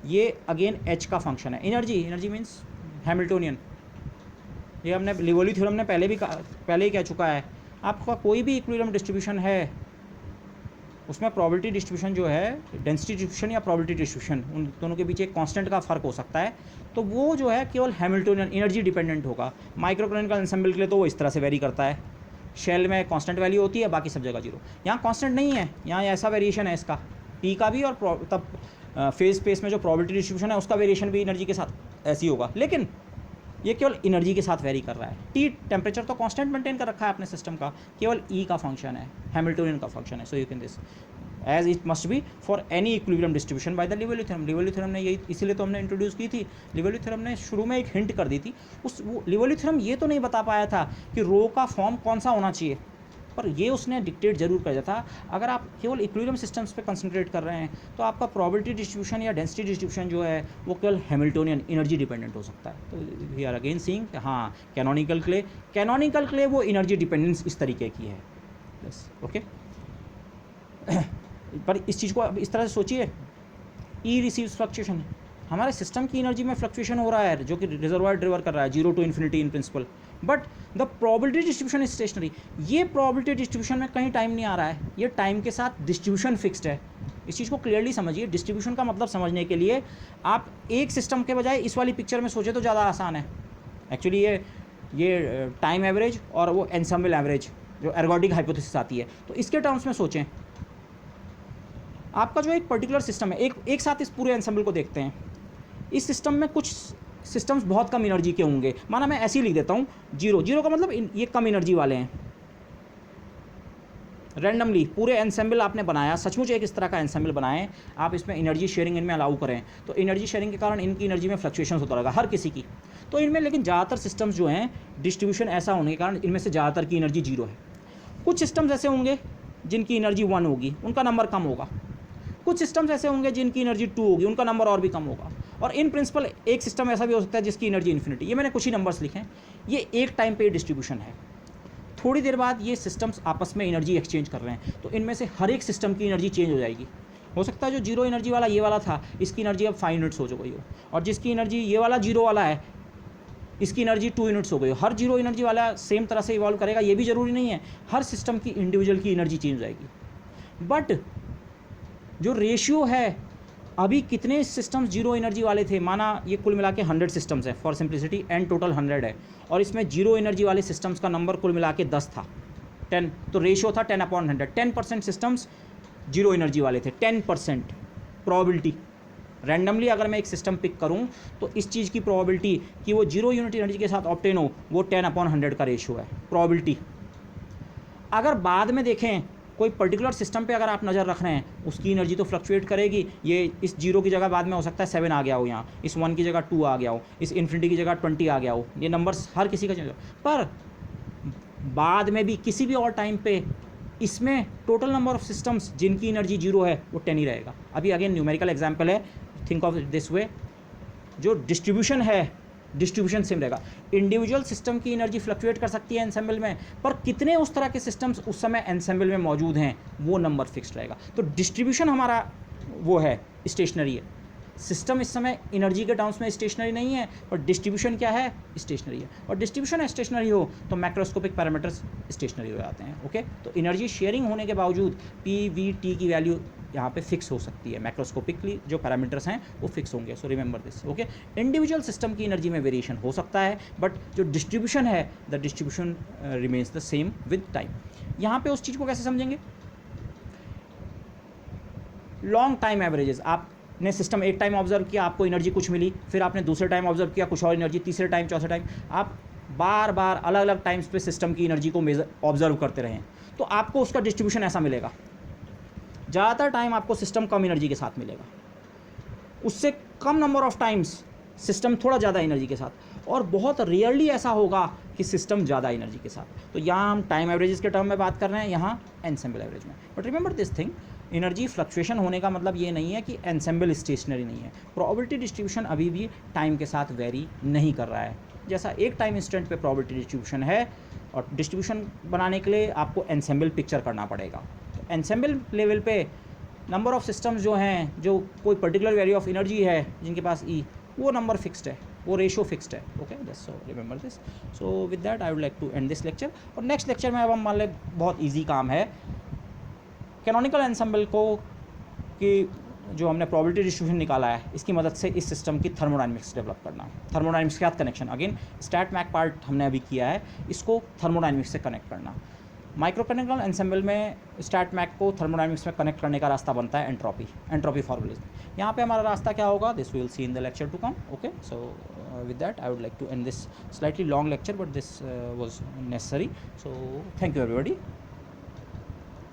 ये again H का function है, energy means Hamiltonian, ये हमने लिवोली theorem ने पहले ही कह चुका है आपका कोई भी इक्विलिब्रियम डिस्ट्रीब्यूशन है उसमें प्रोबेबिलिटी डिस्ट्रीब्यूशन जो है, डेंसिटी डिस्ट्रीब्यूशन या प्रोबेबिलिटी डिस्ट्रीब्यूशन, उन दोनों के बीच एक कांस्टेंट का फ़र्क हो सकता है, तो वो जो है केवल हैमिल्टोनियन एनर्जी डिपेंडेंट होगा। माइक्रोक्रोनिकल एंसेंबल के लिए तो वो इस तरह से वेरी करता है, शेल में कांस्टेंट वैल्यू होती है, बाकी सब जगह जीरो। यहाँ कांस्टेंट नहीं है, यहाँ ऐसा वेरिएशन है इसका टी का भी, और तब फेज स्पेस में जो प्रोबेबिलिटी डिस्ट्रीब्यूशन है उसका वेरिएशन भी एनर्जी के साथ ऐसी होगा, लेकिन ये केवल एनर्जी के साथ वेरी कर रहा है। टी टेम्परेचर तो कांस्टेंट मेंटेन कर रखा है अपने सिस्टम का, केवल ई का फंक्शन है, हैमिल्टोनियन का फंक्शन है। So you can this as it must be for any equilibrium distribution by the Liouville theorem. Liouville theorem ने यही, इसीलिए तो हमने इंट्रोड्यूस की थी। लिवेली थ्योरम ने शुरू में एक हिंट कर दी थी, उस वो लिवेली थ्योरम ये तो नहीं बता पाया था कि रो का फॉर्म कौन सा होना चाहिए, पर ये उसने डिक्टेट जरूर कर दिया था। अगर आप केवल इक्विलिब्रियम सिस्टम्स पे कंसंट्रेट कर रहे हैं तो आपका प्रोबेबिलिटी डिस्ट्रीब्यूशन या डेंसिटी डिस्ट्रीब्यूशन जो है वो केवल हैमिल्टोनियन एनर्जी डिपेंडेंट हो सकता है। तो वी आर अगेन सीइंग हाँ कैनोनिकल क्ले वो एनर्जी डिपेंडेंस इस तरीके की है। बस ओके पर इस चीज़ को अब इस तरह से सोचिए, ई रिसीव्स फ्लक्चुएशन, हमारे सिस्टम की एनर्जी में फ्लक्चुएशन हो रहा है जो कि रिजर्वायर ड्रिवर कर रहा है 0 to infinity in principle, but the probability distribution is stationary. ये प्रोबेबिलिटी डिस्ट्रीब्यूशन में कहीं टाइम नहीं आ रहा है, ये टाइम के साथ डिस्ट्रीब्यूशन फिक्स्ड है। इस चीज़ को क्लियरली समझिए। डिस्ट्रीब्यूशन का मतलब समझने के लिए आप एक सिस्टम के बजाय इस वाली पिक्चर में सोचे तो ज़्यादा आसान है। एक्चुअली ये टाइम एवरेज और वो एंसेंबल एवरेज जो एर्गोडिक हाइपोथेसिस आती है, तो इसके टर्म्स में सोचें। आपका जो एक पर्टिकुलर सिस्टम है, एक साथ इस पूरे एंसेंबल को देखते हैं। इस सिस्टम में कुछ सिस्टम्स बहुत कम एनर्जी के होंगे, माना मैं ऐसे ही लिख देता हूँ जीरो का मतलब ये कम एनर्जी वाले हैं। रैंडमली पूरे एंसेंबल आपने बनाया, सचमुच एक इस तरह का एंसेंबल बनाएं, आप इसमें एनर्जी शेयरिंग इनमें अलाउ करें, तो एनर्जी शेयरिंग के कारण इनकी एनर्जी में फ्लक्चुएशन होता रहेगा हर किसी की। तो इनमें लेकिन ज़्यादातर सिस्टम्स जो हैं डिस्ट्रीब्यूशन ऐसा होने के कारण इनमें से ज़्यादातर की एनर्जी जीरो है। कुछ सिस्टम्स ऐसे होंगे जिनकी एनर्जी 1 होगी, उनका नंबर कम होगा। कुछ सिस्टम्स ऐसे होंगे जिनकी एनर्जी 2 होगी, उनका नंबर और भी कम होगा। और इन प्रिंसिपल एक सिस्टम ऐसा भी हो सकता है जिसकी एनर्जी इन्फिनिटी। ये मैंने कुछ ही नंबर्स लिखे हैं, ये एक टाइम पे डिस्ट्रीब्यूशन है। थोड़ी देर बाद ये सिस्टम्स आपस में एनर्जी एक्सचेंज कर रहे हैं, तो इनमें से हर एक सिस्टम की एनर्जी चेंज हो जाएगी। हो सकता है जो जीरो एनर्जी वाला ये वाला था, इसकी एनर्जी अब 5 यूनिट्स हो गई हो, और जिसकी एनर्जी ये वाला जीरो वाला है, इसकी एनर्जी 2 यूनिट्स हो गई हो। हर जीरो एनर्जी वाला सेम तरह से इवॉल्व करेगा ये भी ज़रूरी नहीं है, हर सिस्टम की इंडिविजुअल की एनर्जी चेंज हो जाएगी। बट जो रेशियो है, अभी कितने सिस्टम्स जीरो एनर्जी वाले थे, माना ये कुल मिला के 100 सिस्टम्स है फॉर सिंप्लिसिटी, एंड टोटल 100 है, और इसमें जीरो एनर्जी वाले सिस्टम्स का नंबर कुल मिला के 10 था, 10, तो रेशियो था 10/100। 10% सिस्टम्स जीरो एनर्जी वाले थे, 10% प्रोबेबिलिटी। रैंडमली अगर मैं एक सिस्टम पिक करूं तो इस चीज़ की प्रोबेबिलिटी कि वो जीरो यूनिट एनर्जी के साथ ऑब्टेन हो, वो 10/100 का रेशियो है प्रोबेबिलिटी। अगर बाद में देखें कोई पर्टिकुलर सिस्टम पे अगर आप नज़र रख रहे हैं, उसकी एनर्जी तो फ्लक्चुएट करेगी। ये इस जीरो की जगह बाद में हो सकता है 7 आ गया हो, यहाँ इस 1 की जगह 2 आ गया हो, इस इन्फिनिटी की जगह 20 आ गया हो, ये नंबर्स हर किसी का चेंज हो। पर बाद में भी किसी भी और टाइम पे इसमें टोटल नंबर ऑफ सिस्टम्स जिनकी एनर्जी जीरो है वो 10 ही रहेगा। अभी अगेन न्यूमेरिकल एग्जाम्पल है, थिंक ऑफ दिस वे, जो डिस्ट्रीब्यूशन है डिस्ट्रीब्यूशन सेम रहेगा। इंडिविजुअल सिस्टम की एनर्जी फ्लक्चुएट कर सकती है एंसेंबल में, पर कितने उस तरह के सिस्टम्स उस समय एंसेंबल में मौजूद हैं वो नंबर फिक्स्ड रहेगा। तो डिस्ट्रीब्यूशन हमारा वो है, स्टेशनरी है। सिस्टम इस समय एनर्जी के टर्म्स में स्टेशनरी नहीं है, पर डिस्ट्रीब्यूशन क्या है, स्टेशनरी है। और डिस्ट्रीब्यूशन स्टेशनरी हो तो मैक्रोस्कोपिक पैरामीटर्स स्टेशनरी हो जाते हैं। ओके, तो एनर्जी शेयरिंग होने के बावजूद PV/T की वैल्यू यहाँ पे फिक्स हो सकती है, मैक्रोस्कोपिकली जो पैरामीटर्स हैं वो फिक्स होंगे। सो remember this. Okay, individual system की एनर्जी में वेरिएशन हो सकता है, बट जो डिस्ट्रीब्यूशन है, the distribution remains the same with time. यहाँ पे उस चीज़ को कैसे समझेंगे, लॉन्ग टाइम एवरेजेस। आपने सिस्टम एक टाइम ऑब्जर्व किया, आपको एनर्जी कुछ मिली, फिर आपने दूसरे टाइम ऑब्जर्व किया कुछ और एनर्जी, तीसरे टाइम, चौथे टाइम, आप बार बार अलग अलग टाइम्स पे सिस्टम की एनर्जी को मेजर ऑब्जर्व करते रहें, तो आपको उसका डिस्ट्रीब्यूशन ऐसा मिलेगा। ज़्यादातर टाइम आपको सिस्टम कम एनर्जी के साथ मिलेगा, उससे कम नंबर ऑफ टाइम्स सिस्टम थोड़ा ज़्यादा एनर्जी के साथ, और बहुत रेयरली ऐसा होगा कि सिस्टम ज़्यादा एनर्जी के साथ। तो यहाँ हम टाइम एवरेजेस के टर्म में बात कर रहे हैं, यहाँ एंसेंबल एवरेज में। But remember this thing, energy fluctuation होने का मतलब ये नहीं है कि एंसेंबल स्टेशनरी नहीं है। प्रोबेबिलिटी डिस्ट्रीब्यूशन अभी भी टाइम के साथ वेरी नहीं कर रहा है। जैसा एक टाइम इंस्टेंट पे प्रोबेबिलिटी डिस्ट्रीब्यूशन है, और डिस्ट्रीब्यूशन बनाने के लिए आपको एंसेंबल पिक्चर करना पड़ेगा। तो एंसेंबल लेवल पे नंबर ऑफ सिस्टम्स जो हैं, जो कोई पर्टिकुलर वैल्यू ऑफ एनर्जी है जिनके पास ई, वो नंबर फिक्स्ड है, वो रेशो फिक्स्ड है. Okay, just so remember this. So with that I would like to end this lecture. और नेक्स्ट लेक्चर में अब हम मान लें बहुत ईजी काम है कैनोनिकल एंसेंबल को कि जो हमने प्रोबेबिलिटी डिस्ट्रीब्यूशन निकाला है इसकी मदद से इस सिस्टम की थर्मोडायनेमिक्स डेवलप करना. थर्मोडायनेमिक्स के साथ connection, again stat mech part हमने अभी किया है, इसको थर्मोडायनेमिक्स से कनेक्ट करना. माइक्रोकैनिकल एंसेंबल में स्टैट मैक को थर्मोडायनेमिक्स में कनेक्ट करने का रास्ता बनता है एंट्रोपी फार्मूलेज. यहाँ पे हमारा रास्ता क्या होगा, this we will see in the lecture to come. Okay, so with that I would like to end this slightly long lecture, but this was necessary. So thank you everybody.